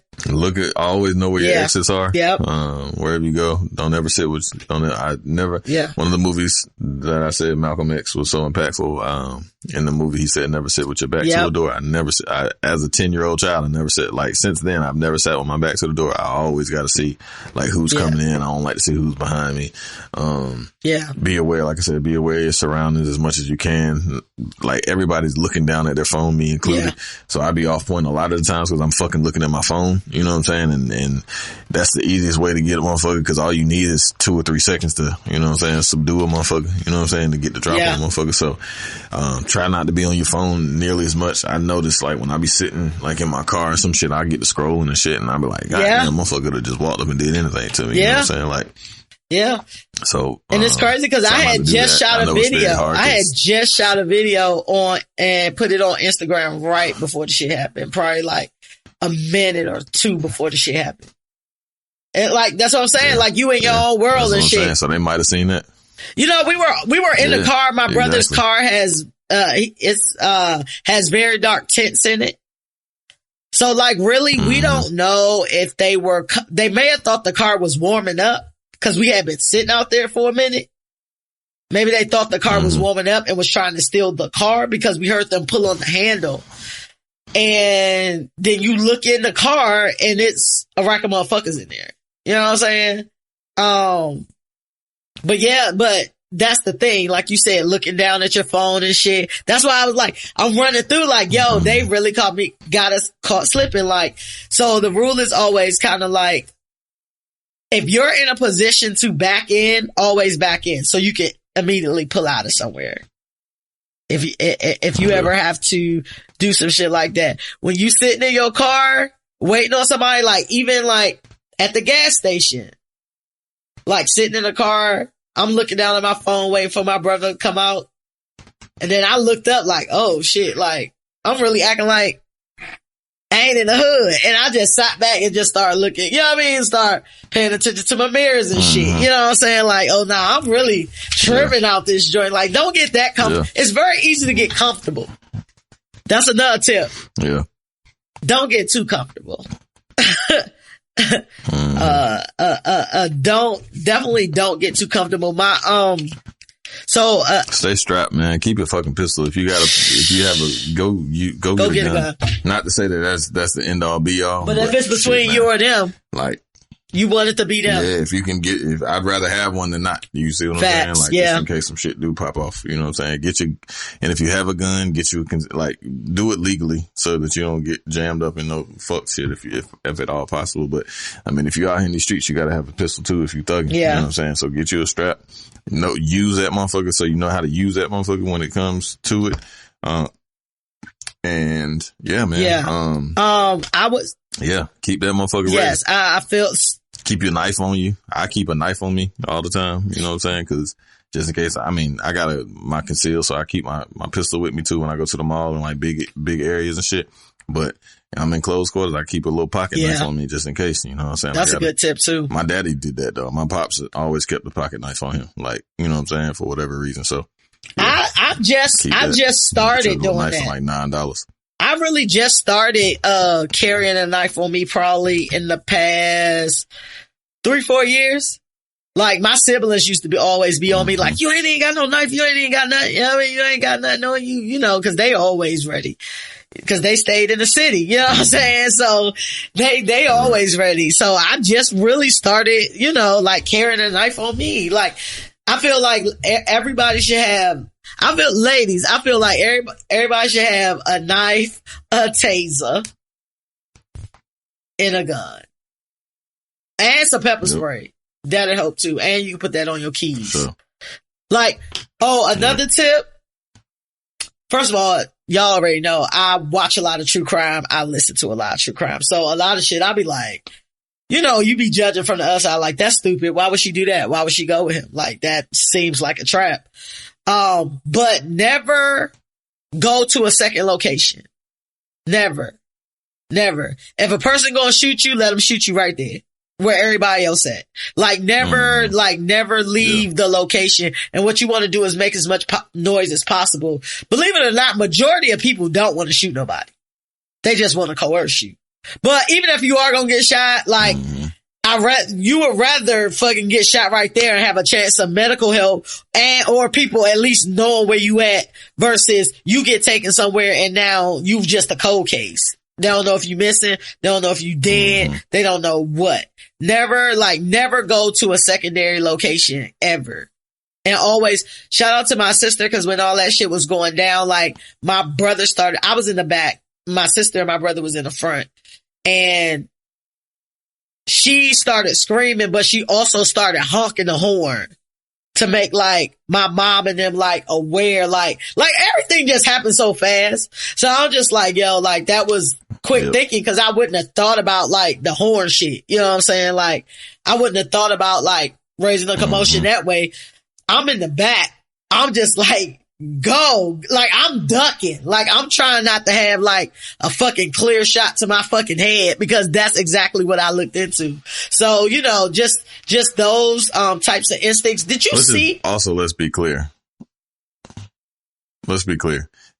Always know where your exits are. Yep. Wherever you go, don't ever sit with, one of the movies that I said Malcolm X was so impactful. In the movie, he said, never sit with your back to the door. As a 10-year-old child, I never said, since then, I've never sat with my back to the door. I always got to see, who's coming in. I don't like to see who's behind me. Be aware, like I said, be aware of your surroundings as much as you can. Like, everybody's looking down at their phone, me included. Yeah. So I be off point a lot of the times because I'm fucking looking at my phone. You know know what I'm saying? And that's the easiest way to get a motherfucker, because all you need is 2 or 3 seconds to, you know what I'm saying, subdue a motherfucker, you know what I'm saying, to get the drop on a motherfucker. So, try not to be on your phone nearly as much. I notice, like, when I be sitting, like, in my car or some shit, I get to scrolling and shit, and I be like, God damn, motherfucker could have just walked up and did anything to me, you know what I'm saying? Like, yeah. So, and it's crazy because I had just shot a video. I had just shot a video on and put it on Instagram right before the shit happened. Probably like a minute or 2 before the shit happened. And like, that's what I'm saying. Yeah. Like, you in your own world and shit. Saying. So they might have seen that. You know, we were in the car. My brother's car has very dark tints in it. So like, really, we don't know if they may have thought the car was warming up, because we had been sitting out there for a minute. Maybe they thought the car was warming up and was trying to steal the car, because we heard them pull on the handle. And then you look in the car and it's a rack of motherfuckers in there. You know what I'm saying? But that's the thing. Like you said, looking down at your phone and shit. That's why I was like, I'm running through like, yo, they really got us caught slipping. Like, so the rule is always kind of like, if you're in a position to back in, always back in, so you can immediately pull out of somewhere. If you ever have to do some shit like that, when you sitting in your car waiting on somebody, like even like at the gas station, like sitting in the car, I'm looking down at my phone waiting for my brother to come out, and then I looked up like, oh shit, like I'm really acting like I ain't in the hood. And I just sat back and just started looking, you know what I mean? Start paying attention to my mirrors and shit. You know what I'm saying? Like, oh, nah, I'm really tripping out this joint. Like, don't get that comfortable. Yeah. It's very easy to get comfortable. That's another tip. Yeah. Don't get too comfortable. Definitely don't get too comfortable. Stay strapped, man. Keep your fucking pistol. If you have a go get a gun. Not to say that that's the end all be all. But if it's between you or them, like, you want it to be them. Yeah, if you can I'd rather have one than not. You see what I'm saying? Like, just in case some shit do pop off. You know what I'm saying? And if you have a gun, do it legally so that you don't get jammed up in no fuck shit if at all possible. But, I mean, if you're out in these streets, you gotta have a pistol too if you thugging. Yeah. You know what I'm saying? So get you a strap. Use that motherfucker so you know how to use that motherfucker when it comes to it. And yeah, man. Yeah. Keep that motherfucker ready. Yes, I feel. Keep your knife on you. I keep a knife on me all the time. You know what I'm saying? Cause just in case, I mean, I got my conceal, so I keep my pistol with me too when I go to the mall and like big areas and shit. But I'm in close quarters, I keep a little pocket knife on me just in case, you know what I'm saying? That's a good tip too. My daddy did that though. My pops always kept a pocket knife on him, like, you know what I'm saying, for whatever reason. So yeah, I just started doing that. For like $9. I really just started carrying a knife on me probably in the past 3-4 years. Like, my siblings used to always be on me like, you ain't even got no knife, you ain't even got nothing, you know what I mean? You ain't got nothing on you, you know, cause they always ready. Cause they stayed in the city, you know what I'm saying? So they always ready. So I just really started, you know, like carrying a knife on me. Like, I feel like everybody should have, ladies, I feel like everybody should have a knife, a taser, and a gun. And some pepper spray. That'll help too. And you can put that on your keys. Sure. Like, another tip. First of all, y'all already know I watch a lot of true crime. I listen to a lot of true crime. So a lot of shit, I'll be like, you know, you be judging from the other side like, that's stupid. Why would she do that? Why would she go with him? Like, that seems like a trap. But never go to a second location. Never. If a person gonna shoot you, let them shoot you right there where everybody else at. Like, never leave the location. And what you want to do is make as much noise as possible. Believe it or not, majority of people don't want to shoot nobody. They just want to coerce you. But even if you are gonna get shot, like, you would rather fucking get shot right there and have a chance of medical help or people at least knowing where you at versus you get taken somewhere and now you've just a cold case. They don't know if you missing. They don't know if you dead. They don't know what. Never go to a secondary location ever. And always shout out to my sister, cause when all that shit was going down, like, my brother I was in the back. My sister and my brother was in the front. And she started screaming, but she also started honking the horn to make like my mom and them like aware, like everything just happened so fast. So I'm just like, yo, like that was quick thinking, cause I wouldn't have thought about like the horn shit. You know what I'm saying? Like I wouldn't have thought about like raising a commotion that way. I'm in the back. I'm just like, go. Like I'm ducking. Like I'm trying not to have like a fucking clear shot to my fucking head, because that's exactly what I looked into. So, you know, just those types of instincts. Did you see? Also, let's be clear.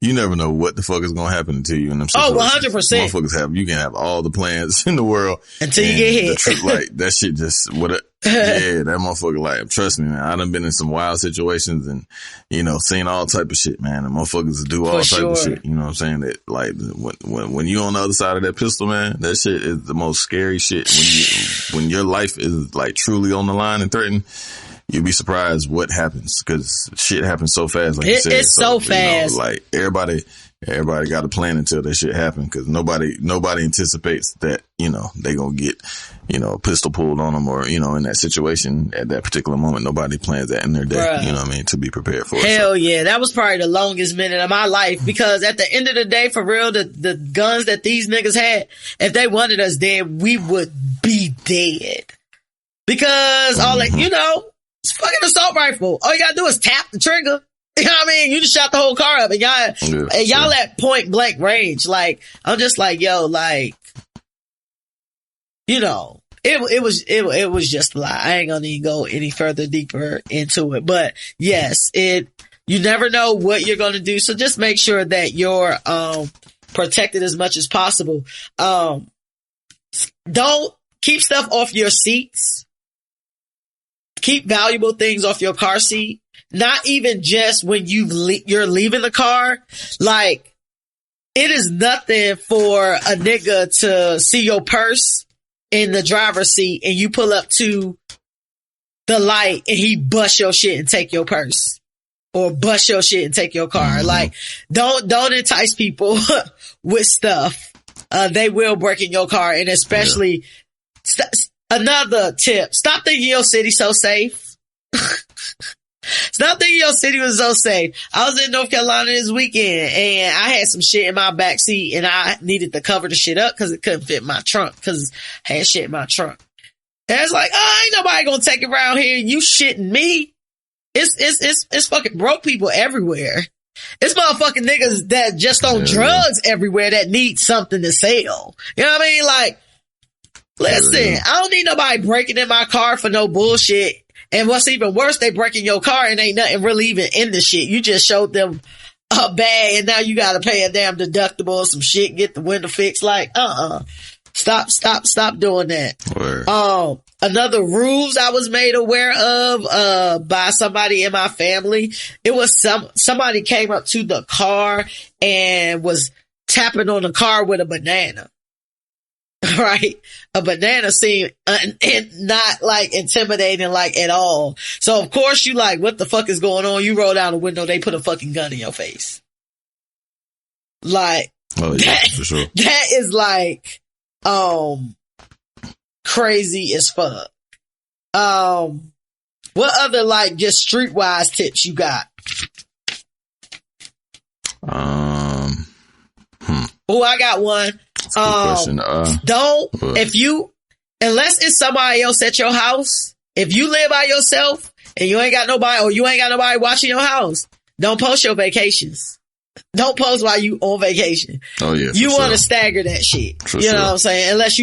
You never know what the fuck is going to happen to you in them situations. Oh, 100%. Motherfuckers you can have all the plans in the world. Until you get hit. Like, that shit just, yeah, that motherfucker, like, trust me, man. I done been in some wild situations and, you know, seen all type of shit, man. And motherfuckers do all type of shit. You know what I'm saying? That, like, when you on the other side of that pistol, man, that shit is the most scary shit. When your life is, like, truly on the line and threatened, you'd be surprised what happens, because shit happens so fast. Like you said, it's so fast. You know, like everybody got a plan until that shit happen, because nobody anticipates that, you know, they gonna get, you know, a pistol pulled on them, or, you know, in that situation at that particular moment. Nobody plans that in their day. Bruh. You know what I mean? To be prepared for it. Hell yeah. That was probably the longest minute of my life, because at the end of the day, for real, the guns that these niggas had, if they wanted us dead, we would be dead. Because all that, you know, it's a fucking assault rifle. All you gotta do is tap the trigger. You know what I mean? You just shot the whole car up, and y'all at point blank range. Like, I'm just like, yo, like, you know, it was just a lot. I ain't gonna even go any further deeper into it, but yes, you never know what you're gonna do. So just make sure that you're, protected as much as possible. Don't keep stuff off your seats. Keep valuable things off your car seat. Not even just when you're leaving the car. Like, it is nothing for a nigga to see your purse in the driver's seat and you pull up to the light and he bust your shit and take your purse, or bust your shit and take your car. Like, don't entice people with stuff. They will break in your car, and especially another tip, stop thinking your city so safe. Stop thinking your city was so safe. I was in North Carolina this weekend and I had some shit in my back seat and I needed to cover the shit up because it couldn't fit in my trunk, because I had shit in my trunk. And it's like, oh, ain't nobody gonna take it around here. You shitting me? It's fucking broke people everywhere. It's motherfucking niggas that just on drugs everywhere that need something to sell. You know what I mean? Like, listen, I don't need nobody breaking in my car for no bullshit. And what's even worse, they break in your car and ain't nothing really even in the shit. You just showed them a bag and now you gotta pay a damn deductible or some shit, get the window fixed. Like, Stop doing that. Word. Another ruse I was made aware of, by somebody in my family. It was somebody came up to the car and was tapping on the car with a banana. Right? A banana seemed not like intimidating, like at all. So of course you like, what the fuck is going on? You roll down the window, they put a fucking gun in your face. Like, for sure. That is like, crazy as fuck. What other like just streetwise tips you got? Oh, I got one. Unless it's somebody else at your house, if you live by yourself and you ain't got nobody, or you ain't got nobody watching your house, don't post your vacations. Don't post while you on vacation. Oh yeah. You want to stagger that shit. You know what I'm saying? Unless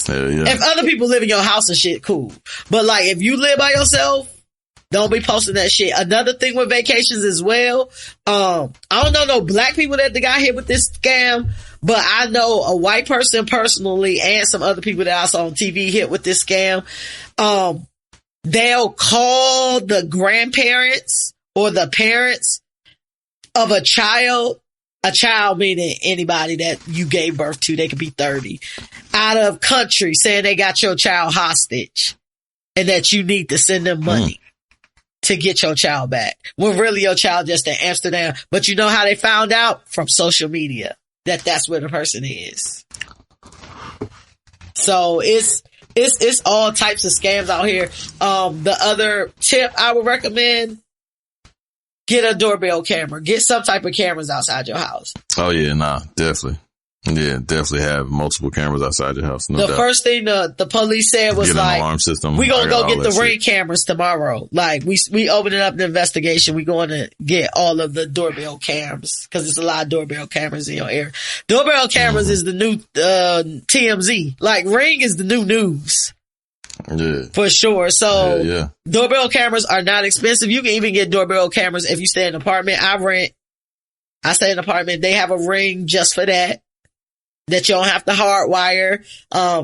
if other people live in your house and shit, cool. But like, if you live by yourself, don't be posting that shit. Another thing with vacations as well. I don't know no black people that got hit with this scam, but I know a white person personally and some other people that I saw on TV hit with this scam. They'll call the grandparents or the parents of a child meaning anybody that you gave birth to, they could be 30, out of country, saying they got your child hostage and that you need to send them money to get your child back. When really your child just in Amsterdam. But you know how they found out? From social media, that's where the person is. So it's all types of scams out here. The other tip I would recommend, get a doorbell camera. Get some type of cameras outside your house. Oh yeah, definitely. Yeah, definitely have multiple cameras outside your house. No the doubt. first thing the police said was get like, an alarm system. we gonna go get the Ring shit. cameras tomorrow. Like we opening up the investigation. We going to get all of the doorbell cameras because there's a lot of doorbell cameras in your area. Doorbell cameras is the new TMZ. Like Ring is the new news. Yeah. For sure. So yeah. Doorbell cameras are not expensive. You can even get doorbell cameras if you stay in an apartment. I stay in an apartment. They have a Ring just for that you don't have to hardwire.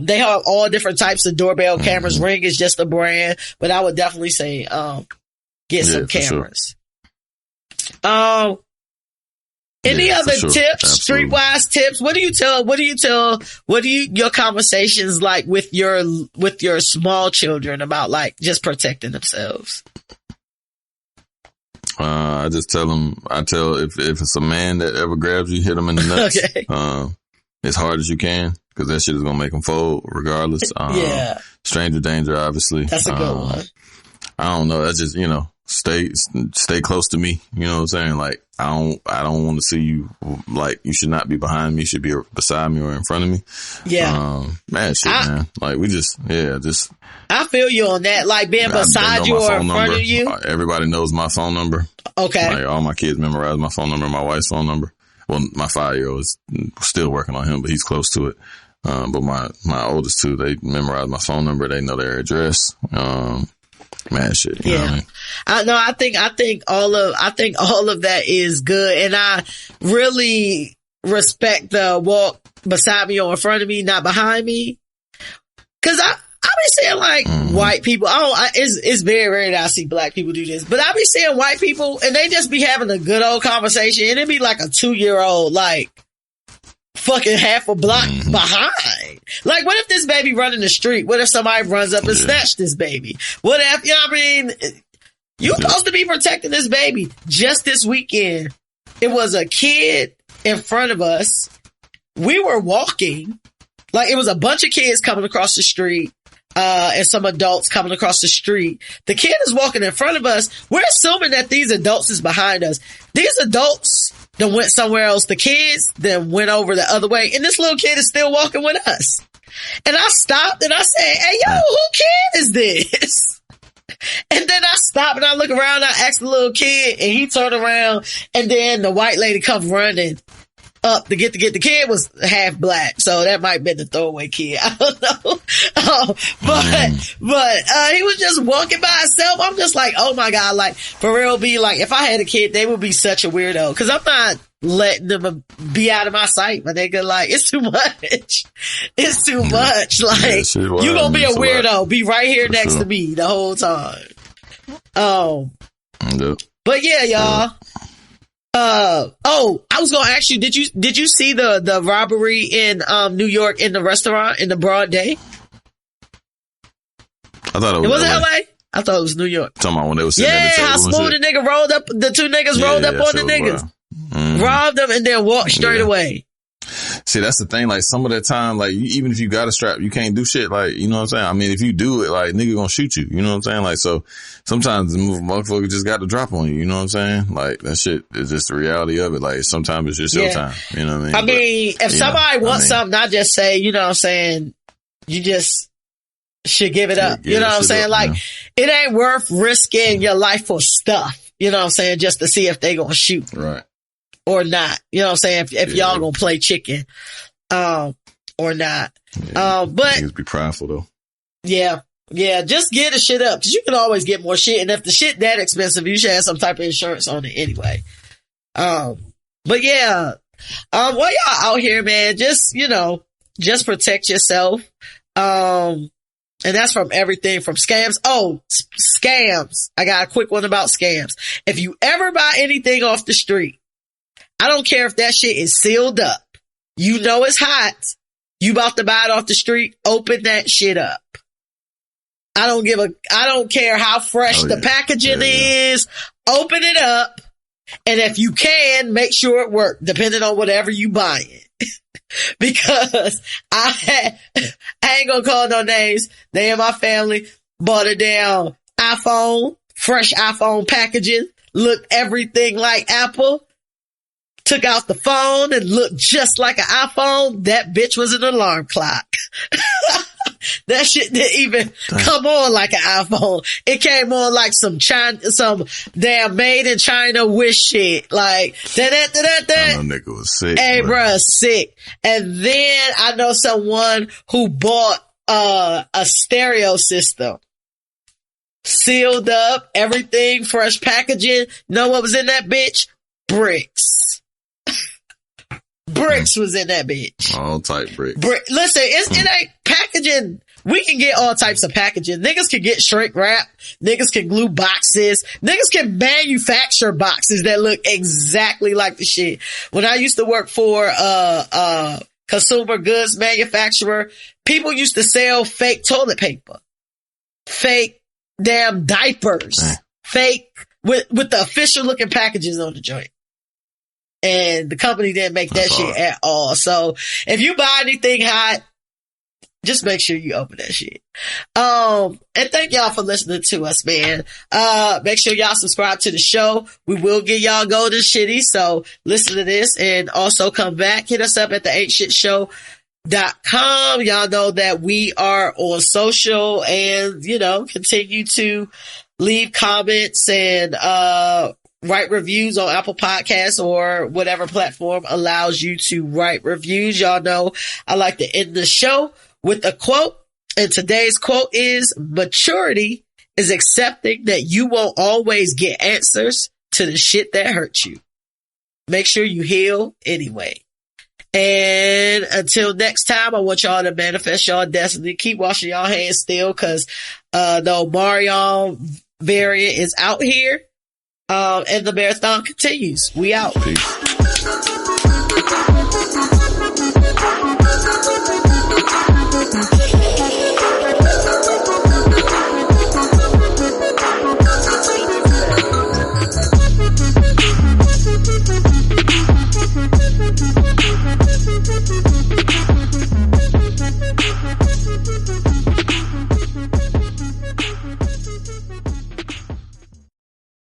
They have all different types of doorbell cameras. Ring is just a brand, but I would definitely say, get some cameras. Sure. Any other tips, Absolutely. streetwise tips? What do your conversations like with your small children about like just protecting themselves? I just tell them, if it's a man that ever grabs you, hit him in the nuts. Okay. As hard as you can, because that shit is going to make them fold regardless. Yeah. Stranger danger, obviously. That's a good one. I don't know. That's just, stay close to me. You know what I'm saying? Like, I don't want to see you, like, you should not be behind me. You should be beside me or in front of me. Yeah. Man. Like, I feel you on that. Like being beside you or in front of you. Everybody knows my phone number. Okay. Like, all my kids memorize my phone number, my wife's phone number. Well, my 5-year-old is still working on him, but he's close to it. But my oldest two, they memorize my phone number. They know their address. Man, shit. You know what I mean? I think all of that is good. And I really respect the walk beside me or in front of me, not behind me. Cause I be seeing like white people. It's very rare that I see black people do this, but I be seeing white people and they just be having a good old conversation and it be like a 2-year-old, like fucking half a block behind. Like, what if this baby running the street? What if somebody runs up and snatch this baby? What if, you know what I mean? You supposed to be protecting this baby. Just this weekend, it was a kid in front of us. We were walking. Like, it was a bunch of kids coming across the street, and some adults coming across the street. The kid is walking in front of us. We're assuming that these adults is behind us. These adults then went somewhere else. The kids then went over the other way, and this little kid is still walking with us. And I stopped and I said, "Hey, yo, who kid is this?" And then I stopped and I look around, I asked the little kid, and he turned around, and then the white lady comes running up to get the kid was half black, so that might have been the throwaway kid. I don't know. But he was just walking by himself. I'm just like, oh my God, like, for real, be like, if I had a kid, they would be such a weirdo. Cause I'm not letting them be out of my sight, but they go like, it's too much. It's too much. Like, you gonna be a weirdo. Be right here next to me the whole time. But yeah, y'all. I was gonna ask you, did you see the robbery in New York in the restaurant in the broad day? I thought it was LA. I thought it was New York. Talking about when they were sitting at the table. How smooth the nigga rolled up, the two niggas rolled up on the niggas, robbed them, and then walked straight away. See, that's the thing. Like, some of that time, like, even if you got a strap, you can't do shit. Like, you know what I'm saying? I mean, if you do it, like, nigga gonna shoot you. You know what I'm saying? Like, so sometimes the motherfucker just got to drop on you. You know what I'm saying? Like, that shit is just the reality of it. Like, sometimes it's just your time. You know what I mean? If somebody wants something, I just say, you know what I'm saying? You just should give it up. You know what I'm saying? Like, it ain't worth risking your life for stuff. You know what I'm saying? Just to see if they gonna shoot. Right. Or not. You know what I'm saying? If y'all gonna play chicken, or not. But be prideful though. Yeah. Just get the shit up, cause you can always get more shit. And if the shit that expensive, you should have some type of insurance on it anyway. But yeah. While y'all out here, man, just protect yourself. And that's from everything from scams. Oh, scams. I got a quick one about scams. If you ever buy anything off the street, I don't care if that shit is sealed up. You know it's hot. You about to buy it off the street. Open that shit up. I don't care how fresh the packaging is. Open it up. And if you can, make sure it works, depending on whatever you buying. Because I ain't gonna call no names. They in my family bought a damn iPhone, fresh iPhone packaging, looked everything like Apple. Took out the phone and looked just like an iPhone. That bitch was an alarm clock. That shit didn't even come on like an iPhone. It came on like some damn made in China wish shit. Like that. I know nigga was sick. Hey, bruh, sick. And then I know someone who bought a stereo system. Sealed up, everything, fresh packaging. Know what was in that bitch? Bricks. Bricks was in that bitch. All type bricks. Listen, it ain't packaging. We can get all types of packaging. Niggas can get shrink wrap. Niggas can glue boxes. Niggas can manufacture boxes that look exactly like the shit. When I used to work for consumer goods manufacturer, people used to sell fake toilet paper, fake damn diapers, fake with the official looking packages on the joint. And the company didn't make that shit at all. So if you buy anything hot, just make sure you open that shit. And thank y'all for listening to us, man. Make sure y'all subscribe to the show. We will get y'all golden shitty. So listen to this and also come back. Hit us up at the ain'tshitshow.com. Y'all know that we are on social and, continue to leave comments and, write reviews on Apple Podcasts or whatever platform allows you to write reviews. Y'all know I like to end the show with a quote. And today's quote is, maturity is accepting that you won't always get answers to the shit that hurts you. Make sure you heal anyway. And until next time, I want y'all to manifest y'all destiny. Keep washing y'all hands still, cause, the Omarion variant is out here. And the marathon continues. We out. Peace.